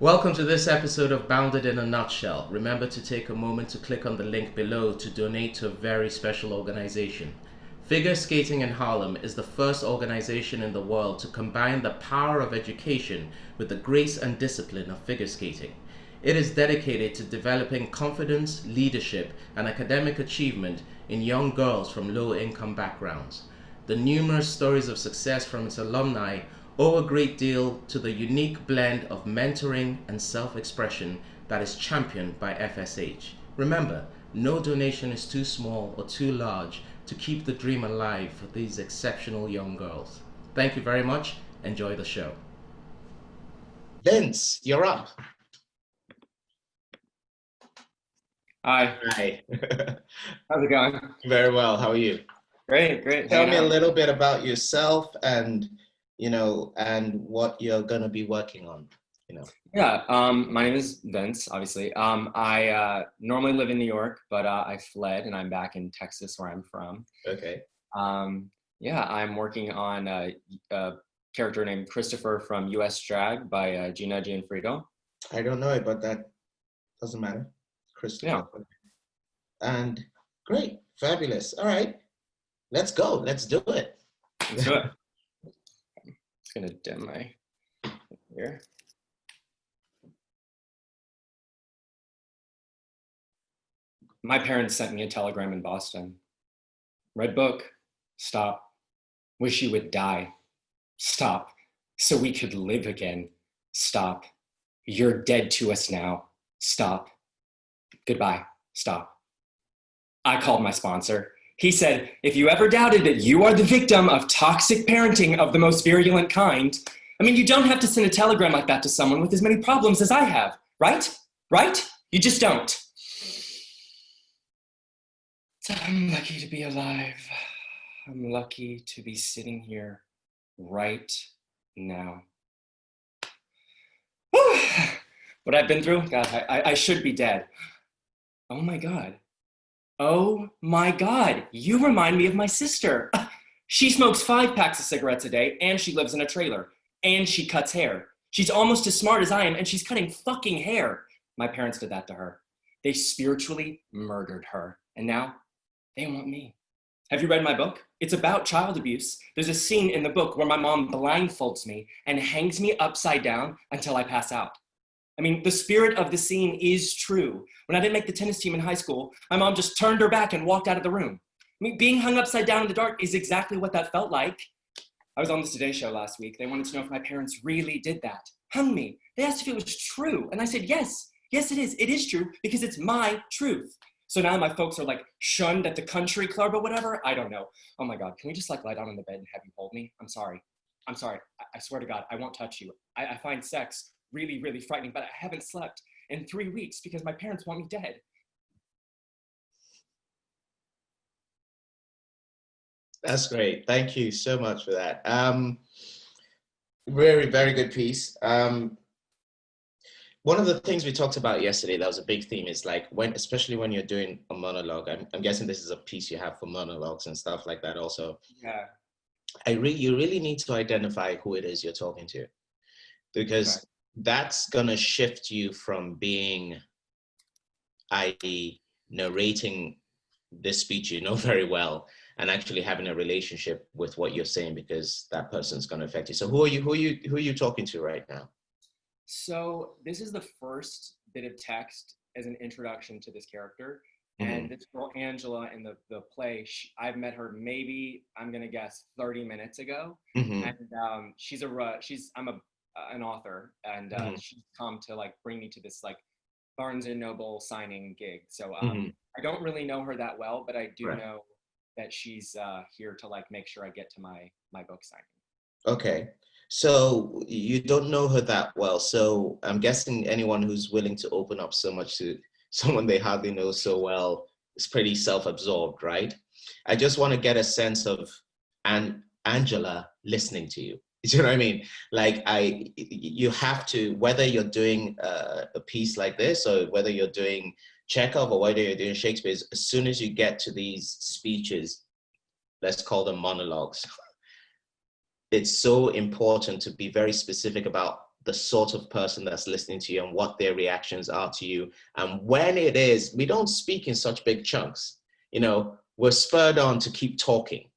Welcome to this episode of Bounded in a Nutshell. Remember to take a moment to click on the link below to donate to a very special organization. Figure Skating in Harlem is the first organization in the world to combine the power of education with the grace and discipline of figure skating. It is dedicated to developing confidence, leadership, and academic achievement in young girls from low-income backgrounds. The numerous stories of success from its alumni owe a great deal to the unique blend of mentoring and self-expression that is championed by FSH. Remember, no donation is too small or too large to keep the dream alive for these exceptional young girls. Thank you very much. Enjoy the show. Vince, you're up. Hi. Hi. How's it going? Very well. How are you? Great. Tell me a little bit about yourself and what you're going to be working on. Yeah, my name is Vince, obviously. I normally live in New York, but I fled and I'm back in Texas where I'm from. Okay. Yeah, I'm working on a character named Christopher from US Drag by Gina Gianfrido. I don't know it, but that doesn't matter. Christopher. Yeah. And great. Fabulous. All right. Let's go. Let's do it. Let's do it. Just gonna dim my here. My parents sent me a telegram in Boston. Read book. Stop. Wish you would die. Stop. So we could live again. Stop. You're dead to us now. Stop. Goodbye. Stop. I called my sponsor. He said, if you ever doubted that you are the victim of toxic parenting of the most virulent kind, you don't have to send a telegram like that to someone with as many problems as I have, right? Right? You just don't. So I'm lucky to be alive. I'm lucky to be sitting here right now. Whew. What I've been through, God, I should be dead. Oh my God. Oh my God, you remind me of my sister. She smokes 5 packs of cigarettes a day and she lives in a trailer and she cuts hair. She's almost as smart as I am and she's cutting fucking hair. My parents did that to her. They spiritually murdered her and now they want me. Have you read my book? It's about child abuse. There's a scene in the book where my mom blindfolds me and hangs me upside down until I pass out. The spirit of the scene is true. When I didn't make the tennis team in high school, my mom just turned her back and walked out of the room. Being hung upside down in the dark is exactly what that felt like. I was on the Today Show last week. They wanted to know if my parents really did that. Hung me. They asked if it was true. And I said, yes. Yes, it is. It is true because it's my truth. So now my folks are like shunned at the country club or whatever. I don't know. Oh my God, can we just lie down on the bed and have you hold me? I'm sorry. I swear to God, I won't touch you. I find sex really, really frightening, but I haven't slept in 3 weeks because my parents want me dead. That's great. Thank you so much for that. Very, very good piece. One of the things we talked about yesterday, that was a big theme, is like especially when you're doing a monologue, I'm guessing this is a piece you have for monologues and stuff like that also. Yeah. You really need to identify who it is you're talking to, because that's gonna shift you from being, i.e., narrating this speech you know very well, and actually having a relationship with what you're saying, because that person's gonna affect you. So who are you talking to right now? So this is the first bit of text as an introduction to this character. And this girl, Angela, in the play, I've met her maybe, I'm gonna guess, 30 minutes ago. And I'm an author, and she's come to like bring me to this like Barnes and Noble signing gig. So I don't really know her that well, but I do know that she's here to like make sure I get to my book signing. Okay. So you don't know her that well. So I'm guessing anyone who's willing to open up so much to someone they hardly know so well is pretty self-absorbed, right? I just want to get a sense of Angela listening to you. Do you know what I mean? Like you have to, whether you're doing a piece like this or whether you're doing Chekhov or whether you're doing Shakespeare, as soon as you get to these speeches, let's call them monologues, it's so important to be very specific about the sort of person that's listening to you and what their reactions are to you. And when it is, we don't speak in such big chunks. You know, we're spurred on to keep talking.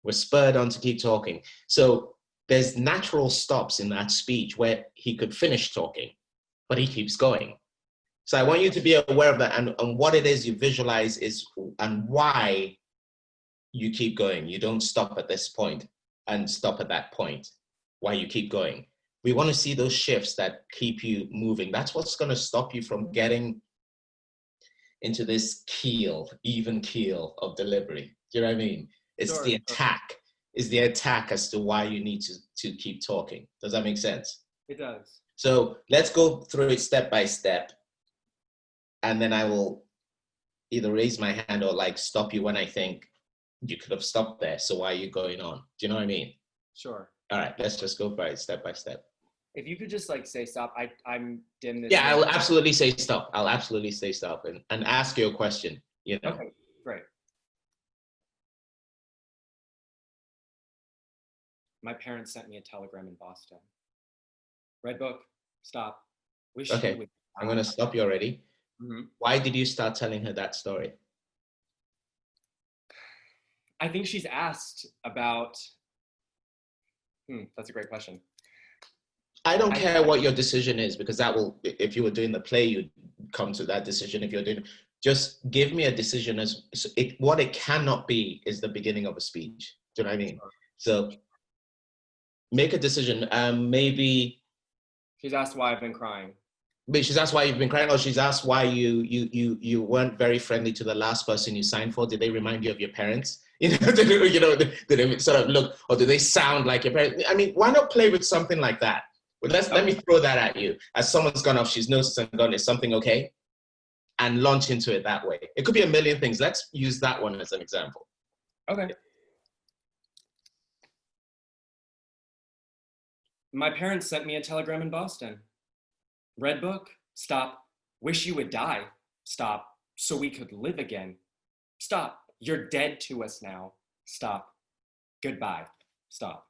We're spurred on to keep talking. So there's natural stops in that speech where he could finish talking, but he keeps going. So I want you to be aware of that, and what it is you visualize is, and why you keep going. You don't stop at this point and stop at that point, why you keep going. We want to see those shifts that keep you moving. That's what's going to stop you from getting into this keel, even keel of delivery. Do you know what I mean? It's Sure. the attack. Is the attack as to why you need to keep talking. Does that make sense? It does. So let's go through it step by step. And then I will either raise my hand or like stop you when I think you could have stopped there. So why are you going on? Do you know what I mean? Sure. All right, let's just go by it step by step. If you could just like say stop, I'm dim this. Yeah, I'll absolutely say stop. I'll absolutely say stop and ask you a question, you know. Okay, great. My parents sent me a telegram in Boston. Red book, stop. Wish Okay, you would. I'm going to stop you already. Mm-hmm. Why did you start telling her that story? I think she's asked about, that's a great question. I don't care what your decision is, because that will, if you were doing the play, you'd come to that decision. If you're doing, just give me a decision as what it cannot be is the beginning of a speech. Do you know what I mean? So make a decision. Maybe she's asked why I've been crying. But she's asked why you've been crying, or she's asked why you weren't very friendly to the last person you signed for. Did they remind you of your parents? Did they sort of look, or do they sound like your parents? I mean, why not play with something like that? Well, let me throw that at you. As someone's gone off, she's noticed and gone, is something okay? And launch into it that way. It could be a million things. Let's use that one as an example. Okay. My parents sent me a telegram in Boston. Red book, stop. Wish you would die, stop. So we could live again. Stop. You're dead to us now. Stop. Goodbye. Stop.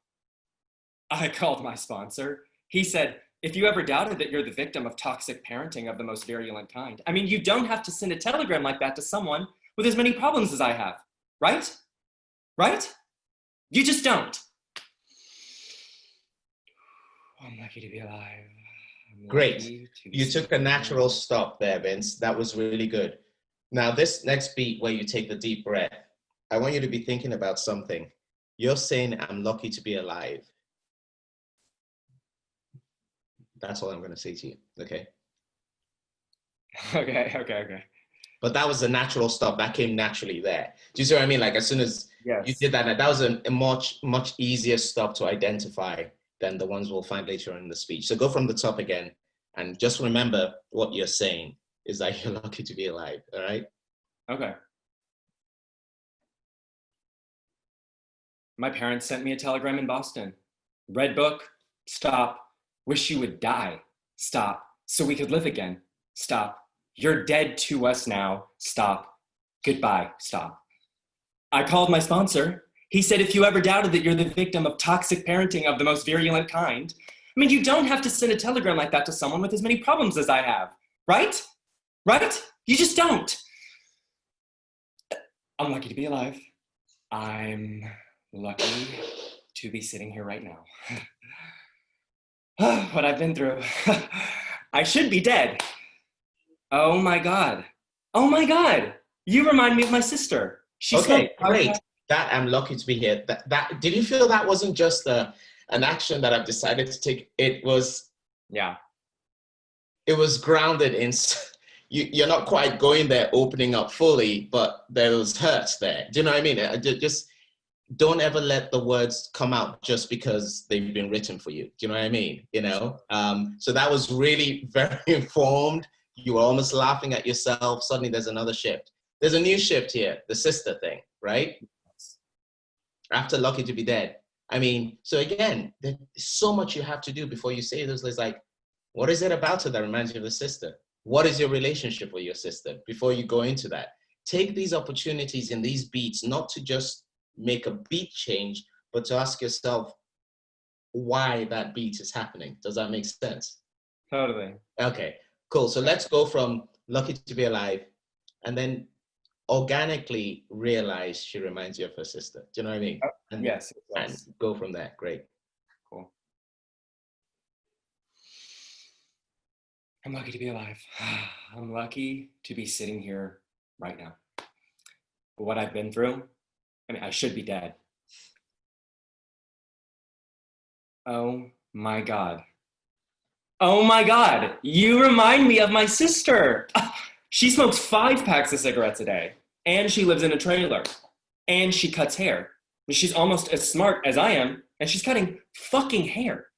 I called my sponsor. He said, if you ever doubted that you're the victim of toxic parenting of the most virulent kind, I mean, you don't have to send a telegram like that to someone with as many problems as I have, right? Right? You just don't. I'm lucky to be alive. Great. You took a natural stop there, Vince. That was really good. Now, this next beat where you take the deep breath, I want you to be thinking about something. You're saying, I'm lucky to be alive. That's all I'm going to say to you, okay? Okay. But that was a natural stop. That came naturally there. Do you see what I mean? Like, as soon as yes. you did that, that was a much easier stop to identify than the ones we'll find later on in the speech. So go from the top again, and just remember what you're saying is that you're lucky to be alive, all right? Okay. My parents sent me a telegram in Boston. Red book, stop. Wish you would die, stop. So we could live again, stop. You're dead to us now, stop. Goodbye, stop. I called my sponsor. He said, if you ever doubted that you're the victim of toxic parenting of the most virulent kind, I mean, you don't have to send a telegram like that to someone with as many problems as I have, right? Right? You just don't. I'm lucky to be alive. I'm lucky to be sitting here right now. What I've been through. I should be dead. Oh my God. Oh my God. You remind me of my sister. She's okay, great. That I'm lucky to be here. That did you feel that wasn't just an action that I've decided to take? It was, yeah. It was grounded in, you're not quite going there, opening up fully, but there was hurt there. Do you know what I mean? Just don't ever let the words come out just because they've been written for you. Do you know what I mean? You know? So that was really very informed. You were almost laughing at yourself. Suddenly there's another shift. There's a new shift here, the sister thing, right? After lucky to be dead. I mean, so again, there's so much you have to do before you say this. It's like, what is it about her that reminds you of the sister? What is your relationship with your sister? Before you go into that, take these opportunities in these beats, not to just make a beat change, but to ask yourself, why that beat is happening. Does that make sense? Totally. Okay, cool. So let's go from lucky to be alive and then organically realize she reminds you of her sister. Do you know what I mean? And, yes. and go from there. Great. Cool. I'm lucky to be alive. I'm lucky to be sitting here right now. But what I've been through, I mean, I should be dead. Oh my God. Oh my God, you remind me of my sister. She smokes 5 packs of cigarettes a day, and she lives in a trailer, and she cuts hair. She's almost as smart as I am, and she's cutting fucking hair.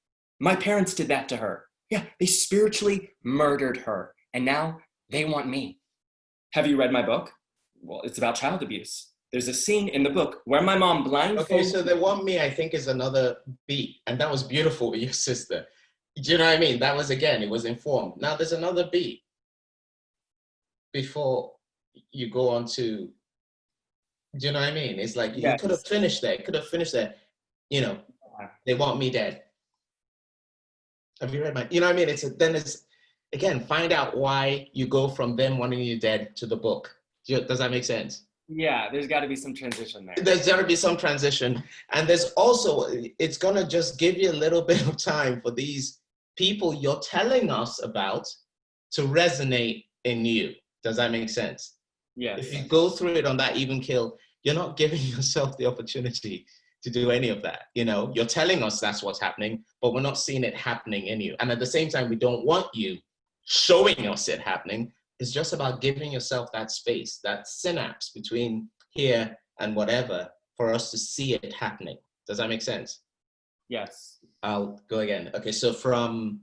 My parents did that to her. Yeah, they spiritually murdered her, and now they want me. Have you read my book? Well, it's about child abuse. There's a scene in the book where my mom blindfolds... Okay, so the want me, I think, is another beat, and that was beautiful with your sister. Do you know what I mean? That was, again, it was informed. Now there's another beat before you go on to, do you know what I mean? It's like, you could have finished there, you know, they want me dead. Have you read my, you know what I mean? Then it's, again, find out why you go from them wanting you dead to the book. Does that make sense? Yeah, there's got to be some transition there. There's got to be some transition. And there's also, it's going to just give you a little bit of time for these people you're telling us about to resonate in you. Does that make sense? Yes. If you go through it on that even kill, you're not giving yourself the opportunity to do any of that. You know, you're telling us that's what's happening, but we're not seeing it happening in you. And at the same time, we don't want you showing us it happening. It's just about giving yourself that space, that synapse between here and whatever for us to see it happening. Does that make sense? Yes. I'll go again. Okay, so from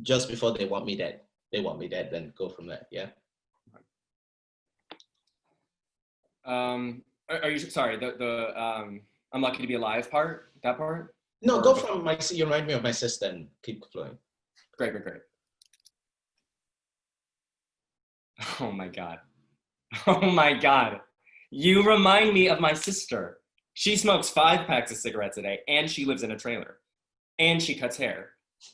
just before they want me dead, then go from there, yeah? Are you, sorry, I'm lucky to be alive part, that part? No, go from you remind me of my sister and keep flowing. Great. Oh my God. Oh my God. You remind me of my sister. She smokes 5 packs of cigarettes a day, and she lives in a trailer. And she cuts hair.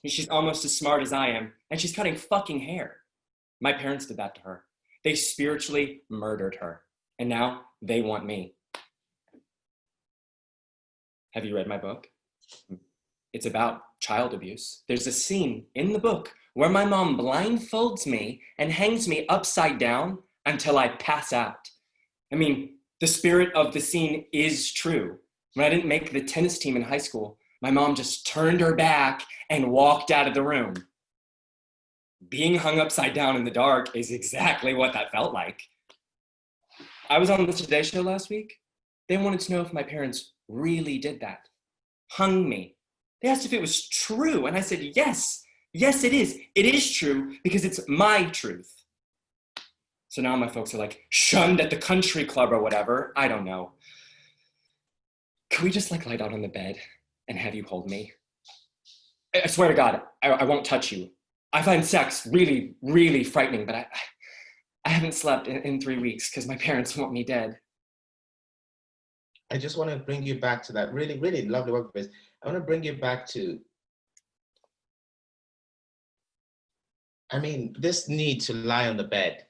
She's almost as smart as I am, and she's cutting fucking hair. My parents did that to her. They spiritually murdered her, and now they want me. Have you read my book? It's about child abuse. There's a scene in the book where my mom blindfolds me and hangs me upside down until I pass out. I mean, the spirit of the scene is true. When I didn't make the tennis team in high school, my mom just turned her back and walked out of the room. Being hung upside down in the dark is exactly what that felt like. I was on the Today Show last week. They wanted to know if my parents really did that. Hung me. They asked if it was true, and I said, yes, it is. It is true because it's my truth. So now my folks are like shunned at the country club or whatever. I don't know. Can we just lie down on the bed and have you hold me? I swear to God, I won't touch you. I find sex really, really frightening, but I haven't slept in 3 weeks because my parents want me dead. I just want to bring you back to that really, really lovely work with this. I want to bring you back to, I mean, this need to lie on the bed,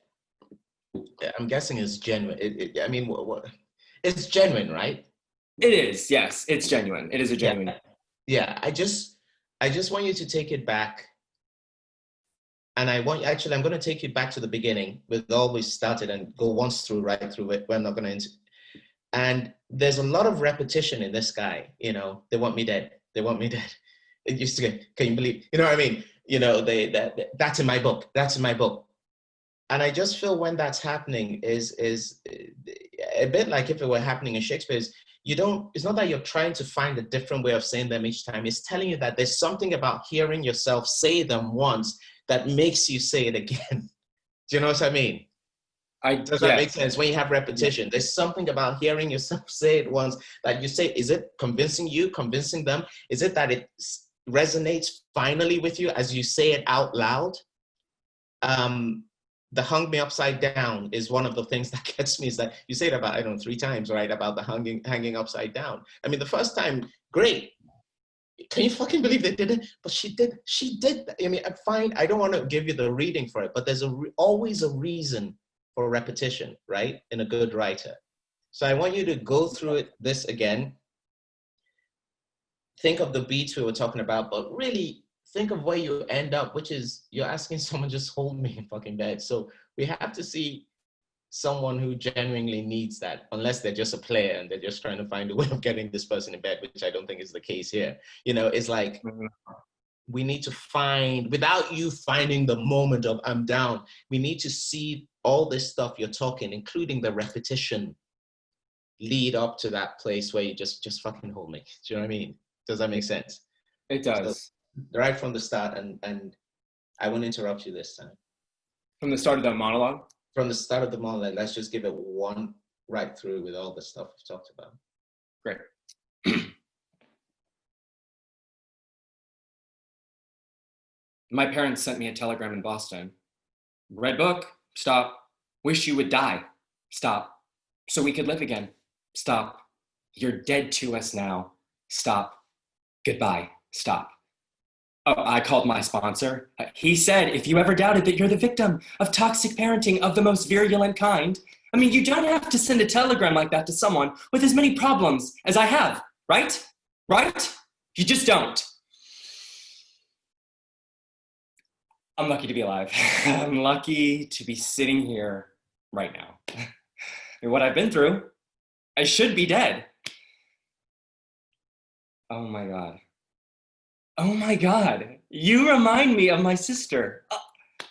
I'm guessing is genuine. I mean, it's genuine, right? It is, yes, it's genuine. It is a genuine. Yeah, I just want you to take it back. And I'm going to take you back to the beginning with all we started and go once through, right through it. We're not going to, and there's a lot of repetition in this guy, you know, they want me dead. They want me dead. It used to get, can you believe, you know what I mean? You know, that's in my book. That's in my book. And I just feel when that's happening is a bit like if it were happening in Shakespeare's, it's not that you're trying to find a different way of saying them each time. It's telling you that there's something about hearing yourself say them once that makes you say it again. Do you know what I mean? Does that make sense? When you have repetition, there's something about hearing yourself say it once that you say, is it convincing you, convincing them? Is it that it resonates finally with you as you say it out loud? The hung me upside down is one of the things that gets me, is that you say it about, 3 times, right? About the hanging upside down. I mean, the first time, great. Can you fucking believe they did it? But she did. She did. I mean, I'm fine. I don't want to give you the reading for it, but there's always a reason for repetition, right? In a good writer. So I want you to go through this again. Think of the beats we were talking about, but really think of where you end up, which is you're asking someone just hold me in fucking bed. So we have to see someone who genuinely needs that, unless they're just a player and they're just trying to find a way of getting this person in bed, which I don't think is the case here. You know, it's like, we need to find, without you finding the moment of I'm down, we need to see all this stuff you're talking, including the repetition, lead up to that place where you just fucking hold me. Do you know what I mean? Does that make sense? It does. So, right from the start, and I won't interrupt you this time. From the start of the monologue? From the start of the monologue, let's just give it one right through with all the stuff we've talked about. Great. My parents sent me a telegram in Boston. Read book, stop. Wish you would die, stop. So we could live again, stop. You're dead to us now, stop. Goodbye, stop. Oh, I called my sponsor. He said, if you ever doubted that you're the victim of toxic parenting of the most virulent kind, I mean, you don't have to send a telegram like that to someone with as many problems as I have, right? Right? You just don't. I'm lucky to be alive. I'm lucky to be sitting here right now. And what I've been through, I should be dead. Oh my God. Oh my God, you remind me of my sister.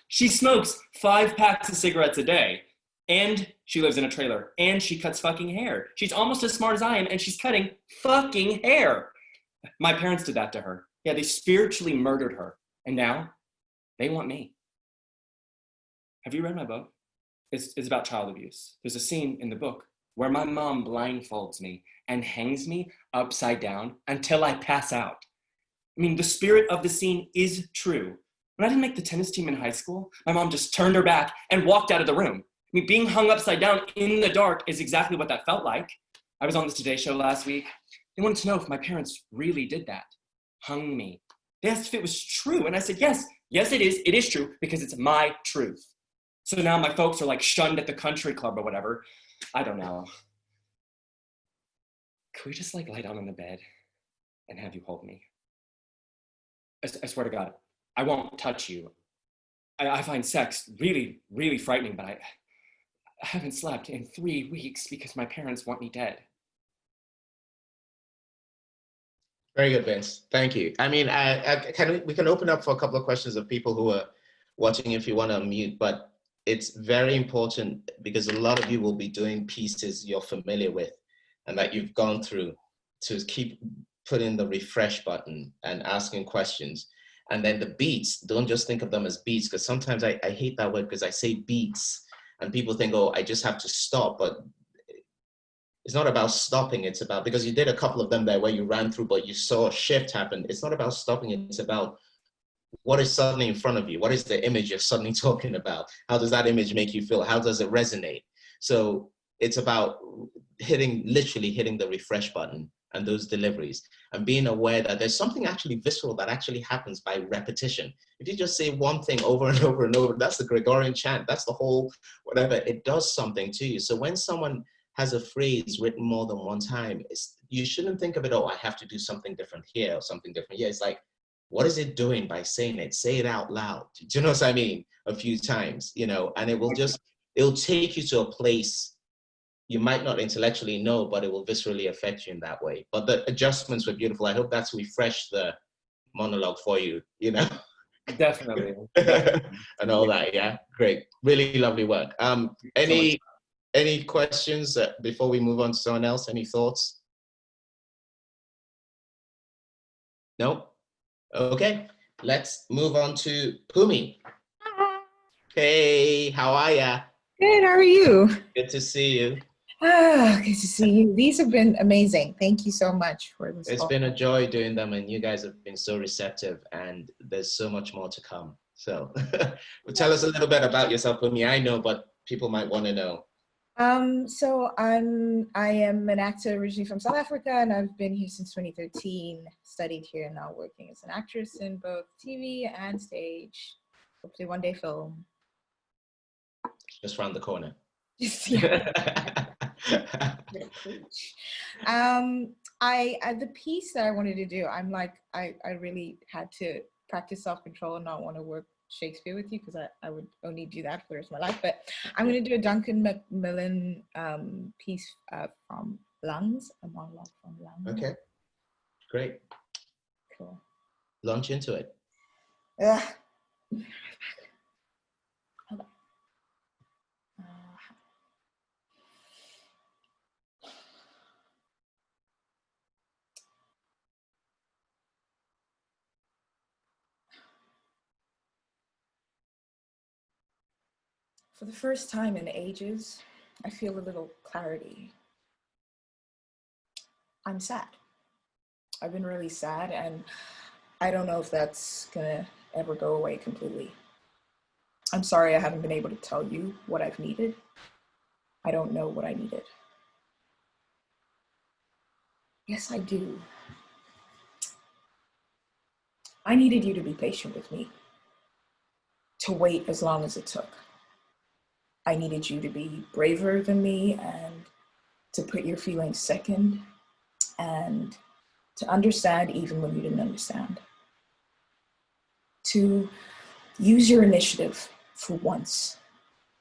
She smokes 5 packs of cigarettes a day, and she lives in a trailer, and she cuts fucking hair. She's almost as smart as I am, and she's cutting fucking hair. My parents did that to her. Yeah, they spiritually murdered her, and now they want me. Have you read my book? It's about child abuse. There's a scene in the book where my mom blindfolds me and hangs me upside down until I pass out. I mean, the spirit of the scene is true. When I didn't make the tennis team in high school, my mom just turned her back and walked out of the room. I mean, being hung upside down in the dark is exactly what that felt like. I was on the Today Show last week. They wanted to know if my parents really did that, hung me. They asked if it was true, and I said, yes, it is. It is true because it's my truth. So now my folks are like shunned at the country club or whatever. I don't know. Could we just like lie down on the bed and have you hold me? I swear to God, I won't touch you. I find sex really, really frightening, but I haven't slept in 3 weeks because my parents want me dead. Very good, Vince. Thank you. I mean, we can open up for a couple of questions of people who are watching if you want to unmute, but it's very important because a lot of you will be doing pieces you're familiar with and that you've gone through to keep putting the refresh button and asking questions. And then the beats, don't just think of them as beats, because sometimes I hate that word because I say beats and people think, oh, I just have to stop. But it's not about stopping. It's about, because you did a couple of them there where you ran through, but you saw a shift happen. It's not about stopping. It's about what is suddenly in front of you. What is the image you're suddenly talking about? How does that image make you feel? How does it resonate? So it's about literally hitting the refresh button and those deliveries and being aware that there's something actually visceral that actually happens by repetition. If you just say one thing over and over and over, that's the Gregorian chant, that's the whole whatever, it does something to you. So when someone has a phrase written more than one time, you shouldn't think of it, oh, I have to do something different here or something different here. It's like, what is it doing by saying it? Say it out loud. Do you know what I mean? A few times, you know, and it'll take you to a place you might not intellectually know, but it will viscerally affect you in that way. But the adjustments were beautiful. I hope that's refreshed the monologue for you, you know? Definitely. And all that, yeah? Great. Really lovely work. Any questions before we move on to someone else? Any thoughts? No? Okay, let's move on to Pumi. Hey, how are ya? Good, how are you? Good to see you. Good to see you. These have been amazing. Thank you so much for this. It's been a joy doing them, and you guys have been so receptive, and there's so much more to come. So well, tell us a little bit about yourself, Pumi. I know, but people might want to know. I am an actor originally from South Africa, and I've been here since 2013. Studied here, and now working as an actress in both TV and stage. Hopefully, one day film. Just round the corner. Yeah. The piece that I wanted to do, I really had to practice self-control and not want to work Shakespeare with you, because I would only do that for the rest of my life. But I'm going to do a Duncan Macmillan piece from Lungs, a monologue from Lungs. Okay, great. Cool. Launch into it. Ugh. For the first time in ages, I feel a little clarity. I'm sad. I've been really sad, and I don't know if that's gonna ever go away completely. I'm sorry I haven't been able to tell you what I've needed. I don't know what I needed. Yes, I do. I needed you to be patient with me, to wait as long as it took. I needed you to be braver than me and to put your feelings second and to understand even when you didn't understand. To use your initiative for once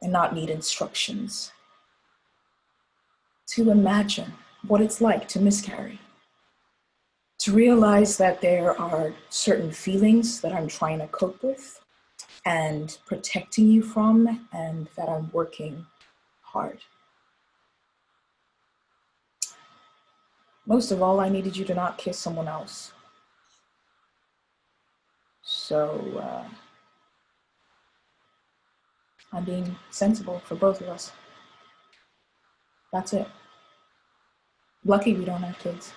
and not need instructions. To imagine what it's like to miscarry. To realize that there are certain feelings that I'm trying to cope with and protecting you from, and that I'm working hard. Most of all, I needed you to not kiss someone else. So I'm being sensible for both of us. That's it. Lucky we don't have kids.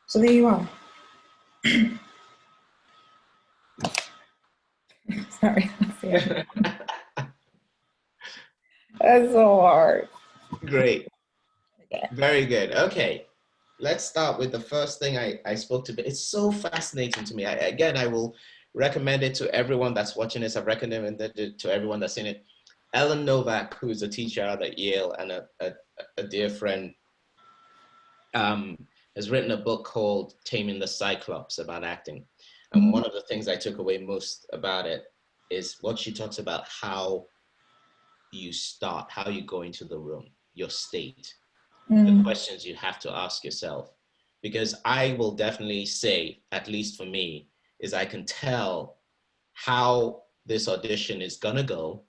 So there you are. Sorry, that's so hard. Great. Yeah. Very good. Okay. Let's start with the first thing I spoke to. It's so fascinating to me. I will recommend it to everyone that's watching this. I've recommended it to everyone that's seen it. Ellen Novak, who is a teacher out at Yale and a dear friend, has written a book called Taming the Cyclops about acting. And one of the things I took away most about it is what she talks about, how you start, how you go into the room, your state, the questions you have to ask yourself. Because I will definitely say, at least for me, is I can tell how this audition is gonna go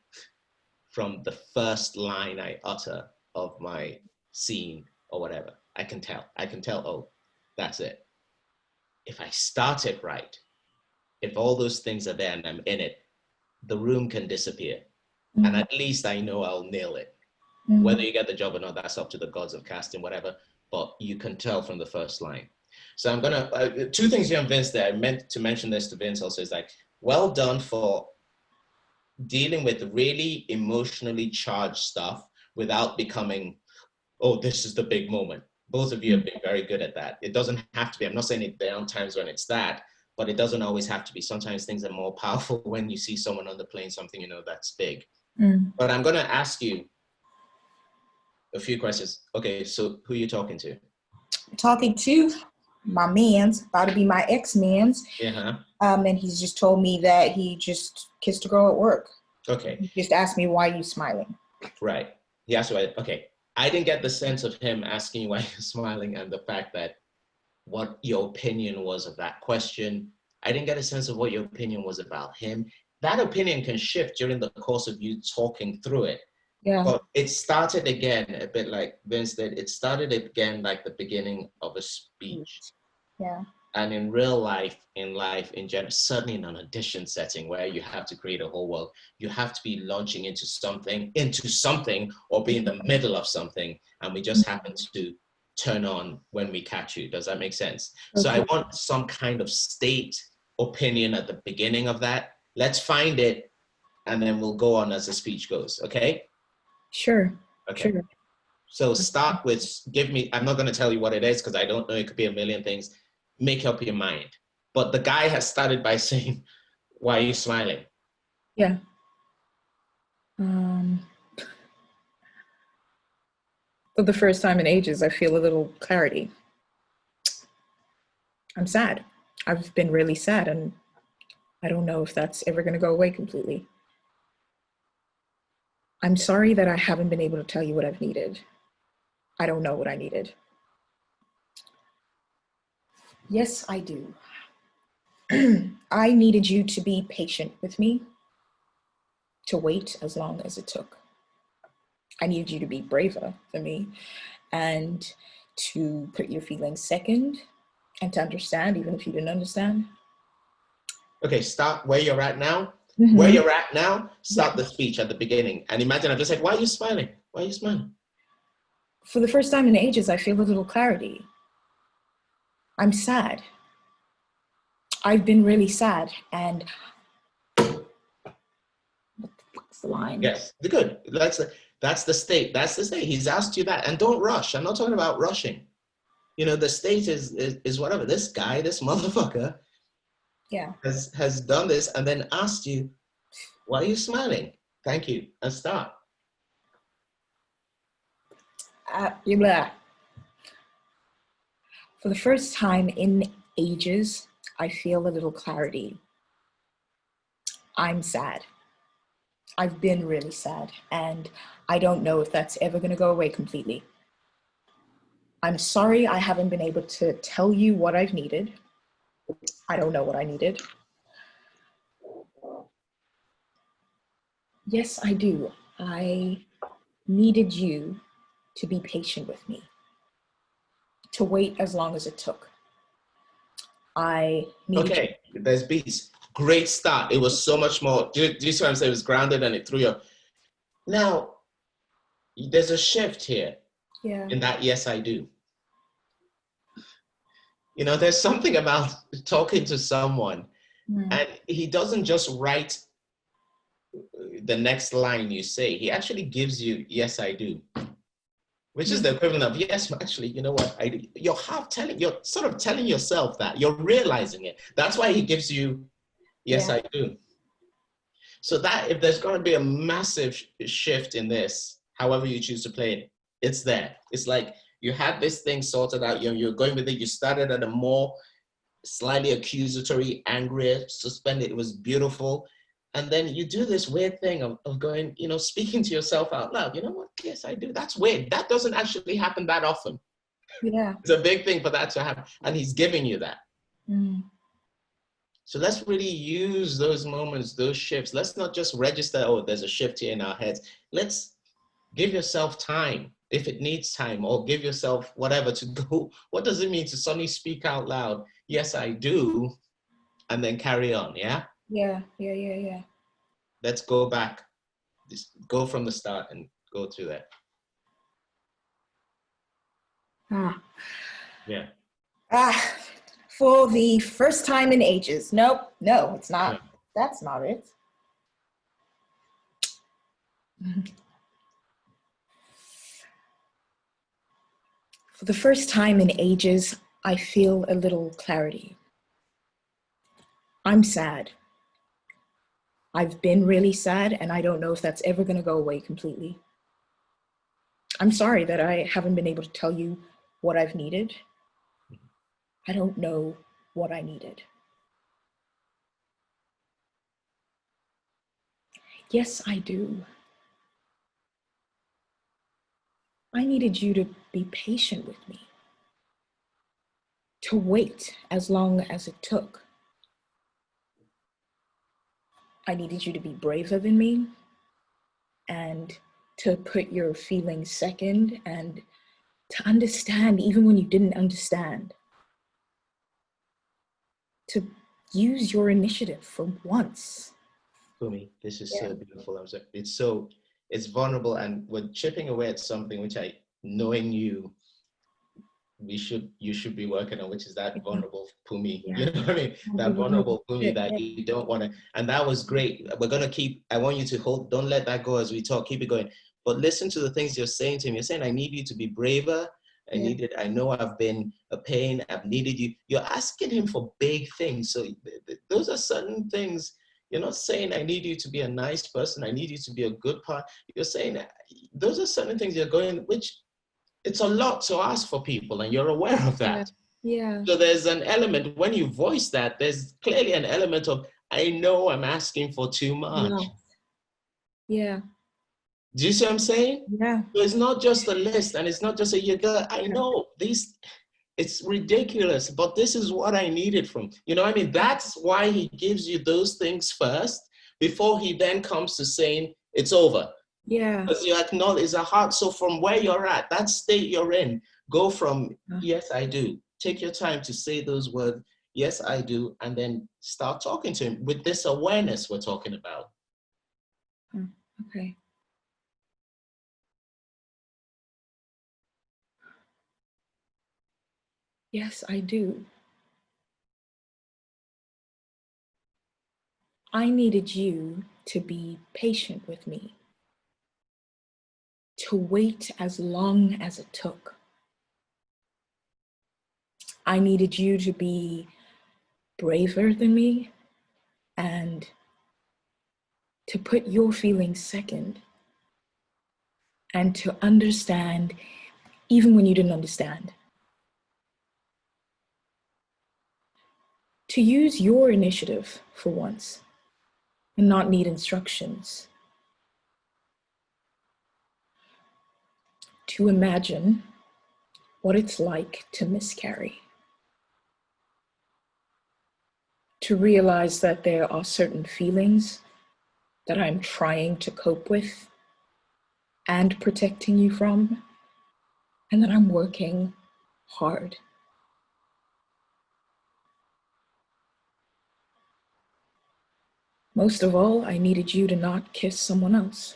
from the first line I utter of my scene or whatever. I can tell, oh, that's it. If I start it right, if all those things are there and I'm in it, the room can disappear. And at least I know I'll nail it. Whether you get the job or not, that's up to the gods of casting, whatever, but you can tell from the first line. So I'm gonna, two things here on Vince there, I meant to mention this to Vince also, is like, well done for dealing with really emotionally charged stuff without becoming, oh, this is the big moment. Both of you have been very good at that. It doesn't have to be, I'm not saying there aren't times when it's that, but it doesn't always have to be. Sometimes things are more powerful when you see someone on the plane, something, you know, that's big. But I'm gonna ask you a few questions. Okay, so who are you talking to? Talking to my man's, about to be my ex-man's. Yeah. And he's just told me that he just kissed a girl at work. Okay. He just asked me, why are you smiling? Right. He asked why. Okay. I didn't get the sense of him asking you why you're smiling and the fact that what your opinion was of that question. I didn't get a sense of what your opinion was about him. That opinion can shift during the course of you talking through it. Yeah. But it started again, a bit like Vince did, it started again like the beginning of a speech. Yeah. And in real life, in general, certainly in an audition setting where you have to create a whole world, you have to be launching into something, or be in the middle of something. And we just happen to turn on when we catch you. Does that make sense? Okay. So I want some kind of state opinion at the beginning of that. Let's find it, and then we'll go on as the speech goes, okay? Sure. Okay. Sure. So start with, I'm not going to tell you what it is because I don't know. It could be a million things. Make up your mind. But the guy has started by saying, why are you smiling? Yeah. For the first time in ages, I feel a little clarity. I'm sad. I've been really sad, and I don't know if that's ever going to go away completely. I'm sorry that I haven't been able to tell you what I've needed. I don't know what I needed. Yes, I do. I needed you to be patient with me, to wait as long as it took. I needed you to be braver for me and to put your feelings second and to understand, even if you didn't understand. Okay, start where you're at now. Mm-hmm. Where you're at now, start the speech at the beginning. And imagine I just said, why are you smiling? Why are you smiling? For the first time in ages, I feel a little clarity. I'm sad. I've been really sad. And what the fuck's the line? Yes, good. That's the state. That's the state. He's asked you that. And don't rush. I'm not talking about rushing. You know, the state is whatever. This guy, this motherfucker, has done this and then asked you, why are you smiling? Thank you. And start. For the first time in ages, I feel a little clarity. I'm sad. I've been really sad, and I don't know if that's ever going to go away completely. I'm sorry I haven't been able to tell you what I've needed. I don't know what I needed. Yes, I do. I needed you to be patient with me, to wait as long as it took. I needed Okay, there's beats. Great start. It was so much more. Do you see what I'm saying? It was grounded and it threw you. Now, there's a shift here in that yes, I do. You know, there's something about talking to someone and he doesn't just write the next line you say. He actually gives you, yes, I do, which is the equivalent of, yes, actually, you know what, I do. You're sort of telling yourself that. You're realizing it. That's why he gives you, yes, I do. So that if there's going to be a massive shift in this, however you choose to play it, it's there. It's like you had this thing sorted out, you're going with it. You started at a more slightly accusatory, angry, suspended. It was beautiful. And then you do this weird thing of going, you know, speaking to yourself out loud. You know what? Yes, I do. That's weird. That doesn't actually happen that often. Yeah. It's a big thing for that to happen. And he's giving you that. So let's really use those moments, those shifts. Let's not just register, oh, there's a shift here in our heads. Let's give yourself time, if it needs time, or give yourself whatever to go. What does it mean to suddenly speak out loud? Yes, I do. And then carry on, yeah? Yeah. Let's go back. Just go from the start and go through that. Yeah. For the first time in ages. Nope, no, it's not. Yeah. That's not it. For the first time in ages, I feel a little clarity. I'm sad. I've been really sad, and I don't know if that's ever going to go away completely. I'm sorry that I haven't been able to tell you what I've needed. I don't know what I needed. Yes, I do. I needed you to be patient with me, to wait as long as it took. I needed you to be braver than me and to put your feelings second and to understand even when you didn't understand. To use your initiative for once. Fumi, this is so beautiful. It's vulnerable, and we're chipping away at something which knowing you, you should be working on, which is that vulnerable Fumi. You know what I mean? That vulnerable Fumi that you don't want to, and that was great. I want you to don't let that go as we talk, keep it going. but listen to the things you're saying to him. You're saying, I need you to be braver. I know I've been a pain. I've needed you. You're asking him for big things. So those are certain things. You're not saying, I need you to be a nice person. I need you to be a good part. You're saying those are certain things you're going, which it's a lot to ask for people, and you're aware of that. Yeah. So there's an element, when you voice that, there's clearly an element of, I know I'm asking for too much. Yeah. Do you see what I'm saying? Yeah. So it's not just a list, and it's not just I know these, it's ridiculous, but this is what I needed from, you know what I mean? That's why he gives you those things first before he then comes to saying it's over. Yeah. Because you acknowledge it's a heart. So from where you're at, that state you're in, go from, yes, I do. Take your time to say those words, yes, I do, and then start talking to him with this awareness we're talking about. Okay. Yes, I do. I needed you to be patient with me, to wait as long as it took. I needed you to be braver than me and to put your feelings second and to understand even when you didn't understand. To use your initiative for once and not need instructions. To imagine what it's like to miscarry. To realize that there are certain feelings that I'm trying to cope with and protecting you from, and that I'm working hard. Most of all, I needed you to not kiss someone else.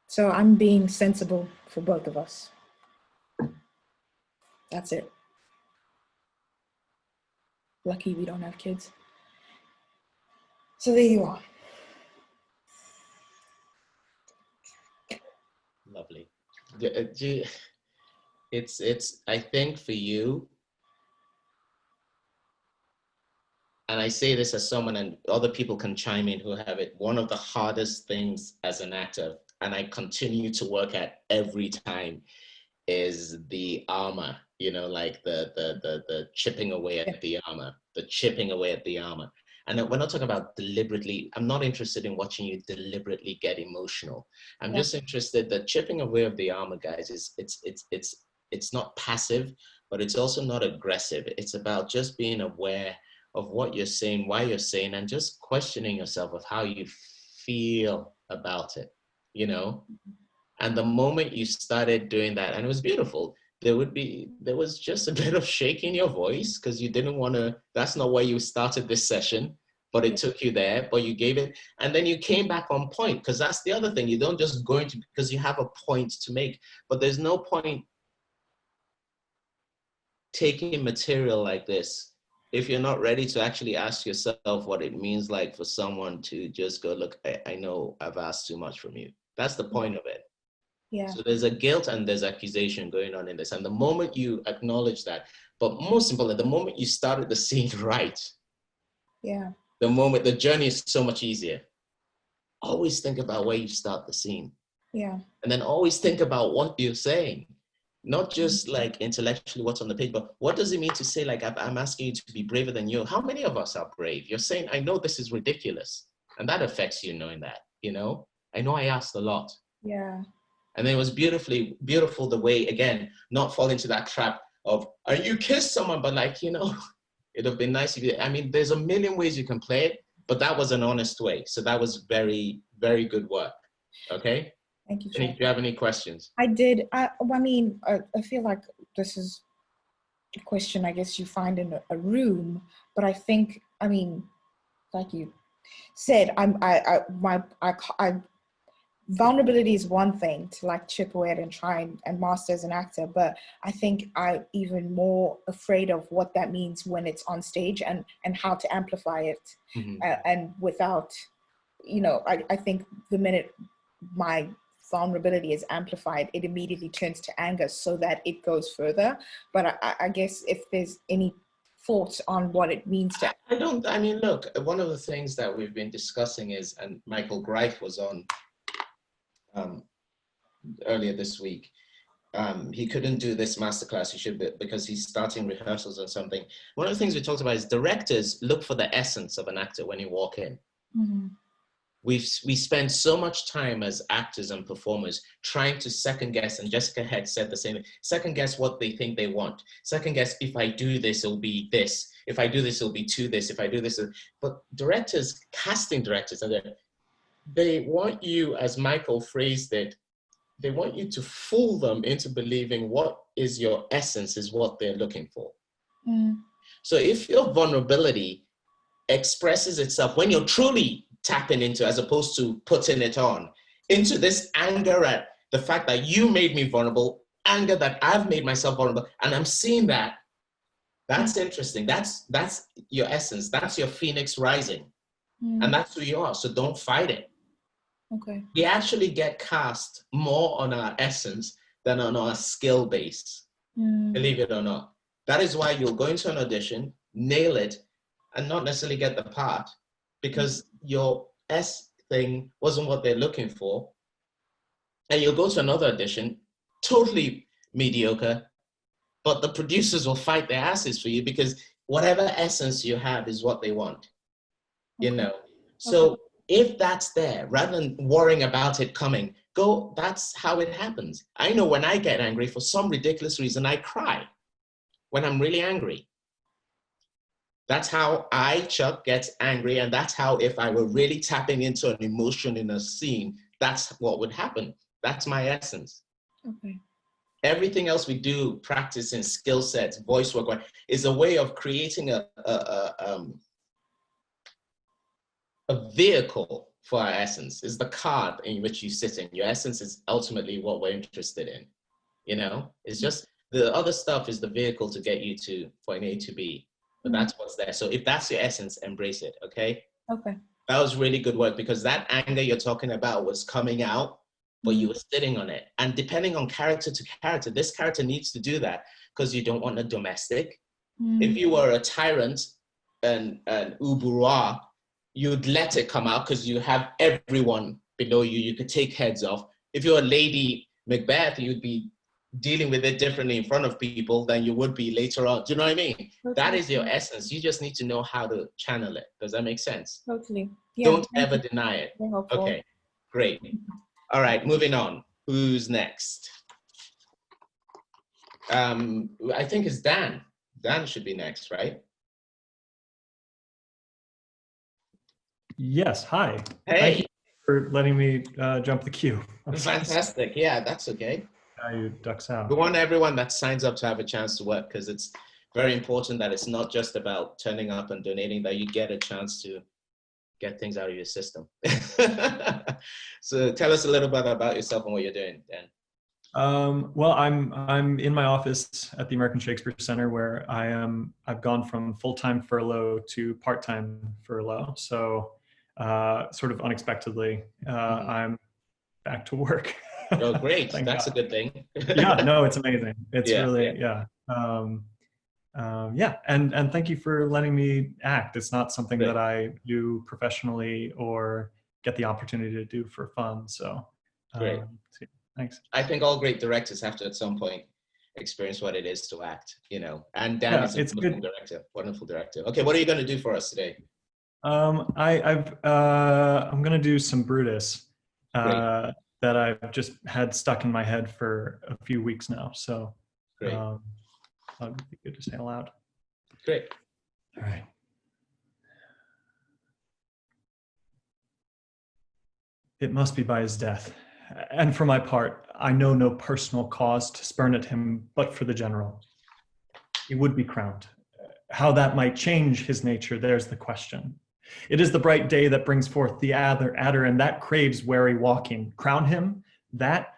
So I'm being sensible for both of us. That's it. Lucky we don't have kids. So there you are. Lovely. It's, I think for you, and I say this as someone, and other people can chime in who have it, one of the hardest things as an actor, and I continue to work at every time, is the armor, you know, like the chipping away at the armor, the chipping away at the armor. And we're not talking about deliberately. I'm not interested in watching you deliberately get emotional. I'm just interested that chipping away of the armor, guys, is it's not passive, but it's also not aggressive. It's about just being aware of what you're saying, why you're saying, and just questioning yourself of how you feel about it, you know? And the moment you started doing that, and it was beautiful, there was just a bit of shake in your voice because you didn't want to, that's not why you started this session, but it took you there, but you gave it, and then you came back on point, because that's the other thing. You don't just go into, because you have a point to make, but there's no point taking material like this if you're not ready to actually ask yourself what it means like for someone to just go, look, I know I've asked too much from you. That's the point of it. Yeah. So there's a guilt and there's accusation going on in this. And the moment you acknowledge that, but most importantly, the moment you started the scene right, the moment, the journey is so much easier. Always think about where you start the scene. Yeah. And then always think about what you're saying. Not just like intellectually what's on the page, but what does it mean to say, like, I'm asking you to be braver than you? How many of us are brave? You're saying, I know this is ridiculous. And that affects you knowing that, you know? I know I asked a lot. Yeah. And then it was beautiful the way, again, not fall into that trap of, are you kiss someone? But like, you know, it'd have been nice if you, I mean, there's a million ways you can play it, but that was an honest way. So that was very, very good work. Okay? Thank you, Do you have any questions? I did. I mean, I feel like this is a question I guess you find in a room, but I think, I mean, like you said, vulnerability is one thing to like chip away at and try and master as an actor, but I think I'm even more afraid of what that means when it's on stage and how to amplify it. And without, I think the minute my vulnerability is amplified, it immediately turns to anger so that it goes further. But I guess if there's any thoughts on what it means to... Look, one of the things that we've been discussing is, and Michael Greif was on earlier this week. He couldn't do this masterclass. He should be, because he's starting rehearsals or something. One of the things we talked about is directors look for the essence of an actor when you walk in. We spend so much time as actors and performers trying to second guess, and Jessica had said the same, second guess what they think they want. Second guess, if I do this, it'll be this. If I do this, it'll be to this. If I do this, but directors, casting directors, they want you, as Michael phrased it, they want you to fool them into believing what is your essence is what they're looking for. So if your vulnerability expresses itself when you're truly tapping into, as opposed to putting it on, into this anger at the fact that you made me vulnerable, anger that I've made myself vulnerable, and I'm seeing that, that's interesting. That's your essence. That's your phoenix rising. And that's who you are. So don't fight it. Okay. We actually get cast more on our essence than on our skill base, believe it or not. That is why you'll go into an audition, nail it, and not necessarily get the part, because your S thing wasn't what they're looking for. And you'll go to another audition, totally mediocre, but the producers will fight their asses for you because whatever essence you have is what they want, So if that's there, rather than worrying about it coming, that's how it happens. I know when I get angry, for some ridiculous reason, I cry when I'm really angry. That's how Chuck, gets angry. And that's how, if I were really tapping into an emotion in a scene, that's what would happen. That's my essence. Okay. Everything else we do, practicing skill sets, voice work, is a way of creating a vehicle for our essence. Is the card in which you sit in. Your essence is ultimately what we're interested in. It's just the other stuff is the vehicle to get you to point A to B. But that's what's there. So if that's your essence, embrace it, okay? Okay. That was really good work, because that anger you're talking about was coming out, but you were sitting on it. And depending on character to character, this character needs to do that because you don't want a domestic. If you were a tyrant and an uburwa, you'd let it come out because you have everyone below you. You could take heads off. If you're a Lady Macbeth, you'd be dealing with it differently in front of people than you would be later on. Do you know what I mean? Totally. That is your essence. You just need to know how to channel it. Does that make sense? Totally. Yeah, don't ever deny it. Okay, great. All right, moving on. Who's next? I think it's Dan. Dan should be next, right? Yes, hi. Hey. Thank you for letting me jump the queue. Fantastic. Yeah, that's okay. You ducks out. We want everyone that signs up to have a chance to work, because it's very important that it's not just about turning up and donating, that you get a chance to get things out of your system. So tell us a little bit about yourself and what you're doing, Dan. Well, I'm in my office at the American Shakespeare Center, where I've gone from full-time furlough to part-time furlough. So sort of unexpectedly, I'm back to work. Oh, great. That's God. A good thing. Yeah, no, it's amazing. It's really. And thank you for letting me act. It's not something that I do professionally or get the opportunity to do for fun. So great. Thanks. I think all great directors have to at some point experience what it is to act, and Dan is a wonderful director. Okay, what are you going to do for us today? I'm going to do some Brutus that I've just had stuck in my head for a few weeks now. So great. That'd be good to say aloud. Great. All right. It must be by his death. And for my part, I know no personal cause to spurn at him, but for the general. He would be crowned. How that might change his nature, there's the question. It is the bright day that brings forth the adder, and that craves wary walking. Crown him, that,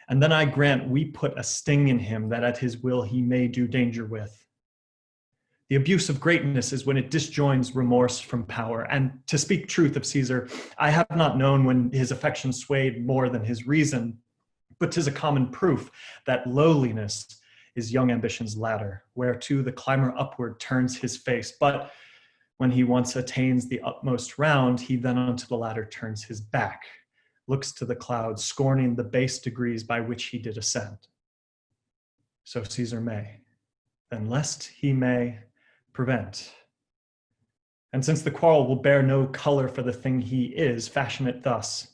and then I grant we put a sting in him that at his will he may do danger with. The abuse of greatness is when it disjoins remorse from power. And to speak truth of Caesar, I have not known when his affection swayed more than his reason, but 'tis a common proof that lowliness is young ambition's ladder, whereto the climber upward turns his face. But when he once attains the utmost round, he then unto the ladder turns his back, looks to the clouds, scorning the base degrees by which he did ascend. So Caesar may, then lest he may prevent. And since the quarrel will bear no color for the thing he is, fashion it thus,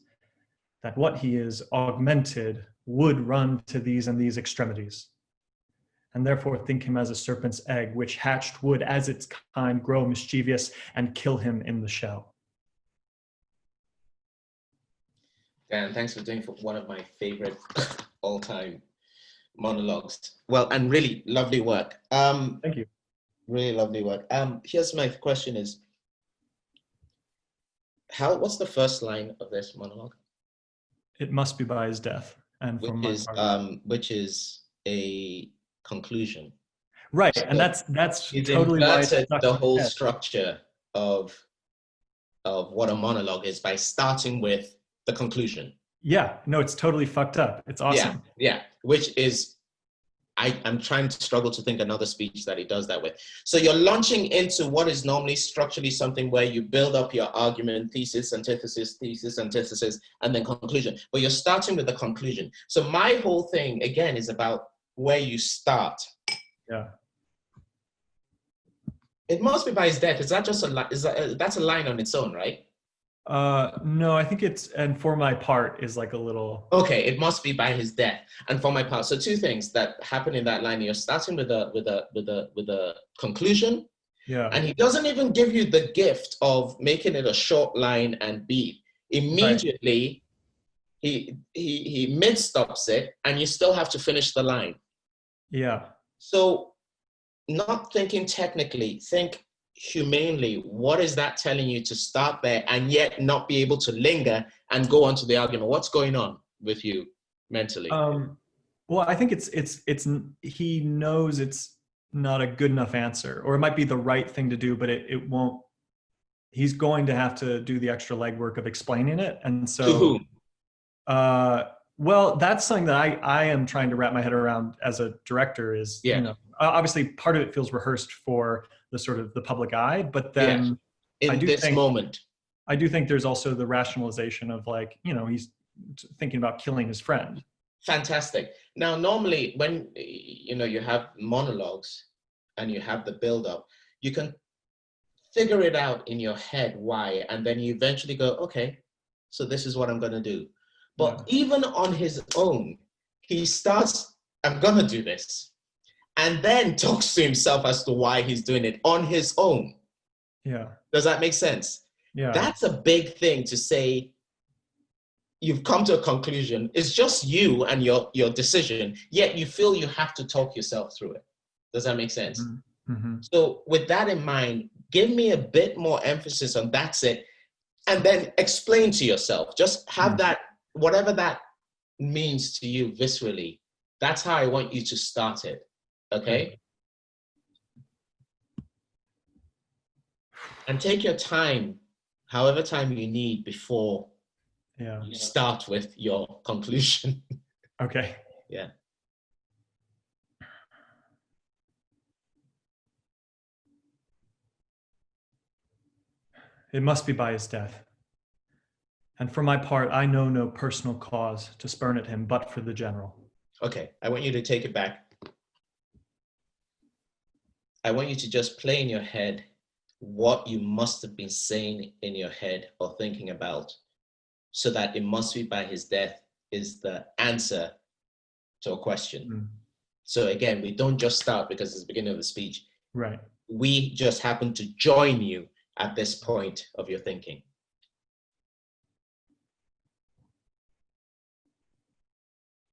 that what he is augmented would run to these and these extremities. And therefore think him as a serpent's egg, which hatched would as its kind grow mischievous and kill him in the shell. Dan, thanks for doing one of my favorite all-time monologues. Well, and really lovely work. Thank you. Really lovely work. Here's my question is, what's the first line of this monologue? It must be by his death. And Which is a conclusion. Right, So and that's totally why it's the whole structure of what a monologue is by starting with the conclusion. Yeah, no, it's totally fucked up. It's awesome. Yeah, which is, I'm trying to struggle to think another speech that he does that with. So you're launching into what is normally structurally something where you build up your argument, thesis, antithesis, and then conclusion. But you're starting with the conclusion. So my whole thing, again, is about where you start. Yeah. It must be by his death. Is that just that's a line on its own, right? No, I think it's, and for my part is like a little. Okay, it must be by his death. And for my part, so two things that happen in that line. You're starting with a conclusion. Yeah. And he doesn't even give you the gift of making it a short line and beat. Immediately, right. he mid-stops it, and you still have to finish the line. Yeah. So not thinking technically, think humanely. What is that telling you to start there and yet not be able to linger and go on to the argument? What's going on with you mentally? Well, I think it's he knows it's not a good enough answer, or it might be the right thing to do, but it won't. He's going to have to do the extra legwork of explaining it, and so. To whom? Well, that's something that I am trying to wrap my head around as a director. Is you know, obviously part of it feels rehearsed for the sort of the public eye, but then in this moment, I do think there's also the rationalization of like, you know, he's thinking about killing his friend. Fantastic. Now, normally when, you know, you have monologues and you have the build-up, you can figure it out in your head why, and then you eventually go, okay, so this is what I'm going to do. But even on his own, he starts, I'm going to do this, and then talks to himself as to why he's doing it on his own. Yeah. Does that make sense? Yeah. That's a big thing to say. You've come to a conclusion. It's just you and your decision, yet you feel you have to talk yourself through it. Does that make sense? Mm-hmm. So with that in mind, give me a bit more emphasis on that's it, and then explain to yourself. Just have that, whatever that means to you viscerally. That's how I want you to start it, okay? And take your time, however time you need before you start with your conclusion. Okay. Yeah. It must be by his death. And for my part, I know no personal cause to spurn at him, but for the general. Okay, I want you to take it back. I want you to just play in your head what you must have been saying in your head or thinking about, so that it must be by his death is the answer to a question. So again, we don't just start because it's the beginning of the speech. Right. We just happen to join you at this point of your thinking.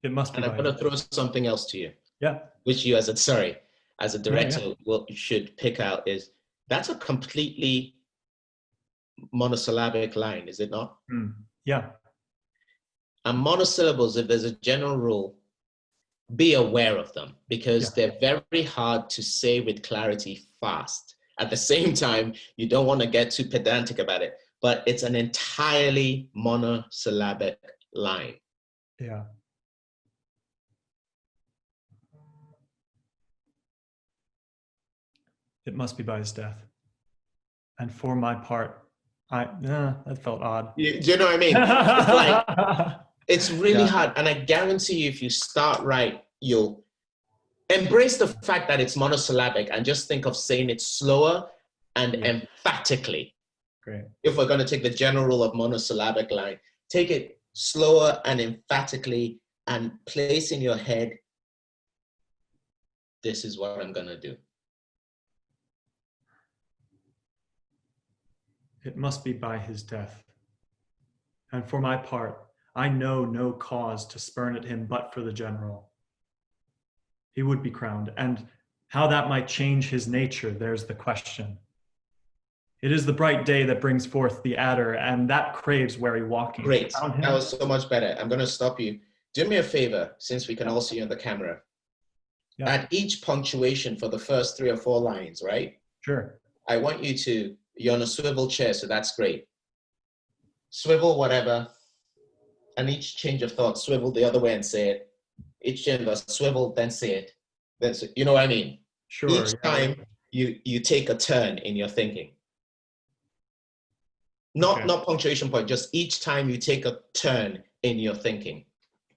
It must be. And I'm going to throw something else to you. Yeah. Which you as a director should pick out is, that's a completely monosyllabic line, is it not? Yeah. And monosyllables, if there's a general rule, be aware of them because they're very hard to say with clarity fast. At the same time, you don't want to get too pedantic about it, but it's an entirely monosyllabic line. Yeah. It must be by his death. And for my part, that felt odd. Do you know what I mean? It's like, it's really hard. And I guarantee you, if you start right, you'll embrace the fact that it's monosyllabic and just think of saying it slower and emphatically. Great. If we're going to take the general rule of monosyllabic line, take it slower and emphatically and place in your head, this is what I'm going to do. It must be by his death. And for my part, I know no cause to spurn at him but for the general. He would be crowned, and how that might change his nature, there's the question. It is the bright day that brings forth the adder, and that craves wary walking. Great, that was so much better. I'm going to stop you. Do me a favor, since we can all see you on the camera. Yeah. At each punctuation for the first 3 or 4 lines, right? Sure. I want you to, you're on a swivel chair, so that's great. Swivel whatever, and each change of thought, swivel the other way and say it. Each change of swivel, then say it. Then say, you know what I mean? Sure. Each time you take a turn in your thinking. Not punctuation point, just each time you take a turn in your thinking.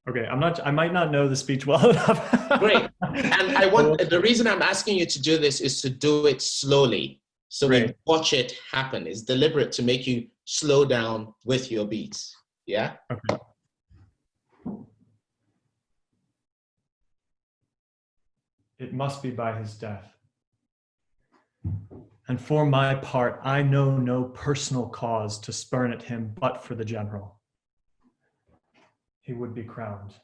Okay, I might not know the speech well enough. Great. And the reason I'm asking you to do this is to do it slowly. So we watch it happen. It's deliberate to make you slow down with your beats. Yeah? Okay. It must be by his death. And for my part, I know no personal cause to spurn at him but for the general. He would be crowned.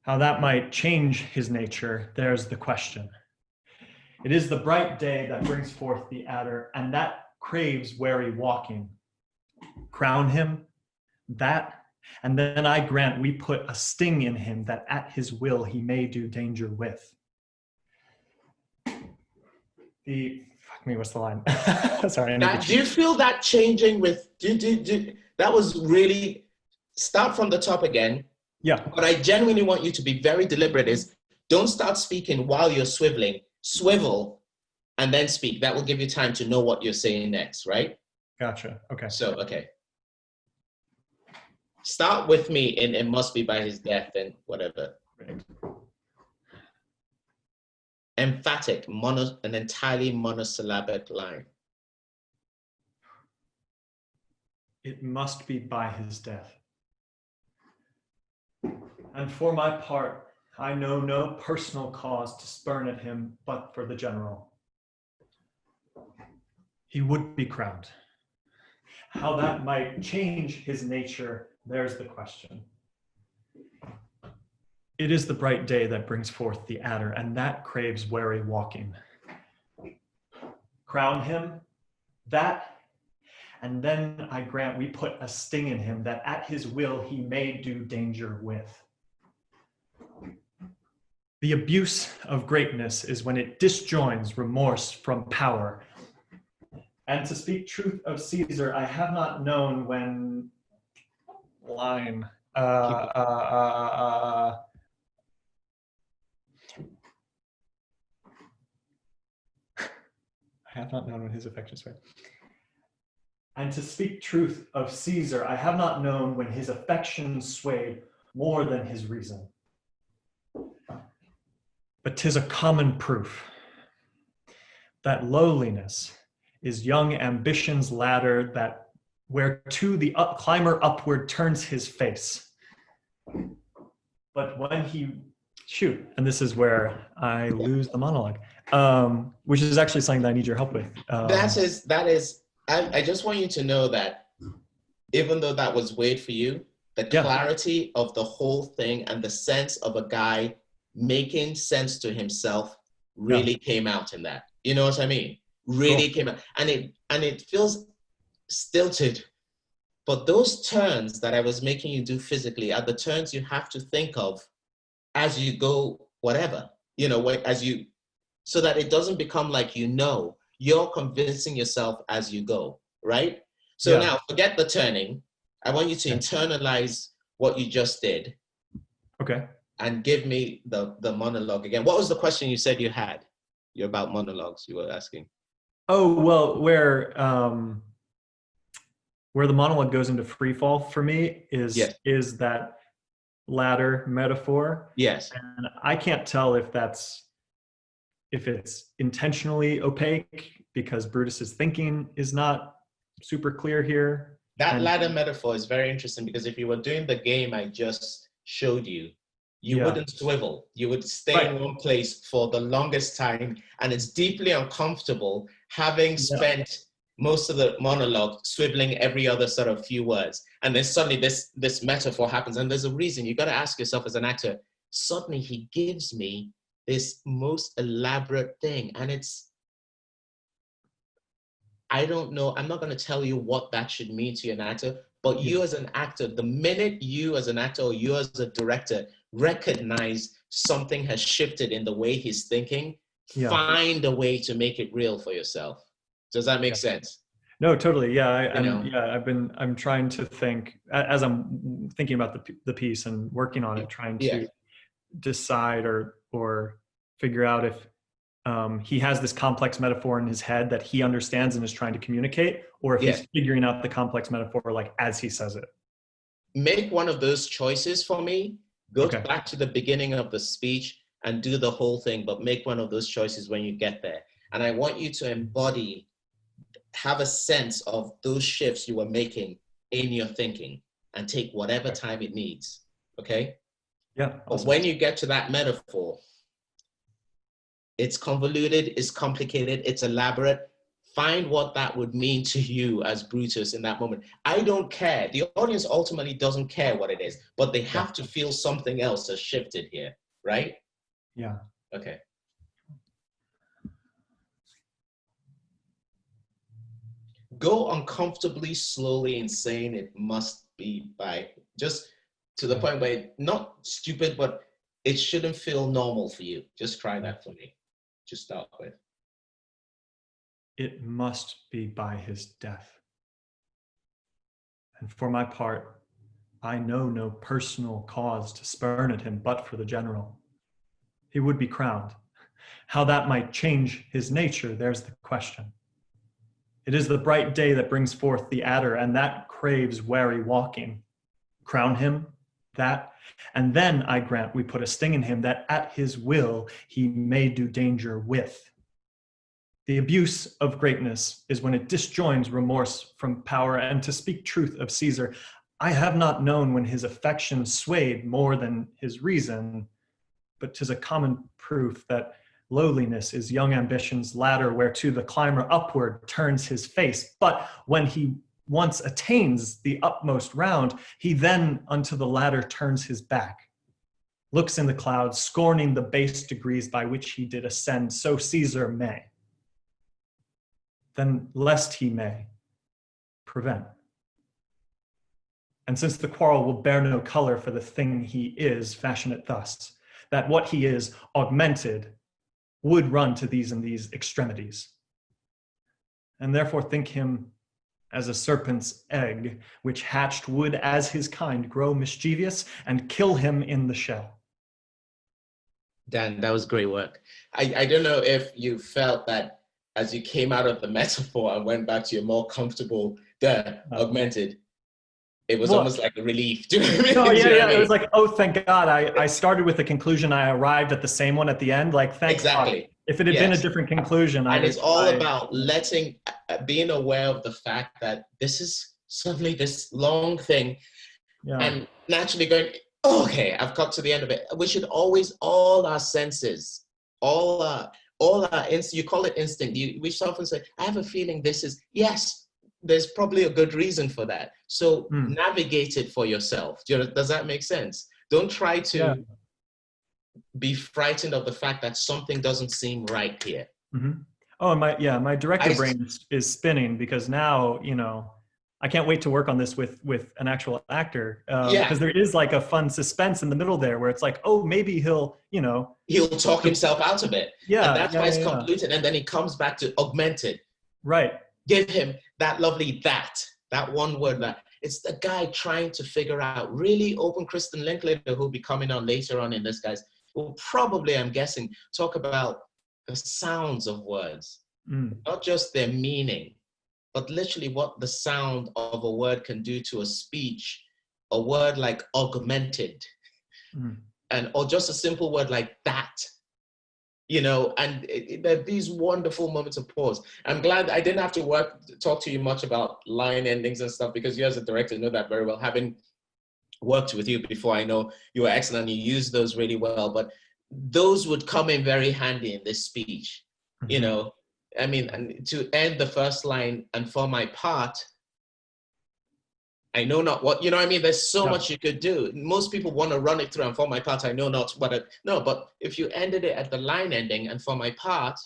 How that might change his nature, there's the question. It is the bright day that brings forth the adder, and that craves wary walking. Crown him, that, and then I grant we put a sting in him that at his will he may do danger with. What's the line? Sorry. Do you feel that changing with, that was really, start from the top again. Yeah. But I genuinely want you to be very deliberate is, don't start speaking while you're swiveling, swivel, and then speak. That will give you time to know what you're saying next, right? Gotcha, okay. So, okay. Start with me in It Must Be By His Death and whatever. Right. Emphatic, an entirely monosyllabic line. It must be by his death. And for my part, I know no personal cause to spurn at him but for the general. He would be crowned. How that might change his nature, there's the question. It is the bright day that brings forth the adder, and that craves wary walking. Crown him, that, and then I grant we put a sting in him that at his will he may do danger with. The abuse of greatness is when it disjoins remorse from power. And to speak truth of Caesar, I have not known when line. I have not known when his affections swayed. And to speak truth of Caesar, I have not known when his affections swayed more than his reason. But 'tis a common proof that lowliness is young ambition's ladder that whereto the climber upward turns his face. But when he, and this is where I lose the monologue, which is actually something that I need your help with. I just want you to know that even though that was weird for you, the clarity of the whole thing and the sense of a guy making sense to himself really came out in that. You know what I mean? Really came out. And it feels stilted. But those turns that I was making you do physically are the turns you have to think of as you go, whatever, so that it doesn't become like, you're convincing yourself as you go, right? So now forget the turning. I want you to internalize what you just did. Okay. And give me the monologue again. What was the question you said you had? You're about monologues, you were asking. Oh, well, where the monologue goes into free fall for me is that ladder metaphor. Yes. And I can't tell if it's intentionally opaque because Brutus's thinking is not super clear here. That ladder metaphor is very interesting because if you were doing the game I just showed you, you wouldn't swivel. You would stay in one place for the longest time. And it's deeply uncomfortable having spent most of the monologue swiveling every other sort of few words. And then suddenly this metaphor happens. And there's a reason. You got to ask yourself as an actor, suddenly he gives me this most elaborate thing. And I don't know. I'm not going to tell you what that should mean to you, an actor. But you as an actor, the minute you as an actor or you as a director recognize something has shifted in the way he's thinking, find a way to make it real for yourself. Does that make sense? No, totally. Yeah, I'm trying to think as I'm thinking about the piece and working on it, trying to decide or figure out if he has this complex metaphor in his head that he understands and is trying to communicate, or if he's figuring out the complex metaphor like as he says it. Make one of those choices for me. Go back to the beginning of the speech and do the whole thing, but make one of those choices when you get there. And I want you to have a sense of those shifts you were making in your thinking and take whatever time it needs. Okay? Yeah. But when you get to that metaphor, it's convoluted, it's complicated, it's elaborate. Find what that would mean to you as Brutus in that moment. I don't care. The audience ultimately doesn't care what it is, but they have to feel something else has shifted here, right? Yeah. Okay. Go uncomfortably slowly and saying it must be by, just to the point where not stupid, but it shouldn't feel normal for you. Just try that for me to start with. It must be by his death. And for my part, I know no personal cause to spurn at him but for the general. He would be crowned. How that might change his nature, there's the question. It is the bright day that brings forth the adder, and that craves wary walking. Crown him, that, and then I grant we put a sting in him that at his will he may do danger with. The abuse of greatness is when it disjoins remorse from power, and to speak truth of Caesar, I have not known when his affection swayed more than his reason, but 'tis a common proof that lowliness is young ambition's ladder, whereto the climber upward turns his face. But when he once attains the utmost round, he then unto the ladder turns his back, looks in the clouds, scorning the base degrees by which he did ascend, so Caesar may. Then lest he may prevent. And since the quarrel will bear no color for the thing he is, fashion it thus, that what he is augmented would run to these and these extremities. And therefore think him as a serpent's egg, which hatched would as his kind grow mischievous and kill him in the shell. Dan, that was great work. I don't know if you felt that as you came out of the metaphor and went back to your more comfortable, augmented, it was almost like a relief. Do you know what I mean? No, yeah. It was like, oh, thank God. I started with the conclusion. I arrived at the same one at the end. Like, thank exactly. God. If it had been a different conclusion. It's all about being aware of the fact that this is suddenly this long thing and naturally going, oh, okay, I've got to the end of it. We should always, all our senses, all our you call it instinct. We often say, I have a feeling this is, yes, there's probably a good reason for that. So navigate it for yourself. Does that make sense? Don't try to be frightened of the fact that something doesn't seem right here. Mm-hmm. Oh, my director brain is spinning because now, I can't wait to work on this with an actual actor, Yeah. because there is like a fun suspense in the middle there where it's like, oh, maybe he'll, you know, He'll talk himself out of it. yeah, And that's why it's yeah. convoluted. And then he comes back to augmented. Right. Give him that lovely that one word that. It's the guy trying to figure out, really open. Kristen Linklater, who'll be coming on later on in this, guys, will probably, I'm guessing, talk about the sounds of words, not just their meaning, but literally what the sound of a word can do to a speech. A word like augmented, or just a simple word like that, you know, and there are these wonderful moments of pause. I'm glad I didn't have to talk to you much about line endings and stuff, because you as a director know that very well, having worked with you before. I know you were excellent, you used those really well, but those would come in very handy in this speech, you know. I mean, and to end the first line, and for my part, I know not what, you know what I mean? There's so much you could do. Most people want to run it through, and for my part, I know not what no, but if you ended it at the line ending, and for my part,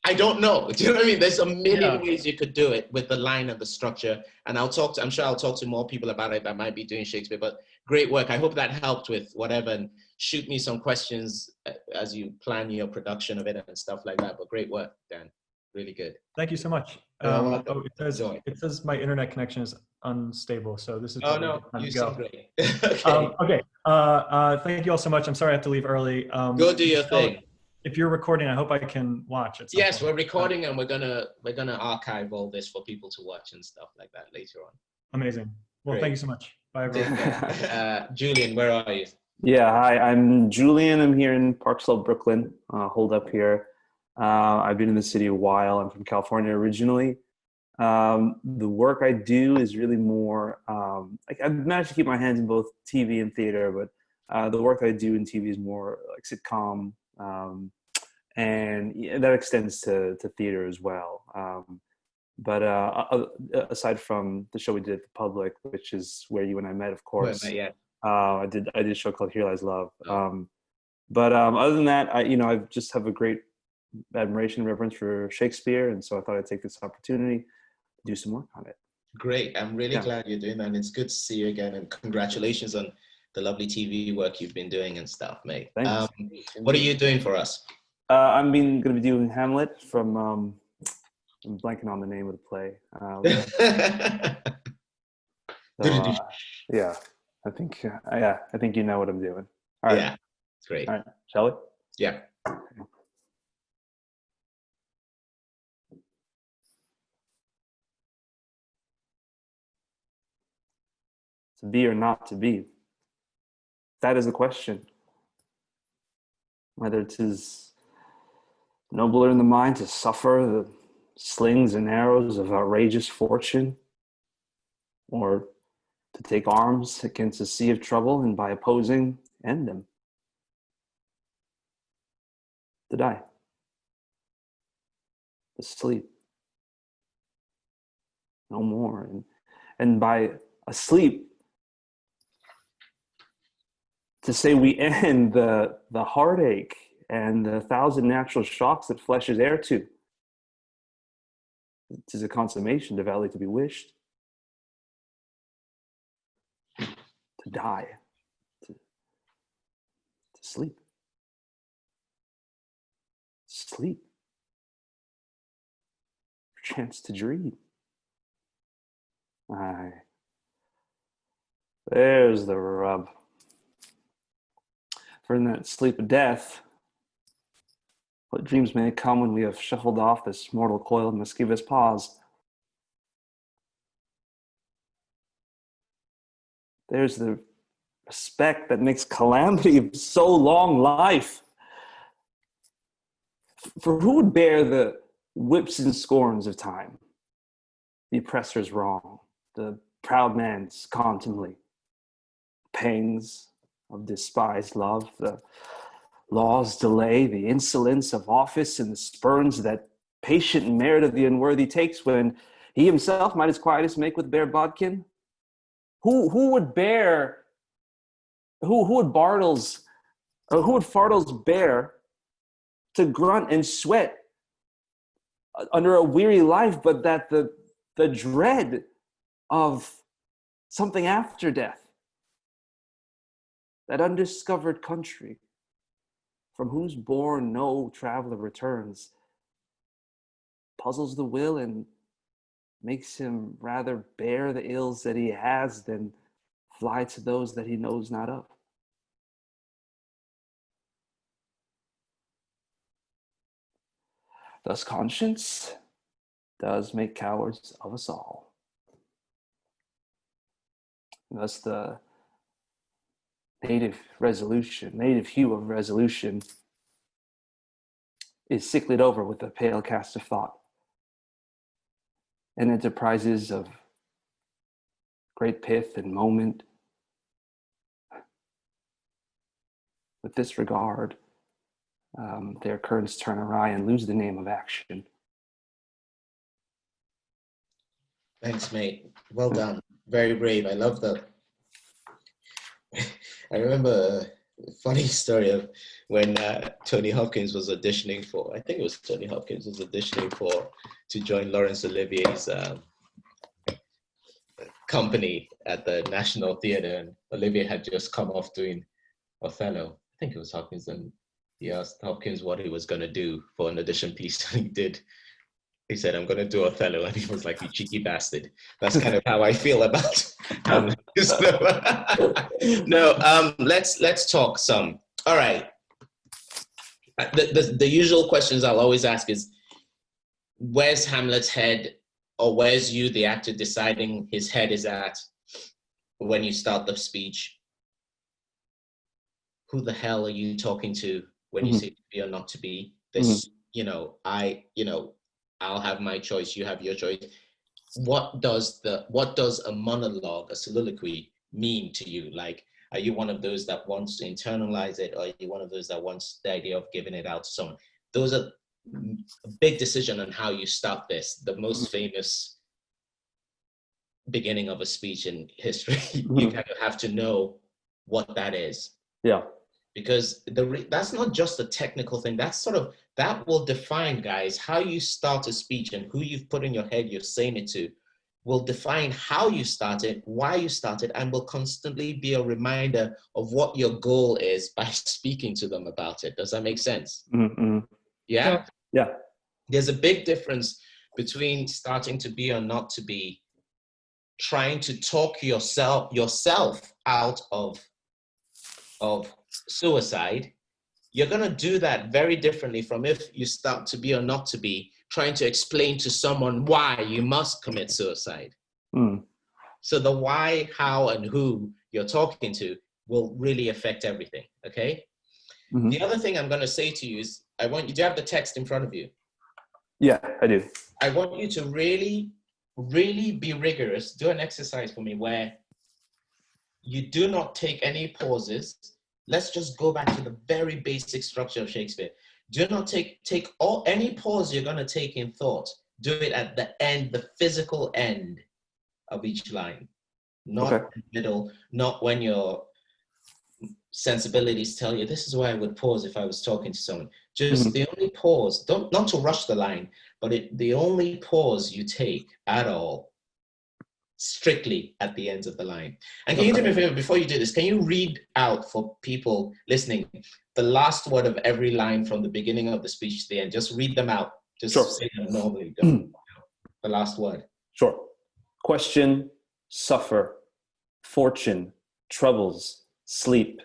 I don't know. Do you know what I mean? There's a million ways you could do it with the line and the structure. And I'm sure I'll talk to more people about it that might be doing Shakespeare, but great work. I hope that helped with whatever, and shoot me some questions as you plan your production of it and stuff like that. But great work, Dan. Really good. Thank you so much. It says my internet connection is unstable, so this is probably a good time to go. Great. Okay. Thank you all so much. I'm sorry I have to leave early. Go do your thing. If you're recording, I hope I can watch it. Yes, we're recording, and we're gonna archive all this for people to watch and stuff like that later on. Amazing. Well, thank you so much. Bye, everyone. Julian, where are you? Yeah, hi, I'm Julian. I'm here in Park Slope, Brooklyn. Hold up here. I've been in the city a while. I'm from California originally. The work I do is really more, I've managed to keep my hands in both TV and theater, but the work I do in TV is more like sitcom, and that extends to theater as well. But aside from the show we did at the Public, which is where you and I met, of course, I did a show called Here Lies Love. But other than that, I just have a great admiration and reverence for Shakespeare, and so I thought I'd take this opportunity to do some work on it. Great. I'm really glad you're doing that, and it's good to see you again, and congratulations on the lovely TV work you've been doing and stuff, mate. Thanks. What are you doing for us? I'm going to be doing Hamlet from, I'm blanking on the name of the play. Yeah, I think you know what I'm doing. All right. Yeah, it's great. All right, shall we? Yeah. To be or not to be? That is the question. Whether it is nobler in the mind to suffer the slings and arrows of outrageous fortune, or to take arms against a sea of trouble and by opposing end them. To die. To sleep. No more. And by asleep, to say we end the heartache and the 1,000 natural shocks that flesh is heir to. It is a consummation devoutly to be wished. To die. To sleep. Sleep. Chance to dream. Aye. There's the rub. For in that sleep of death, what dreams may come when we have shuffled off this mortal coil and must give us pause. There's the respect that makes calamity of so long life. For who would bear the whips and scorns of time, the oppressor's wrong, the proud man's contumely, pangs of despised love, the law's delay, the insolence of office, and the spurns that patient merit of the unworthy takes when he himself might his quietus make with bare bodkin? Who would Fardels bear to grunt and sweat under a weary life, but that the dread of something after death, that undiscovered country from whose bourne no traveler returns, puzzles the will and makes him rather bear the ills that he has than fly to those that he knows not of. Thus conscience does make cowards of us all. Thus the native hue of resolution is sicklied over with a pale cast of thought. And enterprises of great pith and moment, with this regard, their currents turn awry and lose the name of action. Thanks, mate. Well done. Very brave. I love that. I remember a funny story of when Tony Hopkins was auditioning for, I think it was Tony Hopkins was auditioning to join Laurence Olivier's company at the National Theatre, and Olivier had just come off doing Othello. I think it was Hopkins, and he asked Hopkins what he was going to do for an audition piece, and he did. He said, "I'm going to do Othello," and he was like, "You cheeky bastard." That's kind of how I feel about Hamlet. No, let's talk some. All right. The usual questions I'll always ask is, where's Hamlet's head, or where's you, the actor, deciding his head is at when you start the speech? Who the hell are you talking to when you say to be or not to be? This, I'll have my choice, you have your choice. What does a monologue, a soliloquy, mean to you? Like, are you one of those that wants to internalize it, or are you one of those that wants the idea of giving it out to someone? Those are a big decision on how you start this. The most famous beginning of a speech in history, you kind of have to know what that is. Yeah. Because that's not just a technical thing. That will define, guys, how you start a speech, and who you've put in your head you're saying it to will define how you start it, why you start it, and will constantly be a reminder of what your goal is by speaking to them about it. Does that make sense? Mm-hmm. Yeah? Yeah. There's a big difference between starting to be or not to be, trying to talk yourself out of suicide. You're going to do that very differently from if you start to be or not to be, trying to explain to someone why you must commit suicide. So the why, how, and who you're talking to will really affect everything, okay? The other thing I'm going to say to you is, do you have the text in front of you? Yeah, I do. I want you to really, really be rigorous. Do an exercise for me where you do not take any pauses. Let's just go back to the very basic structure of Shakespeare. Do not take any pause you're going to take in thought. Do it at the end, the physical end of each line. Not in the middle, not when your sensibilities tell you, this is where I would pause if I was talking to someone. Just the only pause, not to rush the line, but the only pause you take at all, strictly at the ends of the line. And can you do me a favor, before you do this, can you read out for people listening the last word of every line from the beginning of the speech to the end? Just read them out. Just say them normally. The last word. Sure. Question, suffer, fortune, troubles, sleep,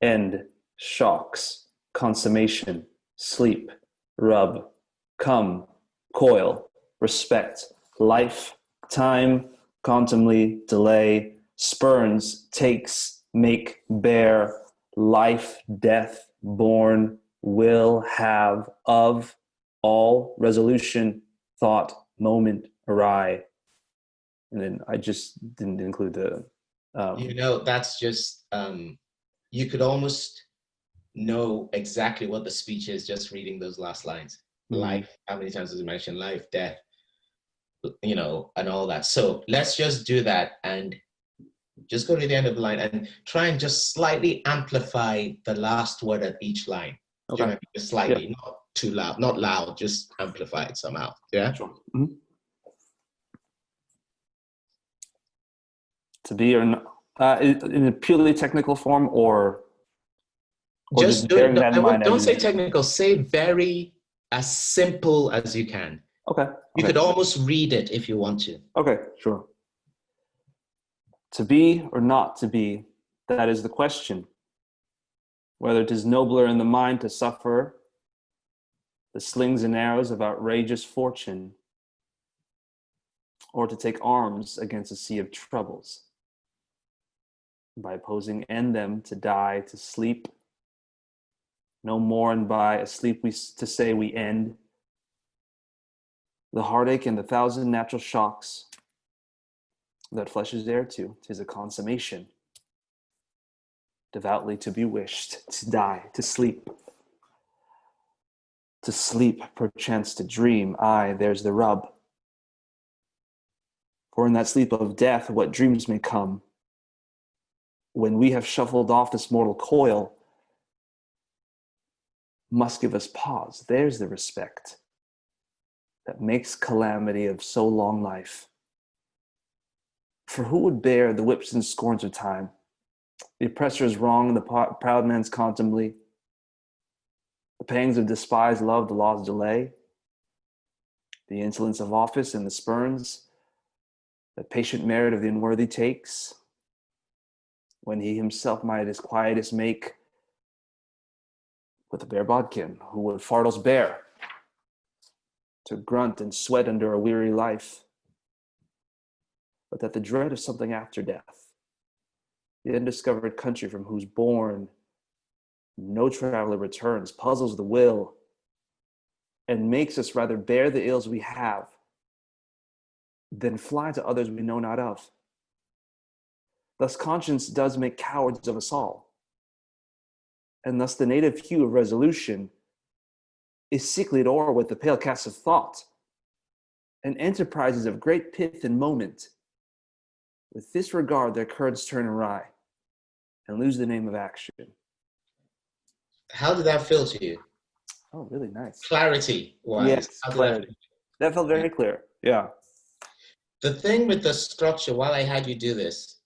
end, shocks, consummation, sleep, rub, come, coil, respect, life, time, contumely, delay, spurns, takes, make, bear, life, death, born, will, have, of, all, resolution, thought, moment, awry. And then I just didn't include the... that's just, you could almost know exactly what the speech is just reading those last lines. Life, how many times does it mention life, death, and all that. So let's just do that and just go to the end of the line and try and just slightly amplify the last word at each line. Okay. Just slightly, too loud, not loud, just amplified somehow. Yeah. Sure. Mm-hmm. To be or not, in a purely technical form, or Just do bearing it. that in mind Don't as say technical. Say very as simple as you can. Okay. You could almost read it if you want to. Okay, sure. To be or not to be, that is the question. Whether it is nobler in the mind to suffer the slings and arrows of outrageous fortune, or to take arms against a sea of troubles, by opposing end them to die, to sleep no more, and by asleep to say we end the heartache and the thousand natural shocks that flesh is heir to. 'Tis a consummation, devoutly to be wished, to die, to sleep perchance to dream. Aye, there's the rub. For in that sleep of death, what dreams may come, when we have shuffled off this mortal coil, must give us pause. There's the respect that makes calamity of so long life. For who would bear the whips and scorns of time, the oppressor's wrong, the proud man's contumely, the pangs of despised love, the law's delay, the insolence of office and the spurns that patient merit of the unworthy takes, when he himself might his quietest make with a bare bodkin, who would fardels bear to grunt and sweat under a weary life, but that the dread of something after death, the undiscovered country from whose bourne no traveler returns, puzzles the will and makes us rather bear the ills we have than fly to others we know not of. Thus conscience does make cowards of us all, and thus the native hue of resolution is sicklied o'er with the pale cast of thought, and enterprises of great pith and moment, with this regard their courage turn awry, and lose the name of action. How did that feel to you? Oh, really nice. Clarity wise. Yes, clarity. That felt very clear. Yeah. The thing with the structure, while I had you do this,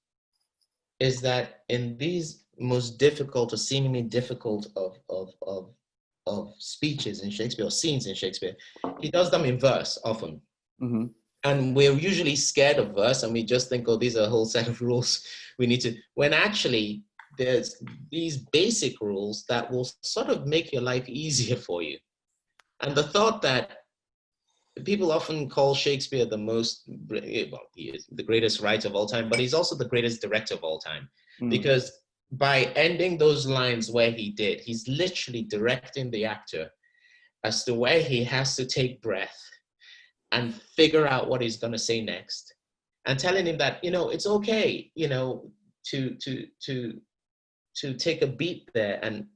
is that in these most difficult or seemingly difficult of speeches in Shakespeare or scenes in Shakespeare, he does them in verse often. Mm-hmm. And we're usually scared of verse and we just think, oh, these are a whole set of rules we need to, when actually there's these basic rules that will sort of make your life easier for you. And the thought that people often call Shakespeare the most, well, he is the greatest writer of all time, but he's also the greatest director of all time. Because by ending those lines where he did, he's literally directing the actor as to where he has to take breath and figure out what he's going to say next, and telling him that, you know, it's okay, you know, to take a beat there, and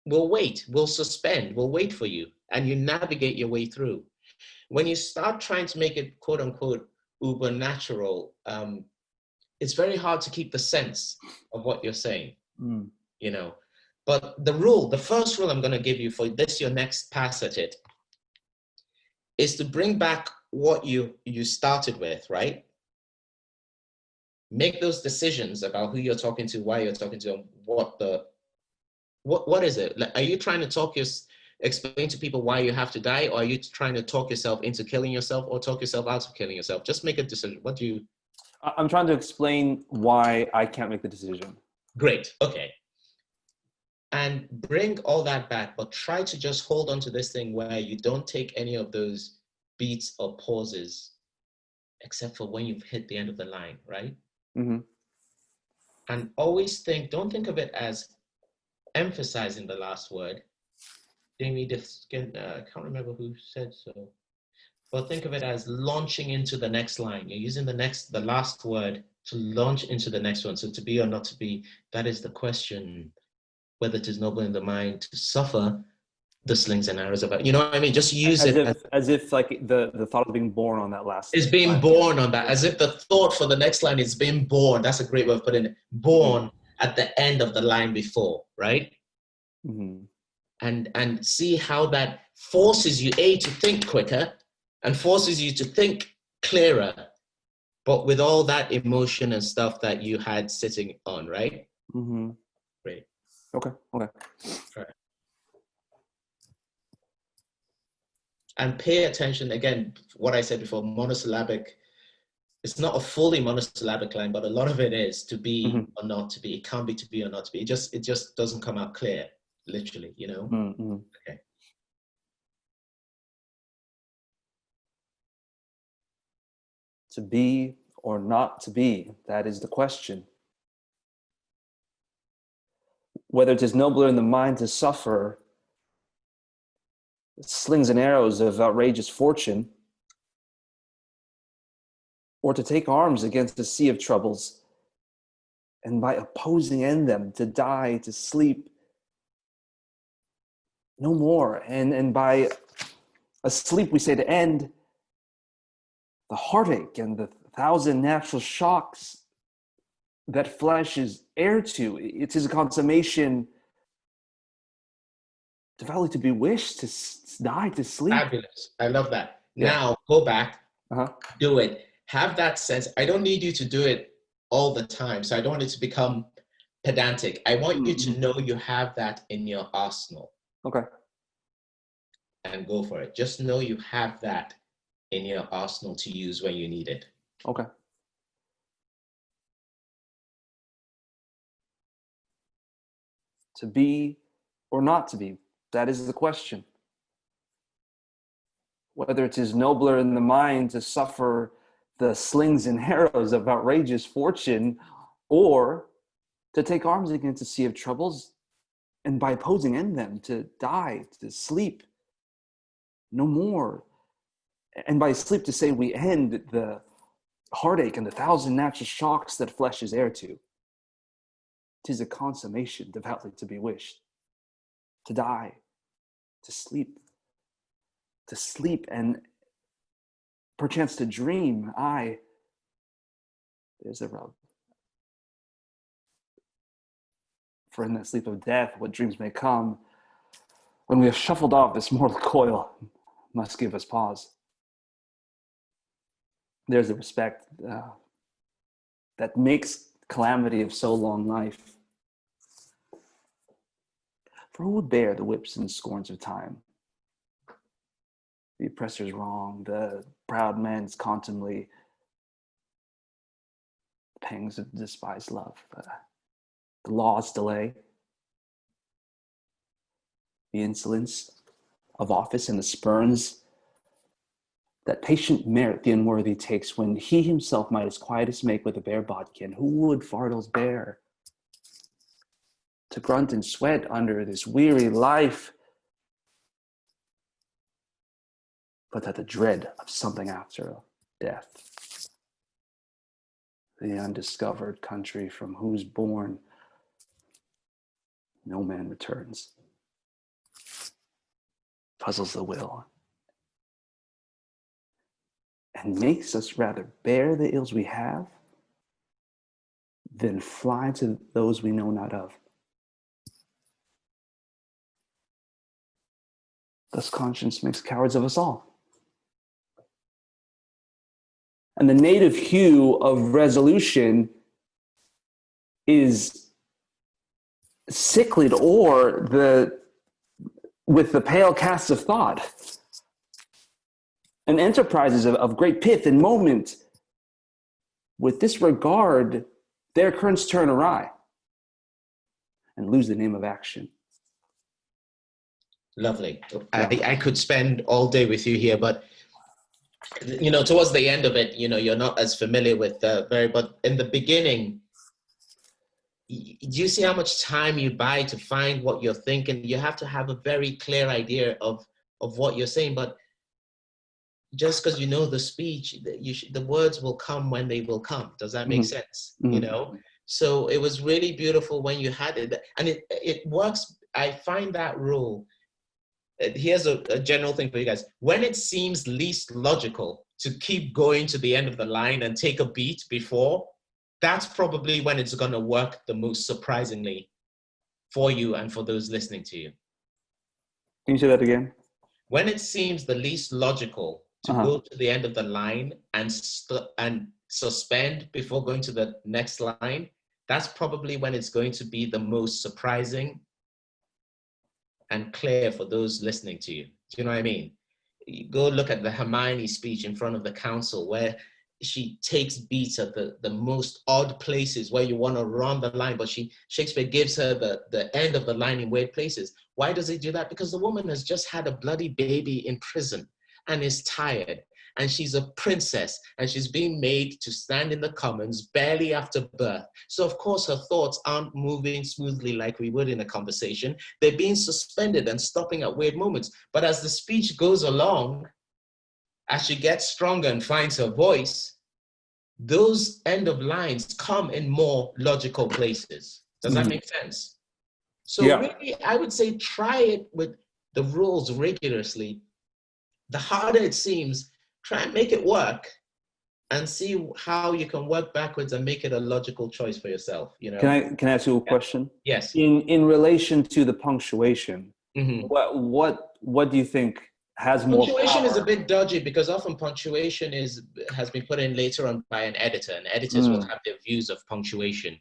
we'll suspend, we'll wait for you, and you navigate your way through. When you start trying to make it quote unquote uber natural, it's very hard to keep the sense of what you're saying, you know. But the first rule I'm going to give you for this, your next pass at it, is to bring back what you started with, right? Make those decisions about who you're talking to, why you're talking to, and what is it? Like, are you trying to explain to people why you have to die, or are you trying to talk yourself into killing yourself, or talk yourself out of killing yourself? Just make a decision. What do you? I'm trying to explain why I can't make the decision. Great. Okay. And bring all that back, but try to just hold on to this thing where you don't take any of those beats or pauses, except for when you've hit the end of the line, right? Mm-hmm. And always don't think of it as emphasizing the last word. I can't remember who said so, but think of it as launching into the next line. You're using the last word to launch into the next one. So to be or not to be, that is the question, whether it is noble in the mind to suffer the slings and arrows of, you know what I mean? Just use as if like the thought of being born on that last is being line. Born on that, as if the thought for the next line is being born. That's a great way of putting it. Born at the end of the line before, right? Mm-hmm. and see how that forces you, A, to think quicker and forces you to think clearer, but with all that emotion and stuff that you had sitting on, right? Mm-hmm. Great. Okay. Right. And pay attention, again, what I said before, monosyllabic. It's not a fully monosyllabic line, but a lot of it is to be or not to be. It can't be to be or not to be. It just doesn't come out clear, literally, you know? Mm-hmm. Okay. To be or not to be, that is the question. Whether it is nobler in the mind to suffer slings and arrows of outrageous fortune, or to take arms against a sea of troubles, and by opposing end them, to die, to sleep, no more. And by a sleep, we say, to end the heartache and the thousand natural shocks that flesh is heir to. It is a consummation devoutly to be wished, to die, to sleep. Fabulous. I love that. Yeah. Now, go back, Uh-huh. do it. Have that sense. I don't need you to do it all the time, so I don't want it to become pedantic. I want you to know you have that in your arsenal. Okay. And go for it. Just know you have that in your arsenal to use when you need it. Okay. To be or not to be, that is the question. Whether it is nobler in the mind to suffer the slings and arrows of outrageous fortune, or to take arms against a sea of troubles, and by opposing end them, to die, to sleep, no more. And by sleep, to say we end the heartache and the thousand natural shocks that flesh is heir to. 'Tis a consummation devoutly to be wished. To die, to sleep, and perchance to dream. Aye, there's a rub. For in that sleep of death, what dreams may come, when we have shuffled off this mortal coil, must give us pause. There's a respect that makes calamity of so long life. For who would bear the whips and scorns of time? The oppressor's wrong, the proud man's contumely, the pangs of despised love, the law's delay, the insolence of office and the spurns that patient merit the unworthy takes, when he himself might as quietest make with a bare bodkin. Who would fardels bear? To grunt and sweat under this weary life, but that the dread of something after death. The undiscovered country from whose bourne no man returns, puzzles the will, and makes us rather bear the ills we have than fly to those we know not of. Thus conscience makes cowards of us all. And the native hue of resolution is sicklied with the pale cast of thought. And enterprises of great pith and moment, with this regard, their currents turn awry and lose the name of action. Lovely. I could spend all day with you here, but towards the end of it, you're not as familiar with but in the beginning, do you see how much time you buy to find what you're thinking? You have to have a very clear idea of what you're saying, but just because you know the speech, the words will come when they will come. Does that make sense? Mm-hmm. So it was really beautiful when you had it, and it works. I find that rule. Here's a general thing for you guys. When it seems least logical to keep going to the end of the line and take a beat before, that's probably when it's going to work the most surprisingly for you and for those listening to you. Can you say that again? When it seems the least logical to go to the end of the line and suspend before going to the next line, that's probably when it's going to be the most surprising and clear for those listening to you. Do you know what I mean? You go look at the Hermione speech in front of the council where she takes beats at the most odd places where you want to run the line, but Shakespeare gives her the end of the line in weird places. Why does he do that? Because the woman has just had a bloody baby in prison and is tired, and she's a princess, and she's being made to stand in the commons barely after birth. So of course her thoughts aren't moving smoothly like we would in a conversation. They're being suspended and stopping at weird moments. But as the speech goes along, as she gets stronger and finds her voice, those end of lines come in more logical places. Does that make sense? So really, I would say try it with the rules rigorously. The harder it seems, try and make it work and see how you can work backwards and make it a logical choice for yourself. You know? Can I ask you a question? Yes. In relation to the punctuation, what do you think has more punctuation power? is a bit dodgy because often punctuation has been put in later on by an editor, and editors will have their views of punctuation.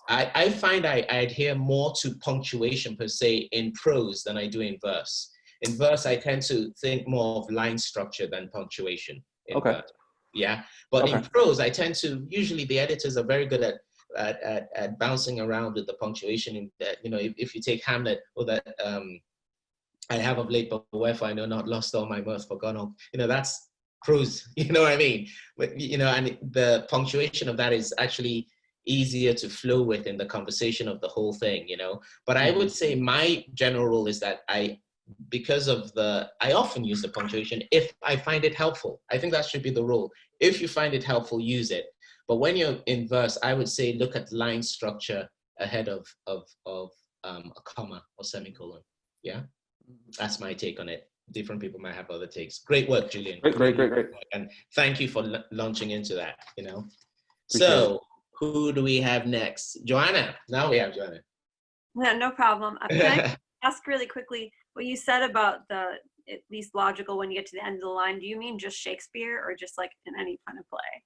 I find I adhere more to punctuation per se in prose than I do in verse. In verse, I tend to think more of line structure than punctuation. Verse. Yeah, but in prose, I tend to, usually the editors are very good at bouncing around with the punctuation. In that, you know, if you take Hamlet, or that I have of late, but wherefore I know not, lost all my mirth, forgone all. You know, that's prose. You know what I mean? But, you know, and the punctuation of that is actually easier to flow with in the conversation of the whole thing. You know, but I would say my general rule is that I often use the punctuation if I find it helpful. I think that should be the rule. If you find it helpful, use it. But when you're in verse, I would say look at line structure ahead of a comma or semicolon. Yeah. That's my take on it. Different people might have other takes. Great work, Julian. Great. And thank you for launching into that, you know. Appreciate so who do we have next? Joanna. Now we have Joanna. Yeah, no problem. Can I ask really quickly what you said about the at least logical when you get to the end of the line? Do you mean just Shakespeare or just like in any kind of play?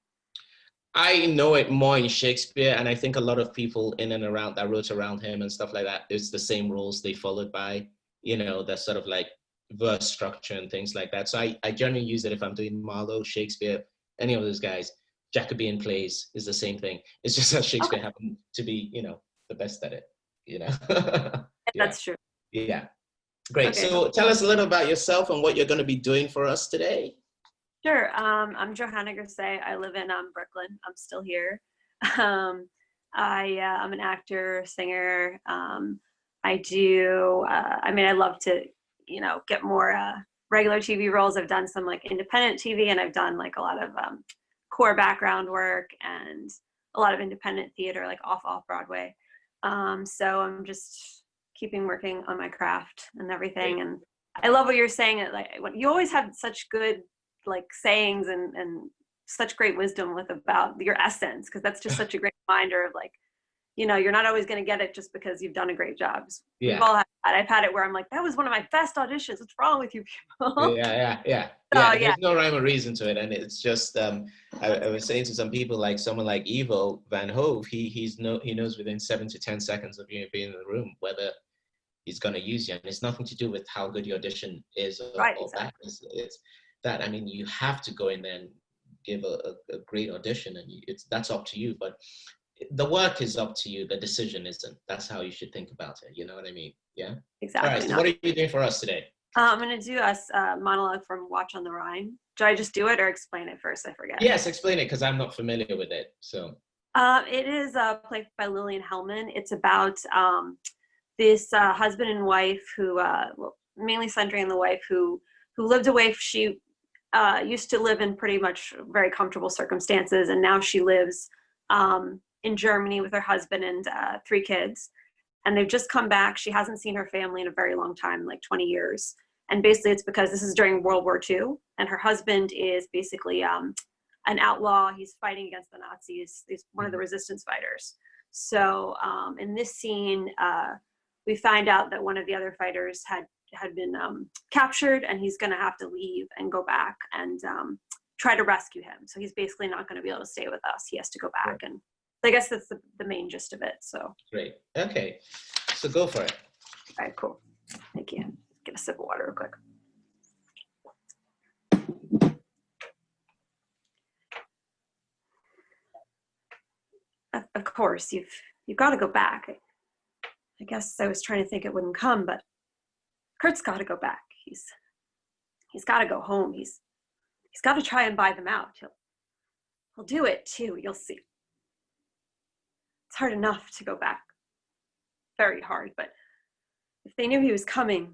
I know it more in Shakespeare, and I think a lot of people in and around that wrote around him and stuff like that, it's the same rules they followed by, you know, the sort of like verse structure and things like that. So I generally use it if I'm doing Marlowe, Shakespeare, any of those guys. Jacobean plays is the same thing. It's just that Shakespeare happened to be, you know, the best at it, you know. That's true. Yeah. Great. Okay. So tell us a little about yourself and what you're going to be doing for us today. Sure. I'm Johanna Grisey. I live in Brooklyn. I'm still here. I'm an actor, singer. I do, I love to, you know, get more regular TV roles. I've done some like independent TV, and I've done like a lot of core background work and a lot of independent theater, like off Broadway. So I'm just keeping working on my craft and everything. Great. And I love what you're saying. Like you always have such good like sayings and such great wisdom about your essence, because that's just such a great reminder of like, you know, you're not always going to get it just because you've done a great job. Yeah. We've all had that. I've had it where I'm like, that was one of my best auditions. What's wrong with you people? Yeah. There's no rhyme or reason to it, and it's just I was saying to some people, like someone like Ivo Van Hove, he knows within 7 to 10 seconds of you being in the room whether he's going to use you, and it's nothing to do with how good your audition is or Exactly. that. It's that, I mean, you have to go in there and give a great audition, and that's up to you. But the work is up to you. The decision isn't. That's how you should think about it. You know what I mean? Yeah. Exactly. All right. So what are you doing for us today? I'm going to do a monologue from Watch on the Rhine. Do I just do it or explain it first? I forget. Yes, explain it, because I'm not familiar with it. So. It is a play by Lillian Hellman. It's about this husband and wife who, mainly centering on the wife who lived away. She used to live in pretty much very comfortable circumstances, and now she lives in Germany with her husband and 3 kids. And they've just come back. She hasn't seen her family in a very long time, like 20 years. And basically it's because this is during World War II, and her husband is basically an outlaw. He's fighting against the Nazis. He's one of the resistance fighters. So in this scene, we find out that one of the other fighters had captured, and he's going to have to leave and go back and try to rescue him. So he's basically not going to be able to stay with us. He has to go back, and I guess that's the main gist of it. So great. Okay, so go for it. all right, cool. Thank you. Get a sip of water real quick. Of course, you've got to go back. I guess I was trying to think it wouldn't come, but Kurt's got to go back. He's got to go home. He's got to try and buy them out. He'll do it too. You'll see. It's hard enough to go back. Very hard, but if they knew he was coming,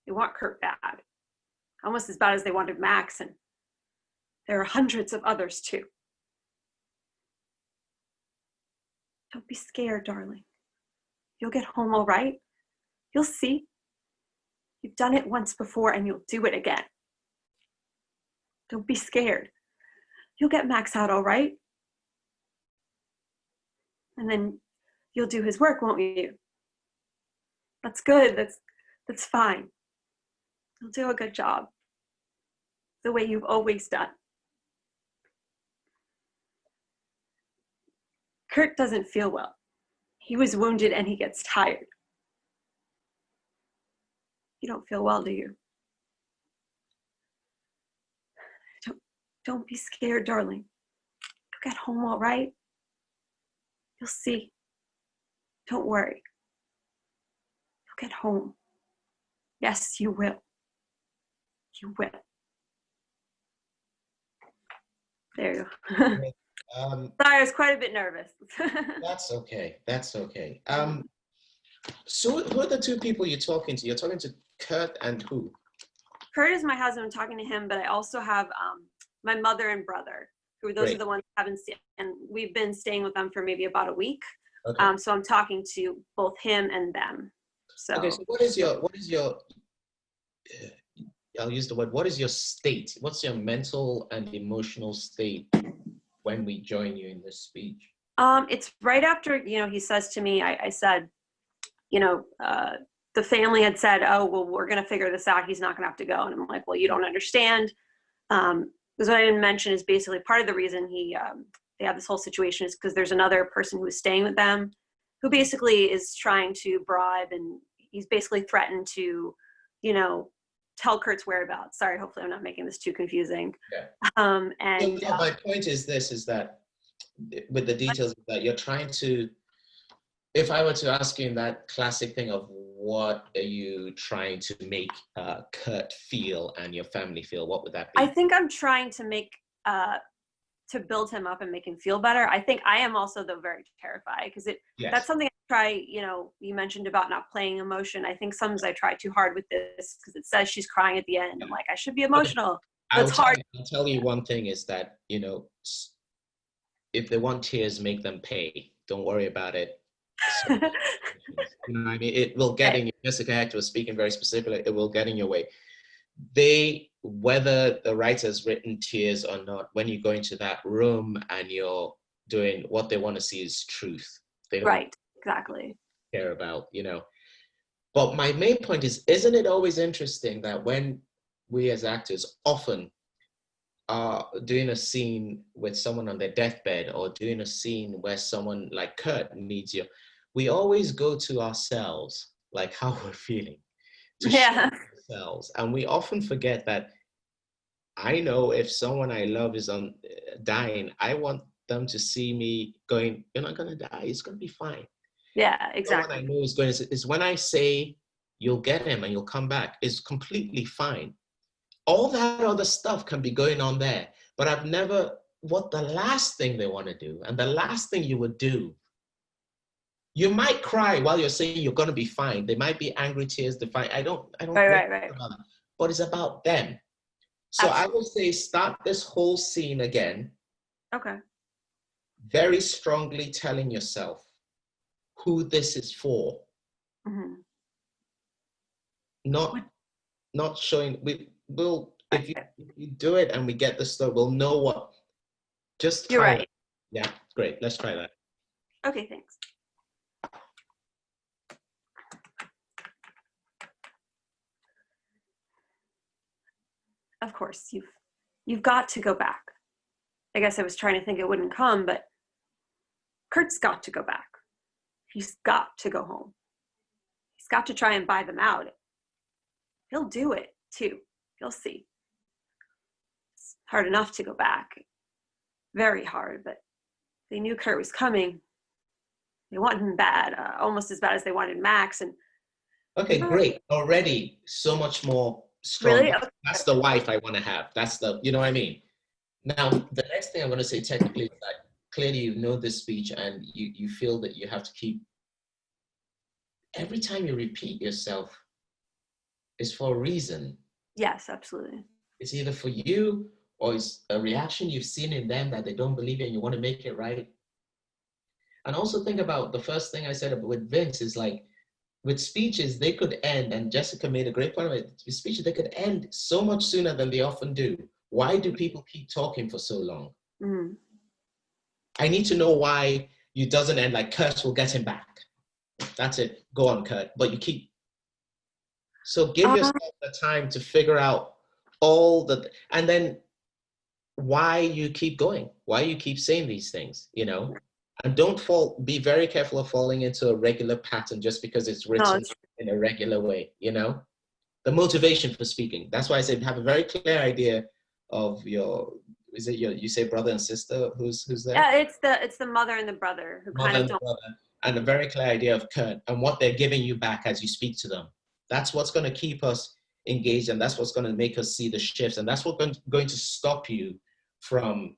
they want Kurt bad. Almost as bad as they wanted Max, and there are hundreds of others too. Don't be scared, darling. You'll get home all right. You'll see. You've done it once before, and you'll do it again. Don't be scared. You'll get Max out all right. And then you'll do his work, won't you? That's good. That's fine. You'll do a good job. The way you've always done. Kurt doesn't feel well. He was wounded and he gets tired. You don't feel well, do you? Don't be scared, darling. You'll get home all right. You'll see. Don't worry. You'll get home. Yes, you will. You will. There you go. Sorry, I was quite a bit nervous. That's okay. That's okay. So who are the two people you're talking to? You're talking to Kurt and who? Kurt is my husband. I'm talking to him, but I also have my mother and brother, who those are the ones I haven't seen, and we've been staying with them for maybe about a week. Okay. So I'm talking to both him and them. So okay. So what is your I'll use the word. What is your state? What's your mental and emotional state when we join you in this speech? It's right after, he says to me, I said, the family had said, oh, well, we're going to figure this out. He's not going to have to go. And I'm like, well, you don't understand. Because what I didn't mention is basically part of the reason they have this whole situation is because there's another person who is staying with them who basically is trying to bribe, and he's basically threatened to, tell Kurt's whereabouts. Sorry, hopefully I'm not making this too confusing. Yeah. My point is this, is that with the details of that, you're trying to, if I were to ask you in that classic thing of what are you trying to make Kurt feel and your family feel, what would that be? I think I'm trying to make, to build him up and make him feel better. I think I am also, though, very terrified because that's something I try, you mentioned about not playing emotion. I think sometimes I try too hard with this because it says she's crying at the end. I'm like, I should be emotional. But it's hard. I'll tell you one thing is that, if they want tears, make them pay. Don't worry about it. So, I mean, it will get in. Jessica Hector was speaking very specifically. It will get in your way. Whether the writer's written tears or not, when you go into that room and you're doing what they want to see is truth. They don't exactly care about, But my main point is, isn't it always interesting that when we as actors often are doing a scene with someone on their deathbed or doing a scene where someone like Kurt needs you, we always go to ourselves, like how we're feeling, to show ourselves. And we often forget that I know if someone I love is dying, I want them to see me going, you're not going to die, it's going to be fine. Yeah, exactly. Someone I know is going to, is when I say, you'll get him and you'll come back, it's completely fine. All that other stuff can be going on there, but I've never, what the last thing they want to do, and the last thing you would do, you might cry while you're saying you're going to be fine. They might be angry tears, I don't right. about that, but it's about them. So absolutely. I would say start this whole scene again. Okay. Very strongly telling yourself who this is for. Mm-hmm. Not showing, if you do it and we get the story, we'll know what, just try. You're right. It. Yeah, great, let's try that. Okay, thanks. of course, you've got to go back. I guess I was trying to think it wouldn't come, but Kurt's got to go back. He's got to go home. He's got to try and buy them out. He'll do it too. You'll see. It's hard enough to go back. Very hard, but they knew Kurt was coming. They want him bad, almost as bad as they wanted Max. And okay, great. Already so much more strong. Really? Okay. That's the wife I want to have. That's the, you know what I mean? Now, the next thing I'm going to say technically is that clearly you know this speech and you feel that you have to keep, every time you repeat yourself, it's for a reason. Yes, absolutely. It's either for you or it's a reaction you've seen in them that they don't believe in and you want to make it right. And also think about the first thing I said with Vince is like, with speeches, they could end, and Jessica made a great point of it, with speeches, they could end so much sooner than they often do. Why do people keep talking for so long? Mm-hmm. I need to know why you doesn't end like, Kurt will get him back. That's it. Go on, Kurt. But you keep. So give yourself the time to figure out all the, and then why you keep going, why you keep saying these things, you know? And don't fall, be very careful of falling into a regular pattern just because it's written in a regular way, you know? The motivation for speaking. That's why I said have a very clear idea of your, is it your, you say brother and sister, who's there? Yeah, it's the mother and the brother who kind of don't. And a very clear idea of Kurt and what they're giving you back as you speak to them. That's what's going to keep us engaged, and that's what's going to make us see the shifts, and that's what's going to stop you from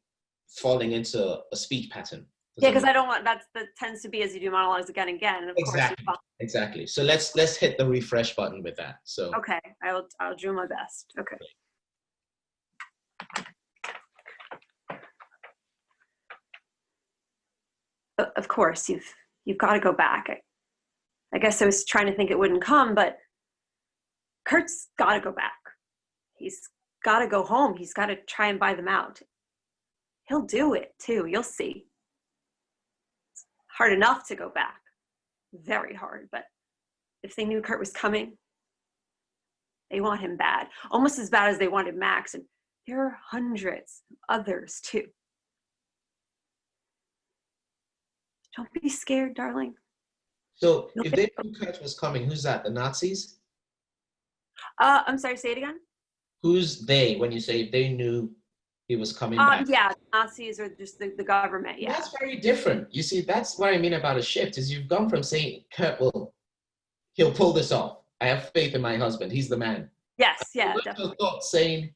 falling into a speech pattern. Yeah, because I don't want, that tends to be as you do monologues again and again. And of exactly, course exactly. So let's hit the refresh button with that. So okay, I'll do my best. Okay. Of course, you've got to go back. I guess I was trying to think it wouldn't come, but Kurt's got to go back. He's got to go home. He's got to try and buy them out. He'll do it too. You'll see. It's hard enough to go back. Very hard. But if they knew Kurt was coming, they want him bad. Almost as bad as they wanted Max. And there are hundreds of others too. Don't be scared, darling. So if they knew Kurt was coming, who's that? The Nazis? I'm sorry, say it again? Who's they when you say they knew he was coming back? Yeah, Nazis or just the government, yeah. That's very different. You see, that's what I mean about a shift, is you've gone from saying, Kurt he'll pull this off. I have faith in my husband. He's the man. Yes, yeah, definitely. Thought saying,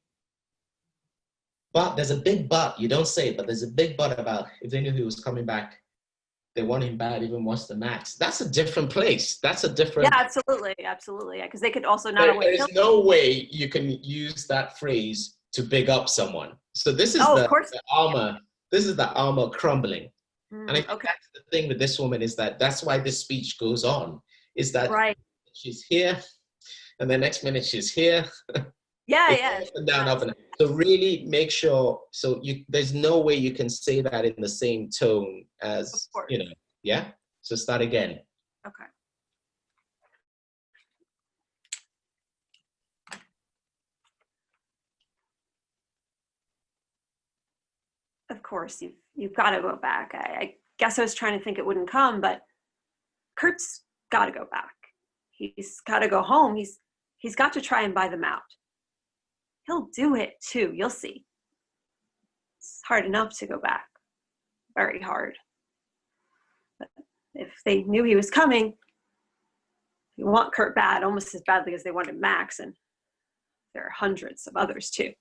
but there's a big but. You don't say it, but there's a big but about if they knew he was coming back, they want him bad even worse than Max. That's a different place. That's a different. Yeah, absolutely, absolutely. Yeah, because they could also not. There's no way you can use that phrase to big up someone. So this is the armor. This is the armor crumbling. And I think that's the thing with this woman is that's why this speech goes on. Is that she's here, and the next minute she's here. Yeah. Up and down, up and down. So really make sure. So there's no way you can say that in the same tone as Yeah. So start again. Okay. Of course, you've got to go back. I guess I was trying to think it wouldn't come, but Kurt's got to go back. He's got to go home. He's got to try and buy them out. He'll do it too. You'll see. It's hard enough to go back. Very hard. But if they knew he was coming, they want Kurt bad, almost as badly as they wanted Max, and there are hundreds of others too.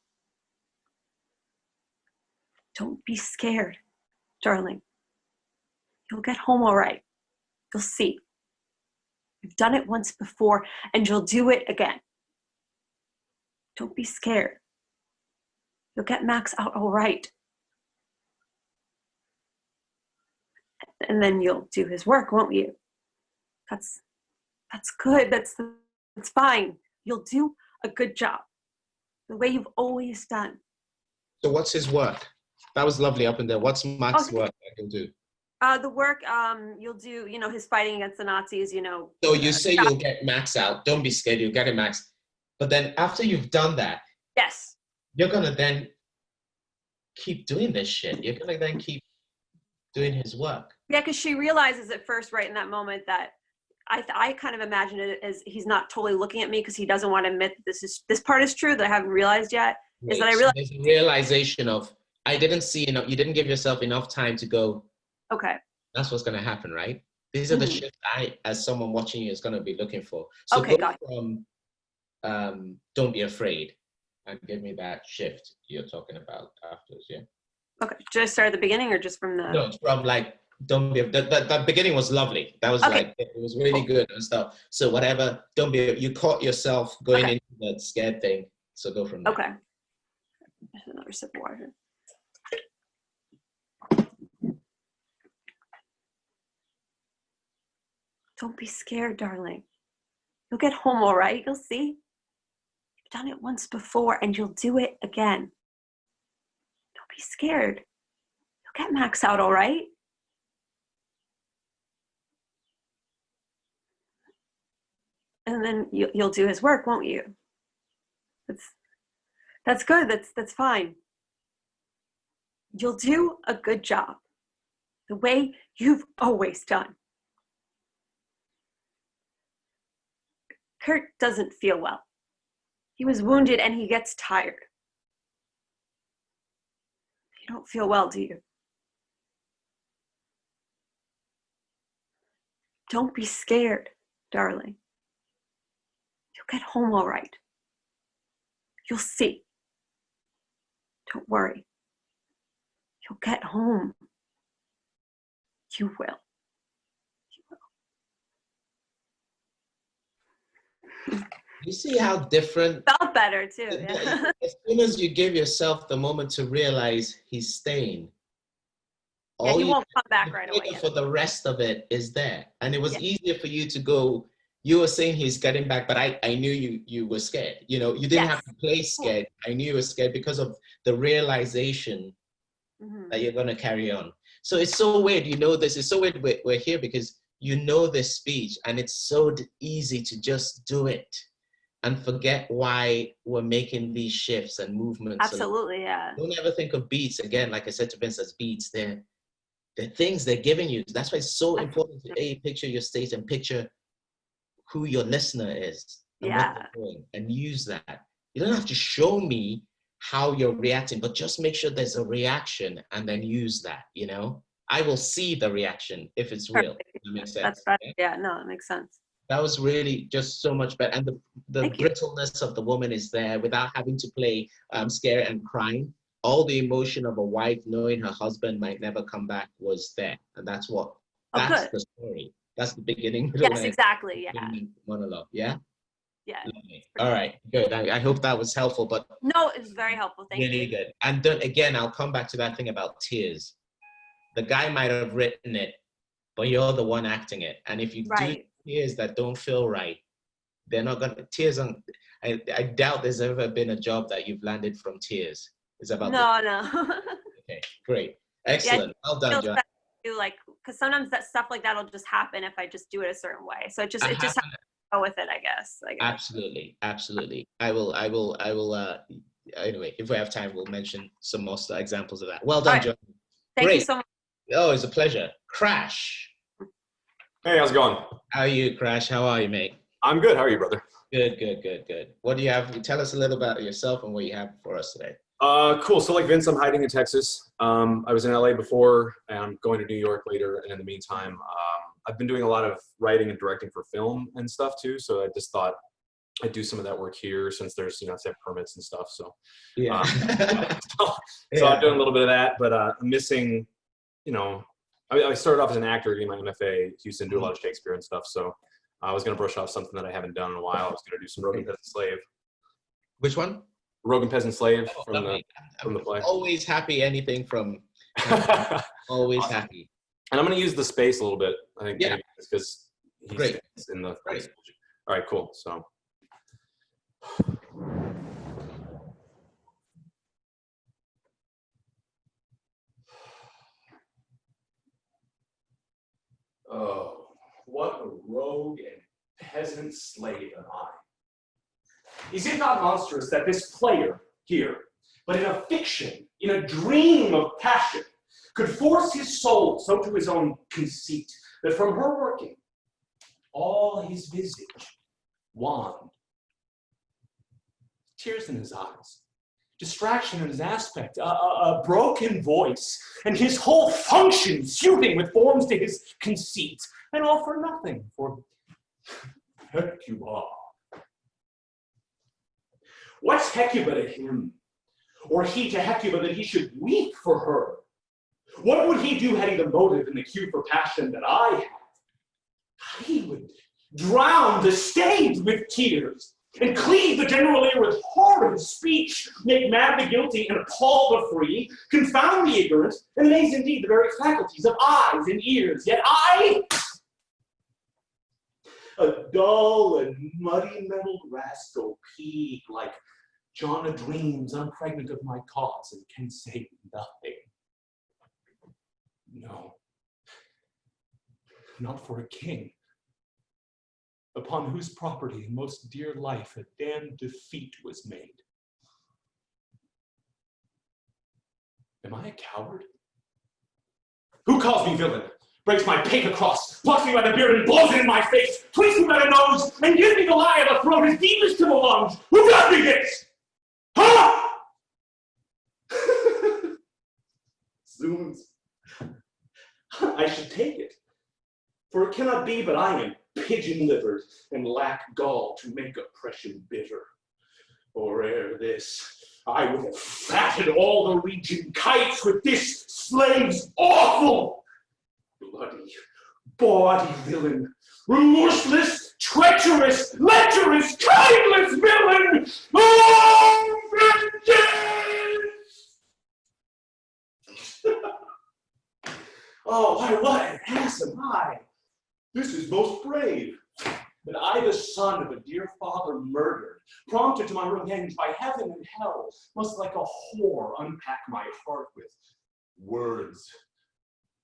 Don't be scared, darling. You'll get home all right. You'll see. You've done it once before, and you'll do it again. Don't be scared. You'll get Max out all right. And then you'll do his work, won't you? That's good. That's fine. You'll do a good job. The way you've always done. So what's his work? That was lovely up in there. What's Max's work I can do? The work you'll do, his fighting against the Nazis, So you say you'll get Max out. Don't be scared. You'll get him, Max. But then after you've done that. Yes. you're gonna then keep doing this shit. You're gonna then keep doing his work. Yeah, because she realizes at first, right in that moment, that I kind of imagine it as he's not totally looking at me because he doesn't want to admit that this part is true that I haven't realized yet. Right. Is that I So realize there's a realization of, I didn't see enough. You didn't give yourself enough time to go. okay. That's what's gonna happen, right? These are the shifts I, as someone watching you, is gonna be looking for. So Okay, go got from don't be afraid, and give me that shift you're talking about afterwards. Yeah. Okay. Should I start at the beginning or just from the? No, from like don't be. The beginning was lovely. That was Okay. like it was really good and stuff. So whatever, don't be. You caught yourself going Okay. into that scared thing. So go from there. Okay. Another sip of water. Don't be scared, darling. You'll get home all right. You'll see. You've done it once before and you'll do it again. Don't be scared. You'll get Max out all right. And then you'll do his work, won't you? That's good. That's fine. You'll do a good job. The way you've always done. Kurt doesn't feel well. He was wounded and he gets tired. You don't feel well, do you? Don't be scared, darling. You'll get home all right. You'll see. Don't worry. You'll get home. You will. You see how different. Felt better too. Yeah. As soon as you give yourself the moment to realize he's staying, Yeah, he won't come back right away. For the rest of it is there, and it was easier for you to go. You were saying he's getting back, but I knew you were scared. You know, you didn't have to play scared. I knew you were scared because of the realization that you're gonna carry on. So it's so weird. You know this. It's so weird. We're here because you know this speech, and it's so easy to just do it and forget why we're making these shifts and movements. Absolutely, yeah. Don't ever think of beats again, like I said to Vince, as beats. They're things they're giving you. That's why it's so important to picture your state and picture who your listener is and what they're doing, and use that. You don't have to show me how you're reacting, but just make sure there's a reaction and then use that, you know? I will see the reaction if it's real. That makes sense. That's right. Yeah, no, it makes sense. That was really just so much better. And the brittleness of the woman is there without having to play scared and crying. All the emotion of a wife knowing her husband might never come back was there. And that's the story. That's the beginning. Yes, exactly. Yeah. Monologue. Yeah? Yeah. All right, good. I hope that was helpful, but no, it was very helpful. Thank you. Really good. And then again, I'll come back to that thing about tears. The guy might have written it, but you're the one acting it. And if you do tears that don't feel right, they're not gonna tears on. I doubt there's ever been a job that you've landed from tears. It's about no. Okay, great, excellent. Well done, John. Like, because sometimes that stuff like that'll just happen if I just do it a certain way. So it just has to go with it, I guess. Absolutely. I will. Anyway, if we have time, we'll mention some more examples of that. Well done, John. Thank you so much. Oh, it's a pleasure. Crash. Hey, how's it going? How are you, Crash? How are you, mate? I'm good. How are you, brother? Good. What do you have? Tell us a little about yourself and what you have for us today. Cool. So like Vince, I'm hiding in Texas. I was in LA before, and I'm going to New York later. And in the meantime, I've been doing a lot of writing and directing for film and stuff too. So I just thought I'd do some of that work here since there's, stamp permits and stuff. So, yeah. So I'm doing a little bit of that, but I'm missing, I started off as an actor getting my MFA at Houston, do a lot of Shakespeare and stuff. So I was going to brush off something that I haven't done in a while. I was going to do some Rogan Peasant Slave. Which one? Rogan Peasant Slave from the play. Always happy, anything from, always happy. And I'm going to use the space a little bit, I think, because he's in the Great. All right, cool. So. Oh, what a rogue and peasant slave am I. Is it not monstrous that this player here but in a fiction, in a dream of passion, could force his soul so to his own conceit that from her working, all his visage wan, tears in his eyes, distraction in his aspect, a broken voice, and his whole function suiting with forms to his conceit, and all for nothing, for Hecuba. What's Hecuba to him, or he to Hecuba, that he should weep for her? What would he do had he the motive and the cue for passion that I have? He would drown the stage with tears, and cleave the general ear with horrid speech, make mad the guilty and appall the free, confound the ignorant, and amaze indeed the very faculties of eyes and ears. Yet I, a dull and muddy-mettled rascal, peeved like John of Dreams, unpregnant of my cause, and can say nothing. No, not for a king, upon whose property and most dear life a damned defeat was made. Am I a coward? Who calls me villain, breaks my pate across, plucks me by the beard and blows it in my face, tweaks me by the nose, and gives me the lie of the throat as deepest to the lungs? Who does me this? Huh? Zoons. I should take it, for it cannot be but I am pigeon-livered and lack gall to make oppression bitter. Or ere this, I would have fatted all the region kites with this slave's awful, bloody, bawdy villain, remorseless, treacherous, lecherous, kindless villain! Oh, vengeance! Oh, why, what an ass am I! This is most brave, that I, the son of a dear father murdered, prompted to my revenge by heaven and hell, must like a whore unpack my heart with words,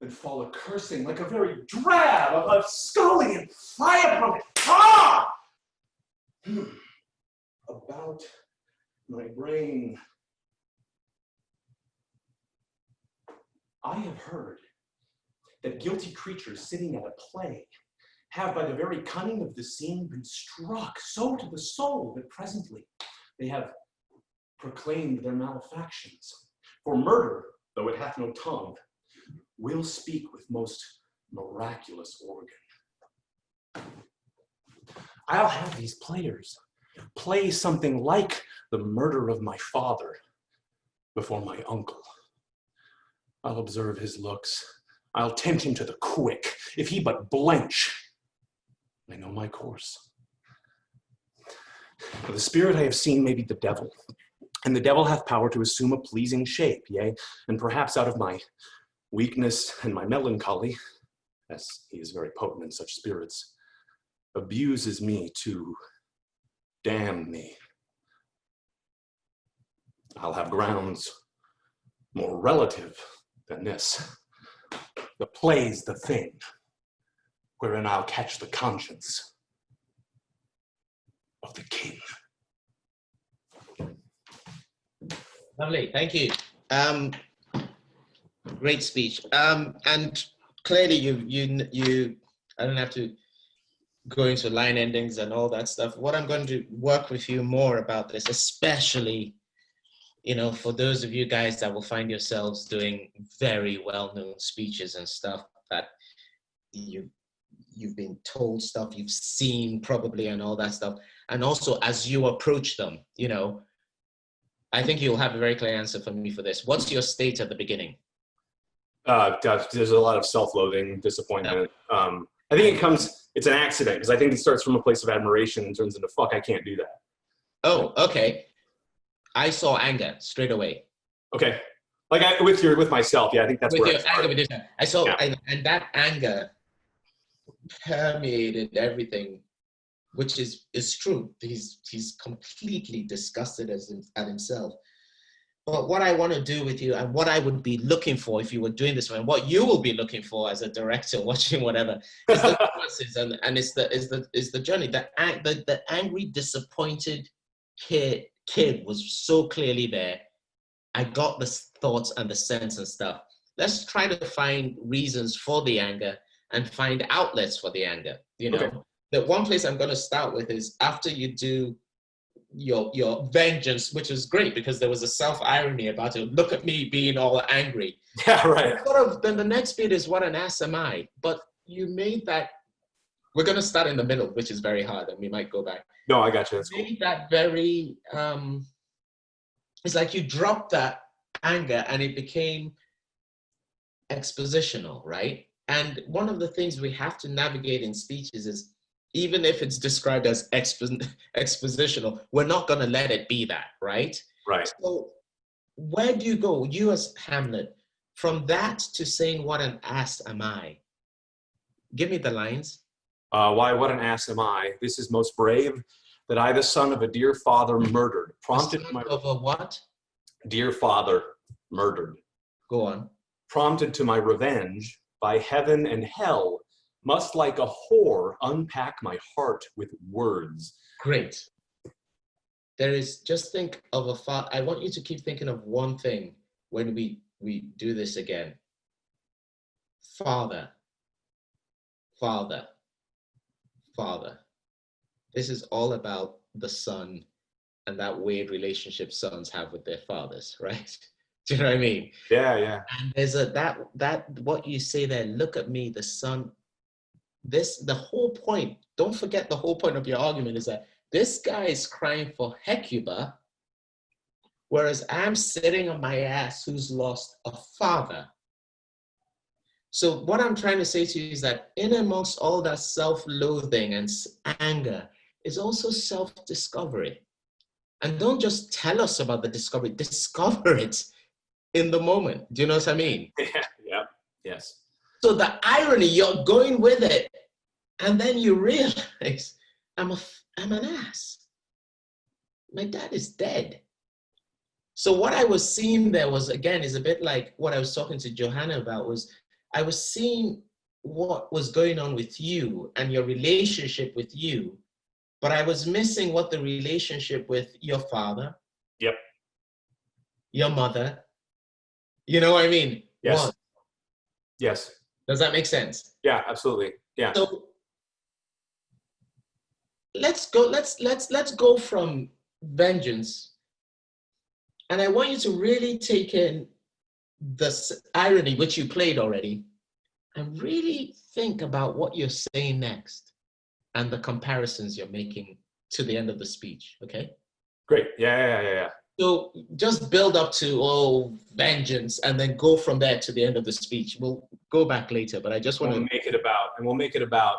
and fall a cursing like a very drab of scullion fire from it. Ah! About my brain. I have heard that guilty creatures sitting at a play have by the very cunning of the scene been struck so to the soul that presently they have proclaimed their malefactions. For murder, though it hath no tongue, will speak with most miraculous organ. I'll have these players play something like the murder of my father before my uncle. I'll observe his looks. I'll tempt him to the quick. If he but blench, I know my course. For the spirit I have seen may be the devil, and the devil hath power to assume a pleasing shape, yea, and perhaps out of my weakness and my melancholy, as he is very potent in such spirits, abuses me to damn me. I'll have grounds more relative than this. The play's the thing, wherein I'll catch the conscience of the king. Lovely, thank you. Great speech. And clearly you I don't have to go into line endings and all that stuff. What I'm going to work with you more about this, especially, you know, for those of you guys that will find yourselves doing very well-known speeches and stuff that you've been told stuff, you've seen probably and all that stuff. And also as you approach them, you know, I think you'll have a very clear answer for me for this. What's your state at the beginning? There's a lot of self-loathing, disappointment. Yeah. I think it's an accident, because I think it starts from a place of admiration and turns into, fuck, I can't do that. Oh, okay. I saw anger straight away. Okay. Like with myself, yeah, I think that's with where your anger with yourself. I saw, yeah. And that anger permeated everything, which is true. He's completely disgusted at himself. But what I want to do with you, and what I would be looking for if you were doing this, and what you will be looking for as a director watching whatever, is the nuances and it's the journey. The angry, disappointed kid was so clearly there. I got the thoughts and the sense and stuff. Let's try to find reasons for the anger and find outlets for the anger. You know, Okay. the one place I'm going to start with is after you do your vengeance, which is great because there was a self-irony about it. Look at me being all angry. Yeah, right. Then the next bit is what an ass am I? But you made that, we're going to start in the middle, which is very hard, and we might go back. No, I got you. That's You cool. made that very, it's like you dropped that anger and it became expositional, right? And one of the things we have to navigate in speeches is, even if it's described as expositional, we're not going to let it be that, right? Right. So where do you go, you as Hamlet, from that to saying what an ass am I? Give me the lines. Why, what an ass am I? This is most brave that I, the son of a dear father, murdered. Prompted The my son of a what? dear father, murdered. Go on. Prompted to my revenge by heaven and hell, must like a whore unpack my heart with words. Great. There is, just think of a father. I want you to keep thinking of one thing when we do this again. Father, father, father. This is all about the son and that weird relationship sons have with their fathers, right? Do you know what I mean? Yeah, yeah. And there's that what you say there, look at me, the son. The whole point, don't forget the whole point of your argument is that this guy is crying for Hecuba, whereas I'm sitting on my ass who's lost a father. So what I'm trying to say to you is that in amongst all that self-loathing and anger is also self-discovery. And don't just tell us about the discovery, discover it in the moment. Do you know what I mean? Yeah, yes. So the irony, you're going with it, and then you realize, I'm an ass. My dad is dead. So what I was seeing there was, again, is a bit like what I was talking to Johanna about, was I was seeing what was going on with you and your relationship with you, but I was missing what the relationship with your father, Yep. your mother, you know what I mean? Yes. Was. Yes. Does that make sense? Yeah, absolutely. Yeah. So let's go from vengeance, and I want you to really take in the irony, which you played already, and really think about what you're saying next and the comparisons you're making to the end of the speech. Okay. Great. Yeah. So just build up to vengeance, and then go from there to the end of the speech. We'll go back later, but I just want to we'll make it about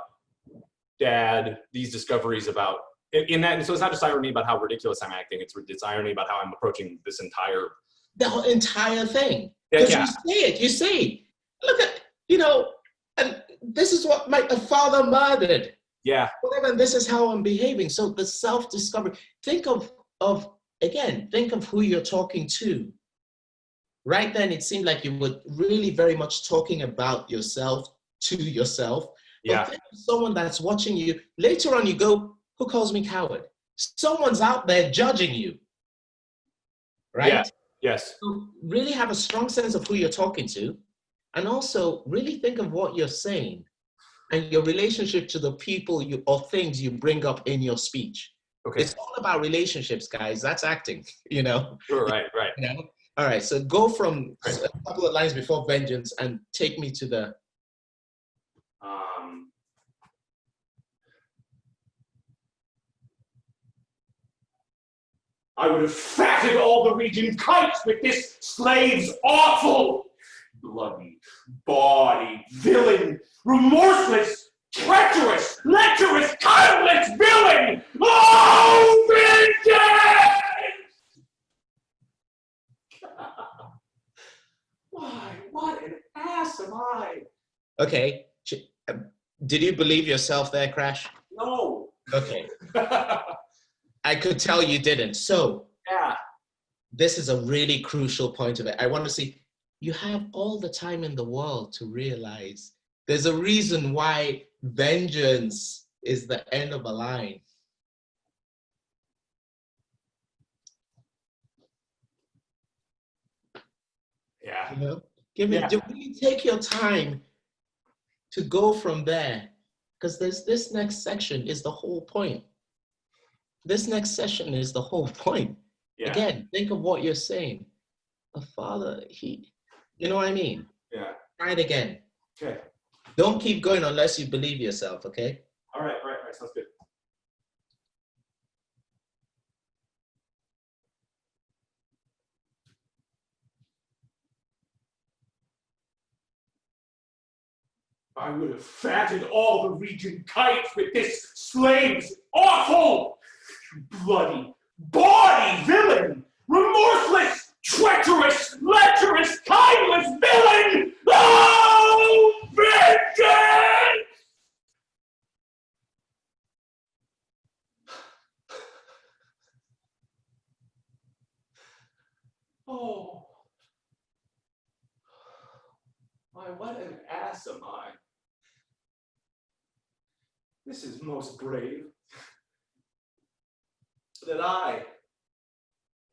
Dad, these discoveries about in that. So it's not just irony about how ridiculous I'm acting. It's irony about how I'm approaching this entire. The whole entire thing. Yeah, Because yeah. you say, look at, and this is what my father murdered. Yeah. Whatever, and this is how I'm behaving. So the self-discovery, think of who you're talking to. Right then, it seemed like you were really very much talking about yourself to yourself. Yeah. But think of someone that's watching you. Later on, you go, who calls me coward? Someone's out there judging you. Right? Yeah. Yes. So really have a strong sense of who you're talking to, and also really think of what you're saying and your relationship to the people or things you bring up in your speech. Okay. It's all about relationships, guys. That's acting, Sure, right. All right, so go from a couple of lines before vengeance and take me to the... I would have fatted all the region kites with this slave's awful, bloody, bawdy, villain, remorseless, treacherous, lecherous, tireless villain! Oh, vengeance! Why, what an ass am I? Okay, did you believe yourself there, Crash? No. Okay. I could tell you didn't. So Yeah. this is a really crucial point of it. I want to see, you have all the time in the world to realize there's a reason why vengeance is the end of a line. Yeah. You know, give me, Yeah. really take your time to go from there, because this next section is the whole point. This next session is the whole point. Yeah. Again, think of what you're saying. A father, you know what I mean? Yeah. Try it again. Okay. Don't keep going unless you believe yourself, okay? All right. Sounds good. I would have fatted all the region kites with this slave's awful, bloody, bawdy villain, remorseless, treacherous, lecherous, kindless villain! Oh, vengeance! Oh, why, what an ass am I? This is most brave. That I,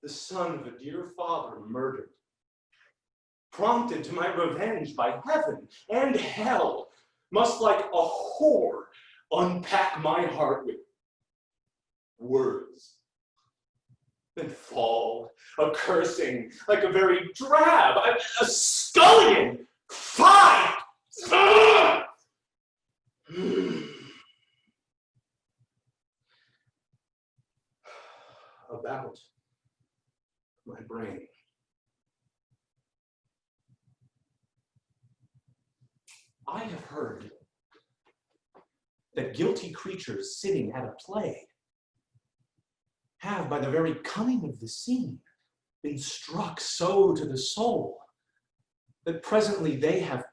the son of a dear father murdered, prompted to my revenge by heaven and hell, must like a whore unpack my heart with words, then fall, a cursing like a very drab, a scullion, fie! About my brain. I have heard that guilty creatures sitting at a play have, by the very cunning of the scene, been struck so to the soul that presently they have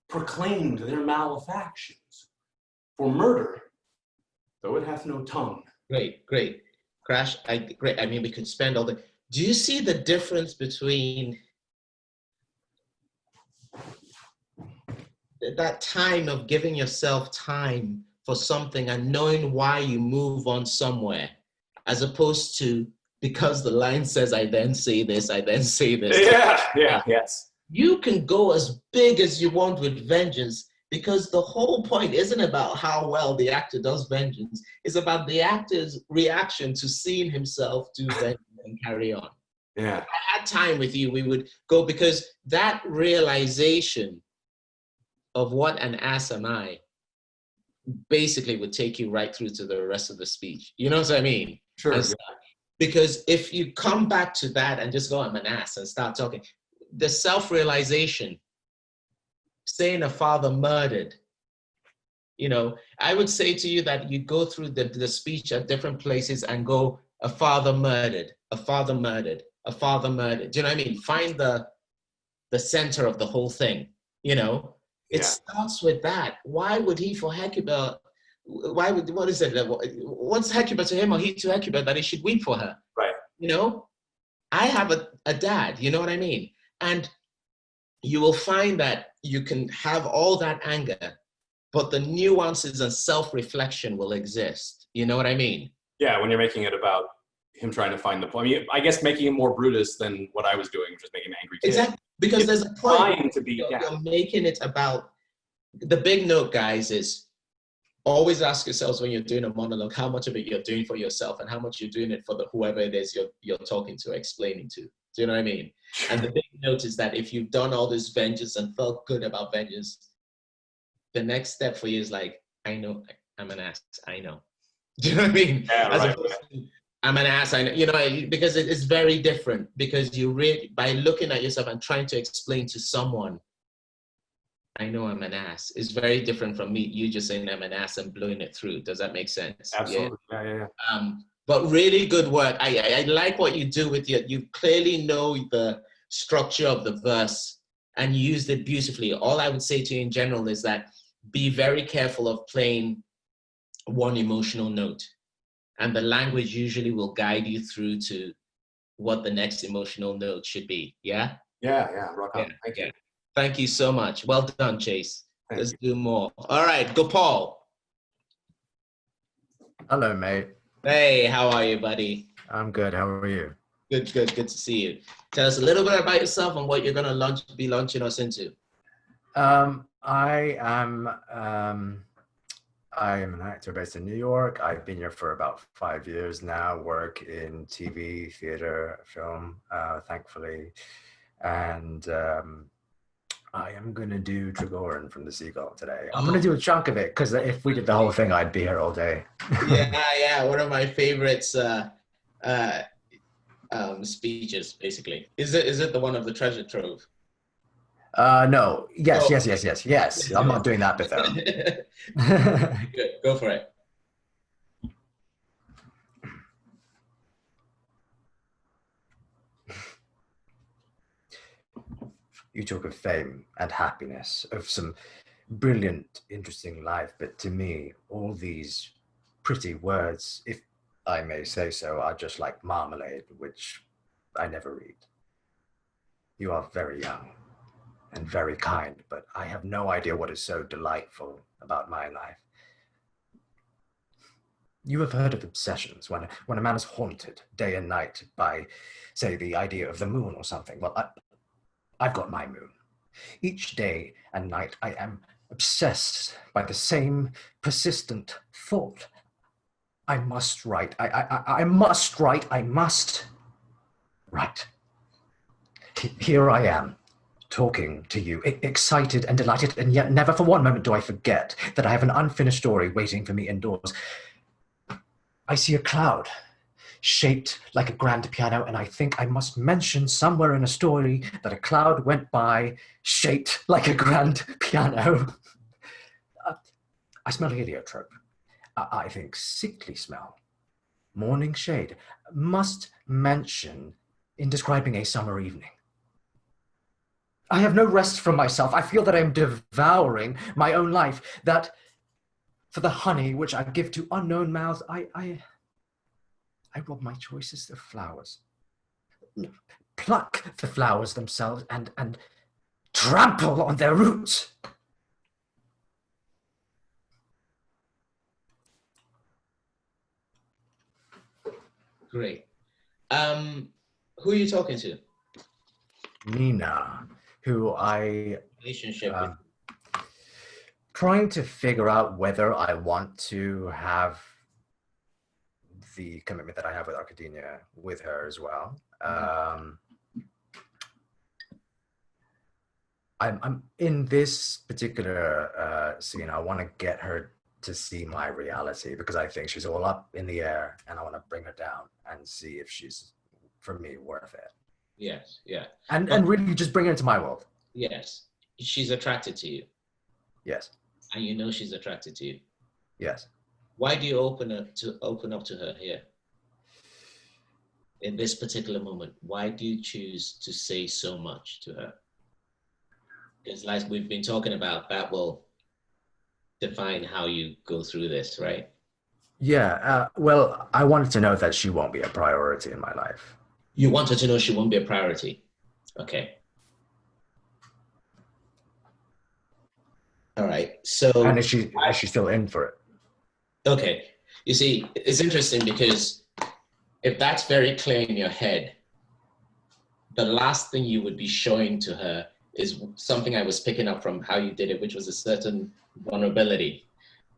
proclaimed their malefactions. For murder, though it hath no tongue. Great. Crash, great. I mean, we could spend all the... Do you see the difference between that time of giving yourself time for something and knowing why you move on somewhere, as opposed to, because the line says, I then say this, I then say this. Yes. You can go as big as you want with vengeance, because the whole point isn't about how well the actor does vengeance. It's about the actor's reaction to seeing himself do vengeance and carry on. Yeah. If I had time with you, we would go, because that realization of what an ass am I basically would take you right through to the rest of the speech. You know what I mean? Sure. Because if you come back to that and just go, I'm an ass, and start talking, the self-realization, saying a father murdered, you know, I would say to you that you go through the speech at different places and go, a father murdered, a father murdered, a father murdered. Do you know what I mean? Find the center of the whole thing, you know? It starts with that. Why would he, for Hecuba, what is it? What's Hecuba to him or he to Hecuba that he should weep for her? Right. You know? I have a dad, you know what I mean? And you will find that you can have all that anger, but the nuances and self-reflection will exist. You know what I mean? Yeah, when you're making it about him trying to find the point. I mean, I guess making it more Brutus than what I was doing, which was making an angry kid. Exactly, because there's a point. Trying to be, you're making it about, the big note, guys, is always ask yourselves when you're doing a monologue, how much of it you're doing for yourself and how much you're doing it for whoever it is you're talking to, explaining to. Do you know what I mean? And the big note is that if you've done all this vengeance and felt good about vengeance, the next step for you is like, I know, I'm an ass, I know. Do you know what I mean? Yeah, As right. opposed to, I'm an ass, I know. You know, because it's very different, because you really, by looking at yourself and trying to explain to someone, I know I'm an ass, is very different from you just saying I'm an ass and blowing it through. Does that make sense? Absolutely. Yeah. But really good work. I like what you do with you clearly know the structure of the verse and you used it beautifully. All I would say to you in general is that be very careful of playing one emotional note, and the language usually will guide you through to what the next emotional note should be. Yeah? Yeah. Rock on. Thank you. Thank you so much. Well done, Chase. Let's do more. All right, go Paul. Hello, mate. Hey, how are you, buddy? I'm good. How are you? Good, good, good to see you. Tell us a little bit about yourself and what you're going to be launching us into. I am an actor based in New York. I've been here for about 5 years now, work in TV, theater, film, thankfully. And I am going to do Trigorin from The Seagull today. I'm going to do a chunk of it because if we did the whole thing, I'd be here all day. Yeah. One of my favorites speeches, basically. Is it the one of the treasure trove? No. Yes. I'm not doing that bit though. Good. Go for it. You talk of fame and happiness, of some brilliant, interesting life, but to me, all these pretty words, if I may say so, are just like marmalade, which I never read. You are very young and very kind, but I have no idea what is so delightful about my life. You have heard of obsessions, when a man is haunted day and night by, say, the idea of the moon or something. Well, I've got my moon. Each day and night I am obsessed by the same persistent thought. I must write. I must write. I must write. Here I am, talking to you, excited and delighted, and yet never for one moment do I forget that I have an unfinished story waiting for me indoors. I see a cloud shaped like a grand piano, and I think I must mention somewhere in a story that a cloud went by shaped like a grand piano. I smell heliotrope. I think sickly smell. Morning shade. Must mention in describing a summer evening. I have no rest from myself. I feel that I am devouring my own life, that for the honey which I give to unknown mouths, I rob my choicest of flowers, pluck the flowers themselves and trample on their roots. Great. Who are you talking to? Nina, who I Relationship with. trying to figure out whether I want to have the commitment that I have with academia with her as well. I'm in this particular scene, I want to get her to see my reality because I think she's all up in the air and I want to bring her down and see if she's, for me, worth it. Yes, yeah. And really just bring her into my world. Yes. She's attracted to you. Yes. And you know she's attracted to you. Yes. Why do you open up to her here? In this particular moment, why do you choose to say so much to her? Because like we've been talking about, that will define how you go through this, right? Yeah, well, I wanted to know that she won't be a priority in my life. You wanted to know she won't be a priority. Okay. All right. So. And is she still in for it? Okay. You see, it's interesting because if that's very clear in your head, the last thing you would be showing to her is something I was picking up from how you did it, which was a certain vulnerability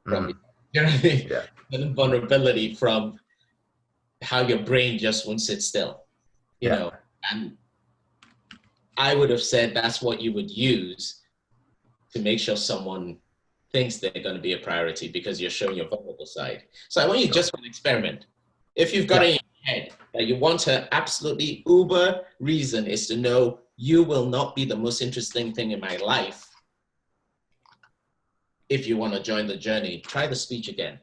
from, you know what I mean? Yeah. Certain vulnerability from how your brain just won't sit still, you know. And I would have said that's what you would use to make sure someone thinks they're going to be a priority because you're showing your vulnerable side. So I want you just for an experiment. If you've got it in your head that you want her absolutely uber reason is to know you will not be the most interesting thing in my life. If you want to join the journey, try the speech again.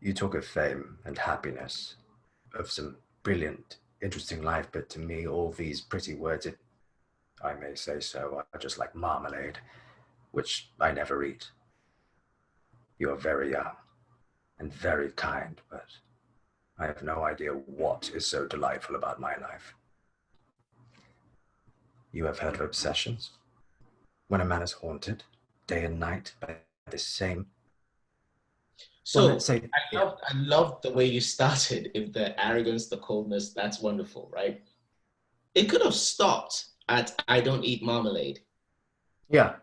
You talk of fame and happiness, of some brilliant, interesting life, but to me, all these pretty words, if I may say so, are just like marmalade, which I never eat. You are very young and very kind, but I have no idea what is so delightful about my life. You have heard of obsessions? When a man is haunted day and night by the same. So Well, let's say, I love the way you started. If the arrogance, the coldness, that's wonderful, right? It could have stopped at "I don't eat marmalade." yeah,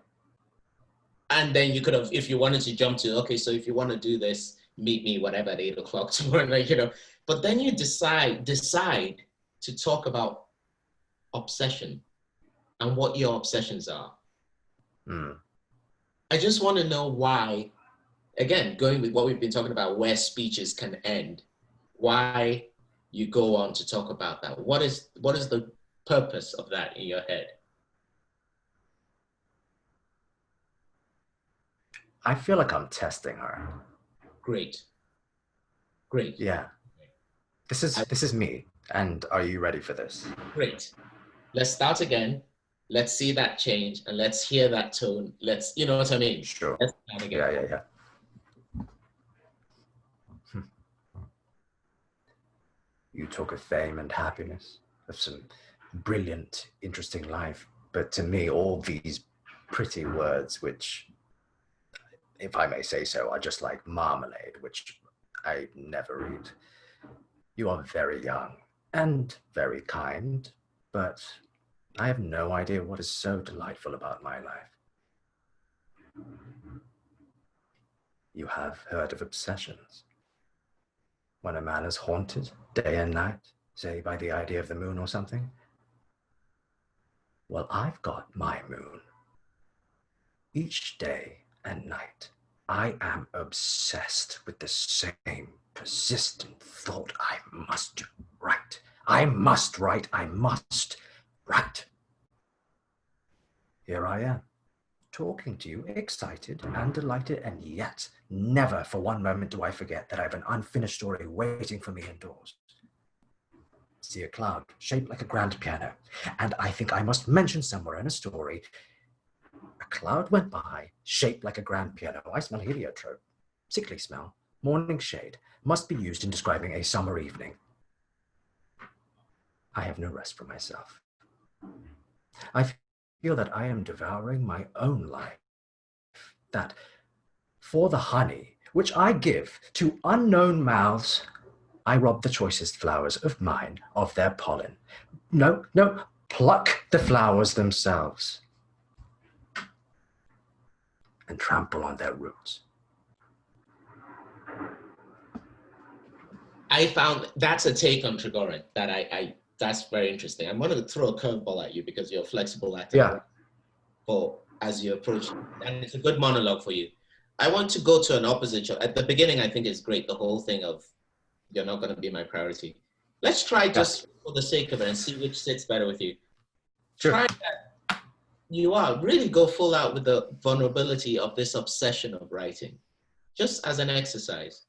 And then you could have, if you wanted to jump to, okay, so if you want to do this, meet me whatever at 8 o'clock tomorrow night, you know. But then you decide to talk about obsession and what your obsessions are. I just want to know why, again, going with what we've been talking about, where speeches can end, why you go on to talk about that. What is the purpose of that in your head? I feel like I'm testing her. Great. Yeah. This is me. And are you ready for this? Great. Let's start again. Let's see that change and let's hear that tone. Let's, you know what I mean? Sure. Let's start again. Yeah. You talk of fame and happiness, of some brilliant, interesting life. But to me, all these pretty words, which, if I may say so, are just like marmalade, which I never eat. You are very young and very kind, but I have no idea what is so delightful about my life. You have heard of obsessions. When a man is haunted day and night, say by the idea of the moon or something. Well, I've got my moon. Each day and night, I am obsessed with the same persistent thought. I must write. I must write. I must write. Here I am, talking to you, excited and delighted, and yet never for one moment do I forget that I have an unfinished story waiting for me indoors. See a cloud shaped like a grand piano, and I think I must mention somewhere in a story, a cloud went by, shaped like a grand piano. I smell heliotrope, sickly smell, morning shade, must be used in describing a summer evening. I have no rest for myself. I feel that I am devouring my own life, that for the honey which I give to unknown mouths, I rob the choicest flowers of mine of their pollen. No, pluck the flowers themselves and trample on their roots. I found that's a take on Trigorin that that's very interesting. I'm going to throw a curveball at you because you're flexible actor. Yeah. For as you approach, and it's a good monologue for you. I want to go to an opposite. At the beginning, I think it's great, the whole thing of you're not going to be my priority. Let's try just for the sake of it and see which sits better with you. Sure. Try that. You are really go full out with the vulnerability of this obsession of writing, just as an exercise.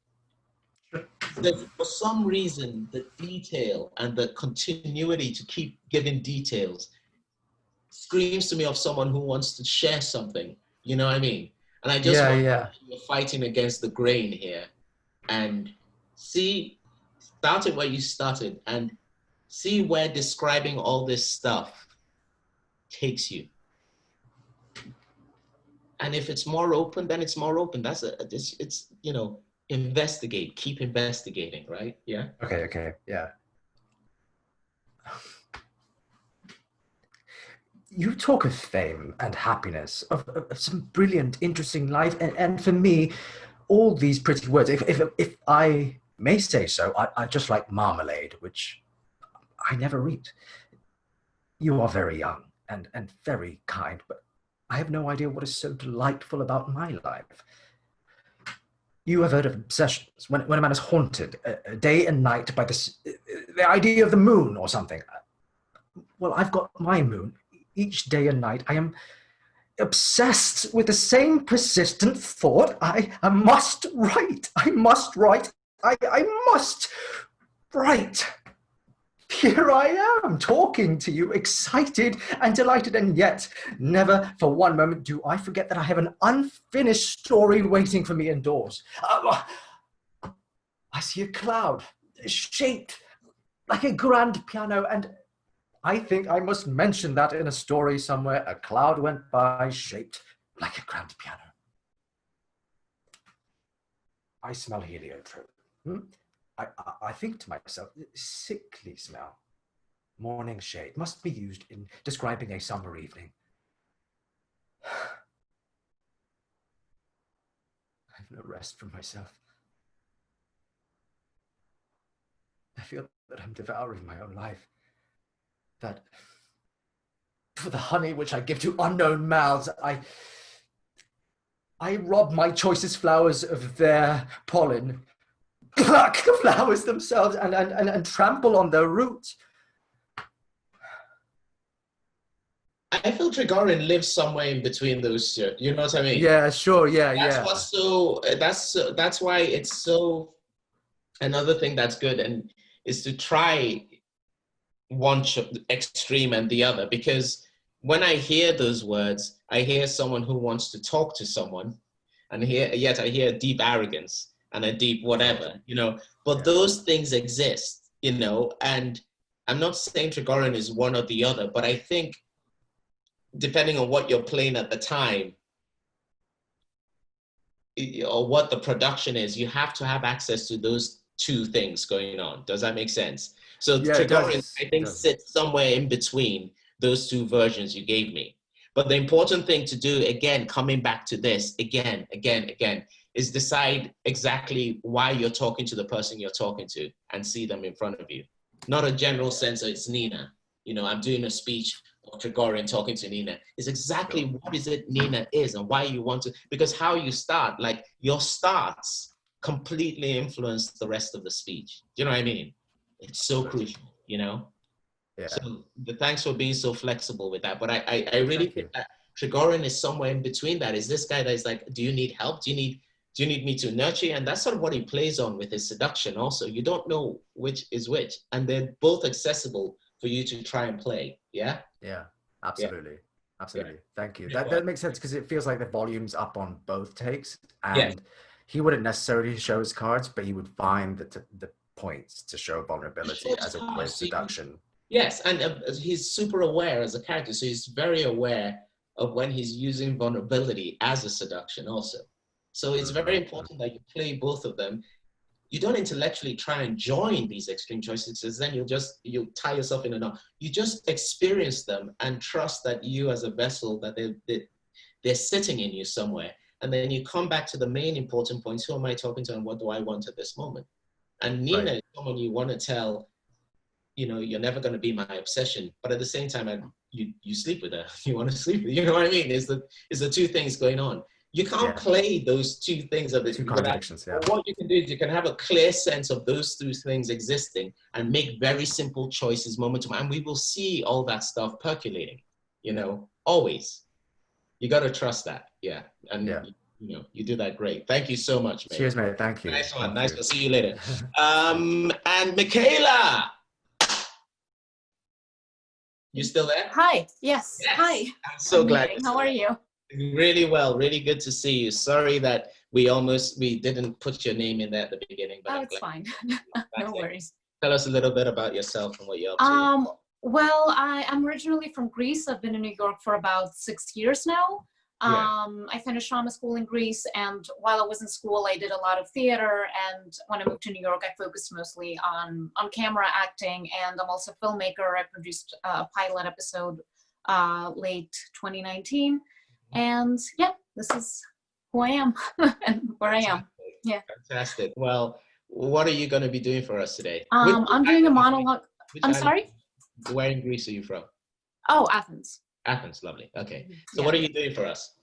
That for some reason, the detail and the continuity to keep giving details screams to me of someone who wants to share something. You know what I mean? And I just want you're fighting against the grain here, and start it where you started and see where describing all this stuff takes you. And if it's more open, then it's more open. It's you know, investigate, keep investigating, right? Yeah. Okay, yeah. You talk of fame and happiness, of some brilliant, interesting life, and for me, all these pretty words, if I may say so, I just like marmalade, which I never eat. You are very young and very kind, but I have no idea what is so delightful about my life. You have heard of obsessions, when a man is haunted day and night by the idea of the moon or something. Well, I've got my moon. Each day and night, I am obsessed with the same persistent thought. I must write. I must write. I must write. Here I am talking to you, excited and delighted, and yet never for one moment do I forget that I have an unfinished story waiting for me indoors. I see a cloud shaped like a grand piano, and I think I must mention that in a story somewhere. A cloud went by, shaped like a grand piano. I smell heliotrope. I think to myself, sickly smell. Morning shade must be used in describing a summer evening. I have no rest from myself. I feel that I'm devouring my own life. That for the honey which I give to unknown mouths, I rob my choicest flowers of their pollen, pluck the flowers themselves, and trample on their roots. I feel Trigorin lives somewhere in between those two. You know what I mean? Yeah, sure. Yeah, That's yeah. what's so. That's why it's so. Another thing that's good and is to try one extreme and the other, because when I hear those words, I hear someone who wants to talk to someone, and yet I hear deep arrogance and a deep whatever, you know. But those things exist, you know. And I'm not saying Trigorin is one or the other, but I think depending on what you're playing at the time or what the production is, you have to have access to those two things going on. Does that make sense? So Trigorin, I think, sits somewhere in between those two versions you gave me. But the important thing to do, again, coming back to this again, is decide exactly why you're talking to the person you're talking to and see them in front of you. Not a general sense of it's Nina. You know, I'm doing a speech of Trigorin talking to Nina. It's exactly what is it Nina is and why you want to, because how you start, like your starts completely influence the rest of the speech. Do you know what I mean? It's so crucial, you know? Yeah. So thanks for being so flexible with that. But I really think that Trigorin is somewhere in between that. Is this guy that is like, do you need help? Do you need me to nurture you? And that's sort of what he plays on with his seduction also. You don't know which is which. And they're both accessible for you to try and play. Yeah? Yeah, absolutely. Yeah. Absolutely. Yeah. Thank you. Yeah. That makes sense because it feels like the volume's up on both takes. And he wouldn't necessarily show his cards, but he would find the points to show vulnerability as a way of seduction. Yes, and he's super aware as a character. So he's very aware of when he's using vulnerability as a seduction also. So it's very important that you play both of them. You don't intellectually try and join these extreme choices, because then you'll tie yourself in a knot. You just experience them and trust that you as a vessel, that they're sitting in you somewhere. And then you come back to the main important points. Who am I talking to and what do I want at this moment? And Nina is someone you want to tell, you know, you're never going to be my obsession. But at the same time, you sleep with her. You want to sleep with her. You know what I mean? Is the two things going on. You can't play those two things of the two contradictions. What you can do is you can have a clear sense of those two things existing and make very simple choices moment to moment. And we will see all that stuff percolating, you know, always. You got to trust that. Yeah. And you know, you do that great. Thank you so much, mate. Cheers, mate. Thank you. Nice one. Nice one. See you later. And Michaela. You still there? Hi. Yes. Hi. I'm so glad. How are you? Really well. Really good to see you. Sorry that we didn't put your name in there at the beginning. But it's fine. No worries. Tell us a little bit about yourself and what you're up to. Well, I'm originally from Greece. I've been in New York for about 6 years now. I finished drama school in Greece, and while I was in school, I did a lot of theater. And when I moved to New York, I focused mostly on camera acting, and I'm also a filmmaker. I produced a pilot episode late 2019, and yeah, this is who I am and where I am. Yeah. Fantastic. Well, what are you going to be doing for us today? I'm doing a monologue. I'm sorry? Where in Greece are you from? Oh, Athens. Athens, lovely. Okay. So what are you doing for us?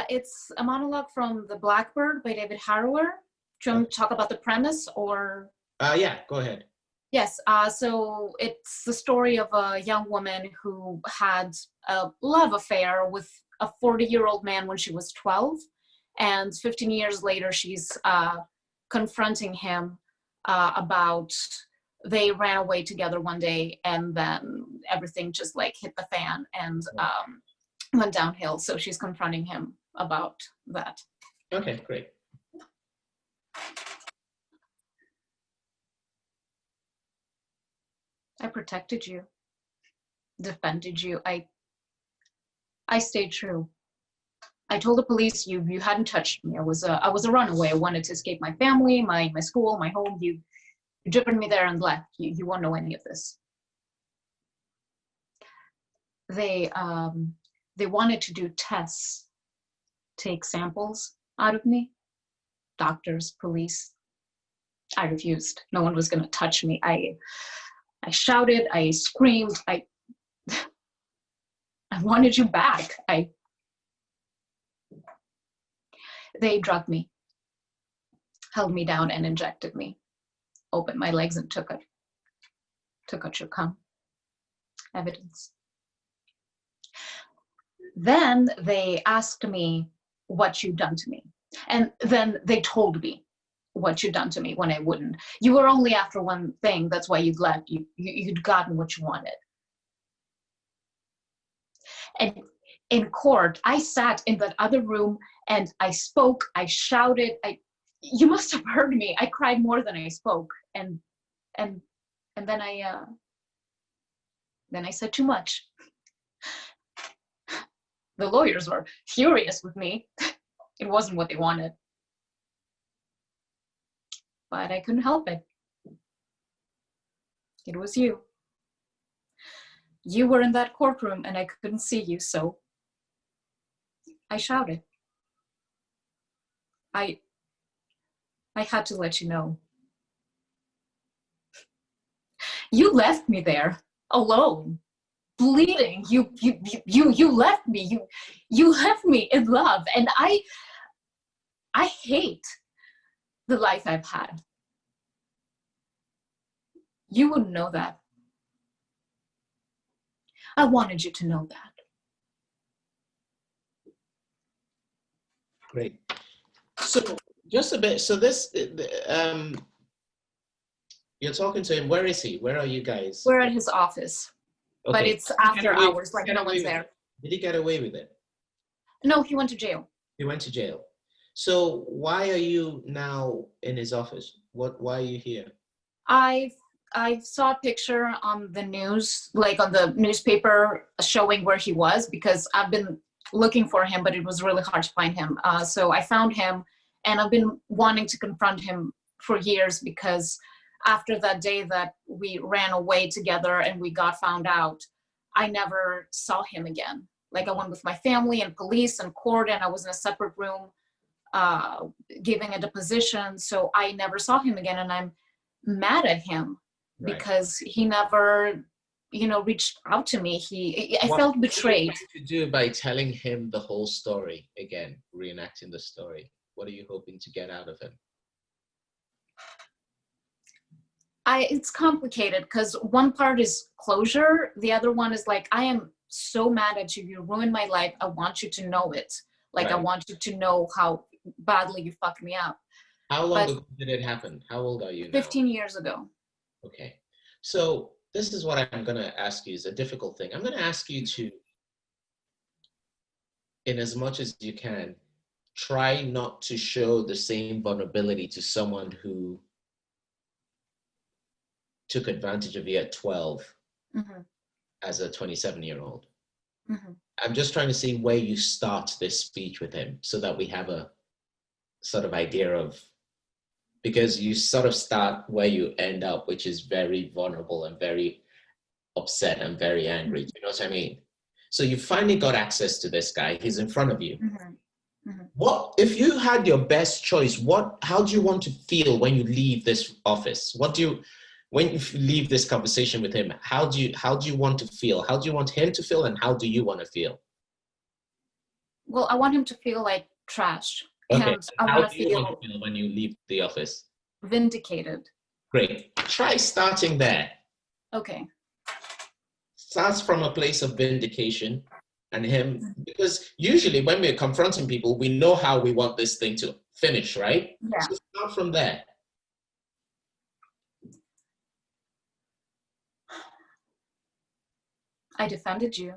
It's a monologue from The Blackbird by David Harrower. Do you want to talk about the premise or? Yeah, go ahead. Yes. So it's the story of a young woman who had a love affair with a 40-year-old man when she was 12. And 15 years later, she's confronting him about they ran away together one day, and then everything just like hit the fan and went downhill. So she's confronting him about that. Okay, great. I protected you, defended you. I stayed true. I told the police you hadn't touched me. I was a runaway. I wanted to escape my family, my school, my home. You driven me there and left. You won't know any of this. They wanted to do tests, take samples out of me. Doctors, police. I refused. No one was going to touch me. I shouted. I screamed. I wanted you back. They drugged me, held me down and injected me, opened my legs and took out your cum. Evidence. Then they asked me what you'd done to me. And then they told me what you'd done to me when I wouldn't. You were only after one thing, that's why you'd left. You'd gotten what you wanted. And in court, I sat in that other room and I spoke, I shouted, you must have heard me. I cried more than I spoke. And then I said too much. The lawyers were furious with me. It wasn't what they wanted. But I couldn't help it. It was you. You were in that courtroom and I couldn't see you, so I shouted. I had to let you know. You left me there alone, bleeding. You left me. You left me in love, and I hate the life I've had. You wouldn't know that. I wanted you to know that. Great. So just a bit, so this, you're talking to him, where is he? Where are you guys? We're at his office, Okay. but it's after hours, like no one's there. Did he get away with it? No, he went to jail. He went to jail. So why are you now in his office? Why are you here? I saw a picture on the news, like on the newspaper, showing where he was, because I've been looking for him, but it was really hard to find him. So I found him, and I've been wanting to confront him for years, because after that day that we ran away together and we got found out, I never saw him again. Like, I went with my family and police and court, and I was in a separate room giving a deposition. So I never saw him again, and I'm mad at him. Right. Because he never, reached out to me. I felt betrayed. What are you trying to do by telling him the whole story again, reenacting the story? What are you hoping to get out of him? It's complicated, because one part is closure. The other one is like, I am so mad at you. You ruined my life. I want you to know it. Like, right. I want you to know how badly you fucked me up. How long ago did it happen? How old are you now? 15 years ago. Okay. So this is what I'm going to ask you, is a difficult thing. I'm going to ask you to, in as much as you can, try not to show the same vulnerability to someone who took advantage of you at 12 mm-hmm. as a 27-year-old. Mm-hmm. I'm just trying to see where you start this speech with him, so that we have a sort of idea of, because you sort of start where you end up, which is very vulnerable and very upset and very angry. Do you know what I mean? So you finally got access to this guy. He's in front of you. Mm-hmm. Mm-hmm. What, if you had your best choice, how do you want to feel when you leave this office? When you leave this conversation with him, how do you want to feel? How do you want him to feel, and how do you want to feel? Well, I want him to feel like trash. Okay. And I how want do you want to feel when you leave the office? Vindicated. Great. Try starting there. Okay. Starts from a place of vindication and him, because usually when we're confronting people, we know how we want this thing to finish, right? Yeah. So start from there. I defended you,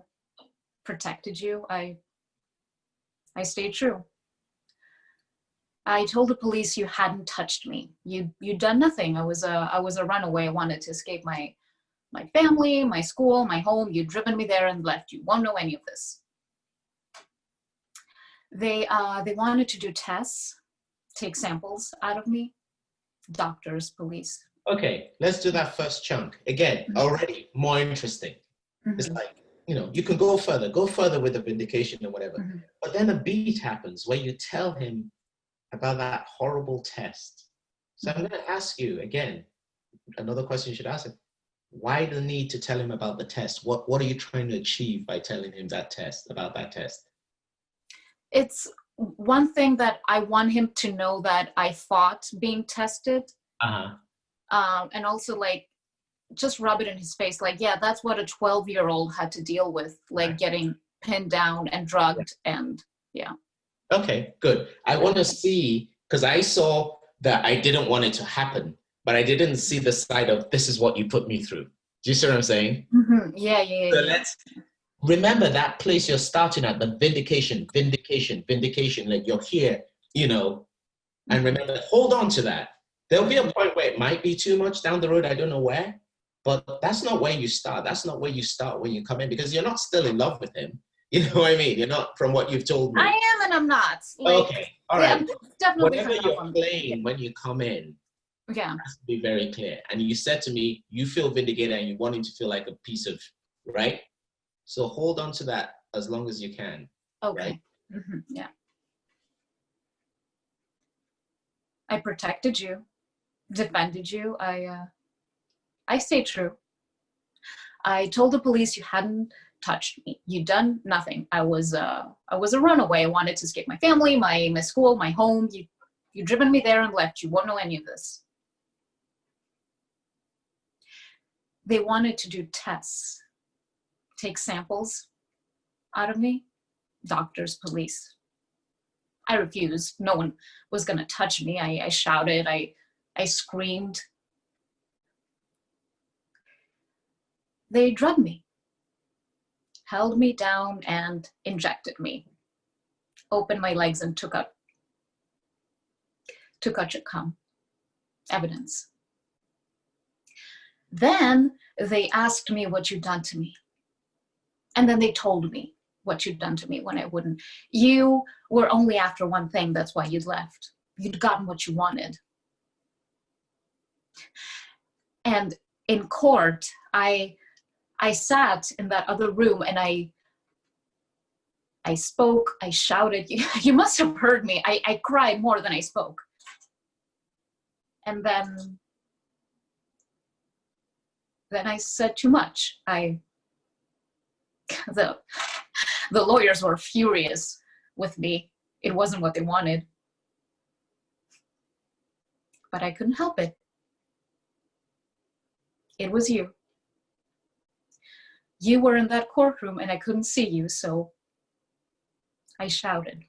protected you. I stayed true. I told the police you hadn't touched me. You'd done nothing. I was a runaway. I wanted to escape my family, my school, my home. You'd driven me there and left. You won't know any of this. They wanted to do tests, take samples out of me, doctors, police. Okay, let's do that first chunk. Again, already more interesting. It's like, you know, you can go further with the vindication or whatever. But then a beat happens where you tell him about that horrible test. So I'm going to ask you again, another question you should ask him. Why the need to tell him about the test? What are you trying to achieve by telling him about that test? It's one thing that I want him to know that I fought being tested. And also like, just rub it in his face. Like, yeah, that's what a 12-year-old had to deal with, like getting pinned down and drugged and yeah. Okay, good. I want to see, because I saw that I didn't want it to happen, but I didn't see the side of this is what you put me through. Do you see what I'm saying? Yeah. So let's remember that place you're starting at, the vindication. Like you're here, you know, and remember, hold on to that. There'll be a point where it might be too much down the road. I don't know where, but that's not where you start. That's not where you start when you come in, because you're not still in love with him. You know what I mean? You're not, from what you've told me. I am and I'm not. Like, okay, all right. I'm definitely whatever you're playing when you come in, has to be very clear. And you said to me, you feel vindicated and you want him to feel like a piece of, right? So hold on to that as long as you can. Okay. Right? Yeah. I protected you, defended you. I stayed true. I told the police you hadn't touched me. You'd done nothing. I was a runaway. I wanted to escape my family, my school, my home. You driven me there and left. You won't know any of this. They wanted to do tests, take samples out of me, doctors, police. I refused. No one was going to touch me. I shouted. I screamed. They drugged me, held me down and injected me, opened my legs and took out your cum, evidence. Then they asked me what you'd done to me. And then they told me what you'd done to me when I wouldn't. You were only after one thing, that's why you'd left. You'd gotten what you wanted. And in court, I sat in that other room and I spoke, I shouted. You must have heard me. I cried more than I spoke. And then I said too much. The lawyers were furious with me. It wasn't what they wanted. But I couldn't help it. It was you. You were in that courtroom and I couldn't see you, so I shouted.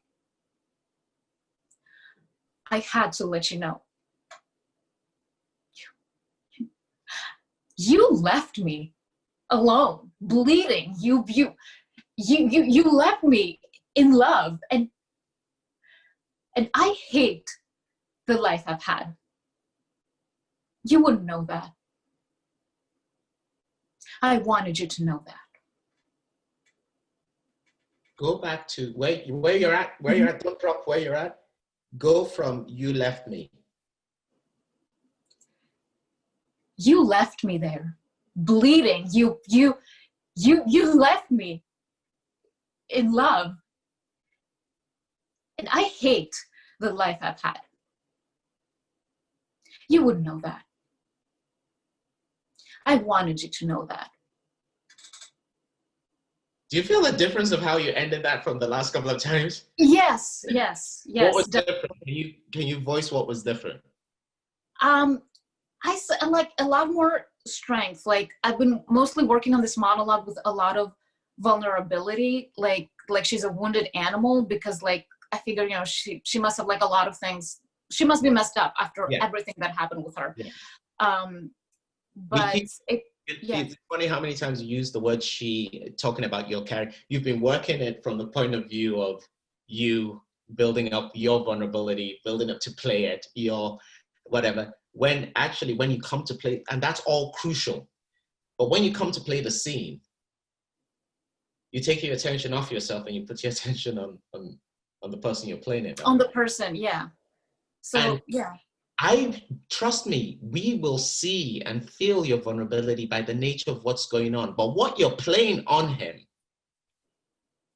I had to let you know. You left me alone, bleeding. You left me in love, and I hate the life I've had. You wouldn't know that. I wanted you to know that. Go back to where you're at. Don't drop where you're at. Go from you left me. You left me there, bleeding. You left me in love. And I hate the life I've had. You wouldn't know that. I wanted you to know that. Do you feel the difference of how you ended that from the last couple of times? Yes. What was different? Can you voice what was different? I like a lot more strength. Like I've been mostly working on this monologue with a lot of vulnerability. Like she's a wounded animal, because like I figure, you know, she must have like a lot of things. She must be messed up after everything that happened with her. Yeah. But it's funny how many times you use the word she, talking about your character. You've been working it from the point of view of you building up your vulnerability, building up to play it, your whatever. When you come to play, and that's all crucial, but when you come to play the scene, you take your attention off yourself and you put your attention on on the person you're playing it on the person, yeah. So And yeah. Trust me, we will see and feel your vulnerability by the nature of what's going on. But what you're playing on him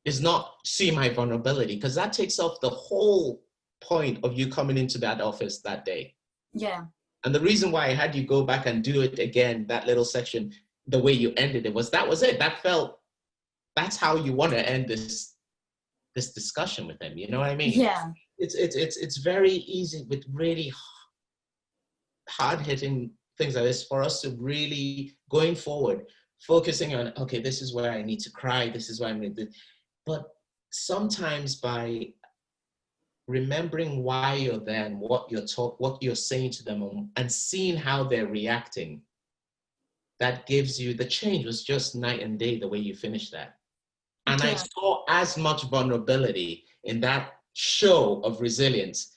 is not see my vulnerability, because that takes off the whole point of you coming into that office that day. Yeah. And the reason why I had you go back and do it again, that little section, the way you ended it, was it. That's how you want to end this discussion with him. You know what I mean? Yeah. It's very easy with really hard-hitting things like this for us to really, going forward, focusing on, okay, this is where I need to cry, this is where I need to, but sometimes by remembering why you're there and what you're saying to them and seeing how they're reacting, that gives you, the change was just night and day the way you finished that. And I saw as much vulnerability in that show of resilience,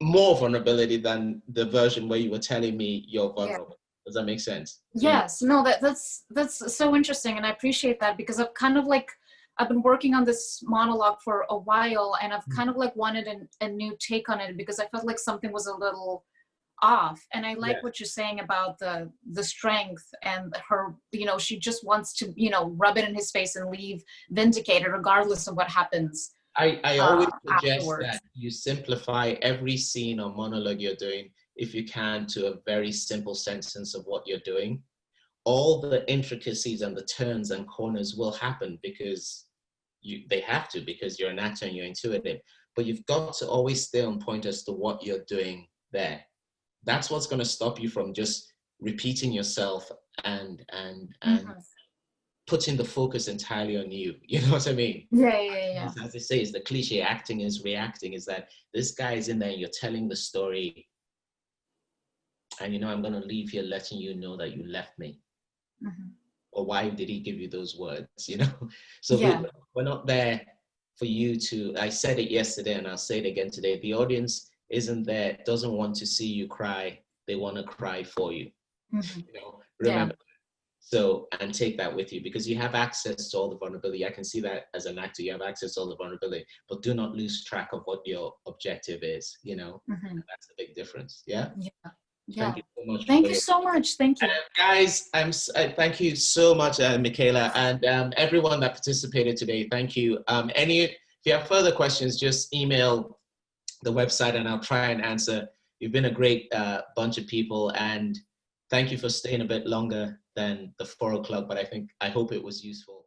more vulnerability than the version where you were telling me you're vulnerable. Yeah. Does that make sense? Yes. No, that's so interesting. And I appreciate that, because I've been working on this monologue for a while, and I've kind of like wanted a new take on it, because I felt like something was a little off. And I like what you're saying about the strength and her, you know, she just wants to, you know, rub it in his face and leave vindicated regardless of what happens. I always suggest afterwards. that you simplify every scene or monologue you're doing, if you can, to a very simple sentence of what you're doing. All the intricacies and the turns and corners will happen because they have to, because you're an actor and you're intuitive. But you've got to always stay on point as to what you're doing there. That's what's going to stop you from just repeating yourself and putting the focus entirely on you. You know what I mean? Yeah. As they say, is the cliche, acting is reacting, is that this guy is in there and you're telling the story. And, you know, I'm going to leave here letting you know that you left me. Or why did he give you those words, you know? So we're not there for you to, I said it yesterday and I'll say it again today. The audience isn't there, doesn't want to see you cry. They want to cry for you. You know, remember. So, and take that with you, because you have access to all the vulnerability. I can see that as an actor, you have access to all the vulnerability, but do not lose track of what your objective is, you know? That's the big difference. Yeah. Thank you so much. Thank you so much. Thank you. Guys, thank you so much, Michaela, and everyone that participated today. Thank you. If you have further questions, just email the website and I'll try and answer. You've been a great bunch of people, and thank you for staying a bit longer than the 4 o'clock, but I hope it was useful.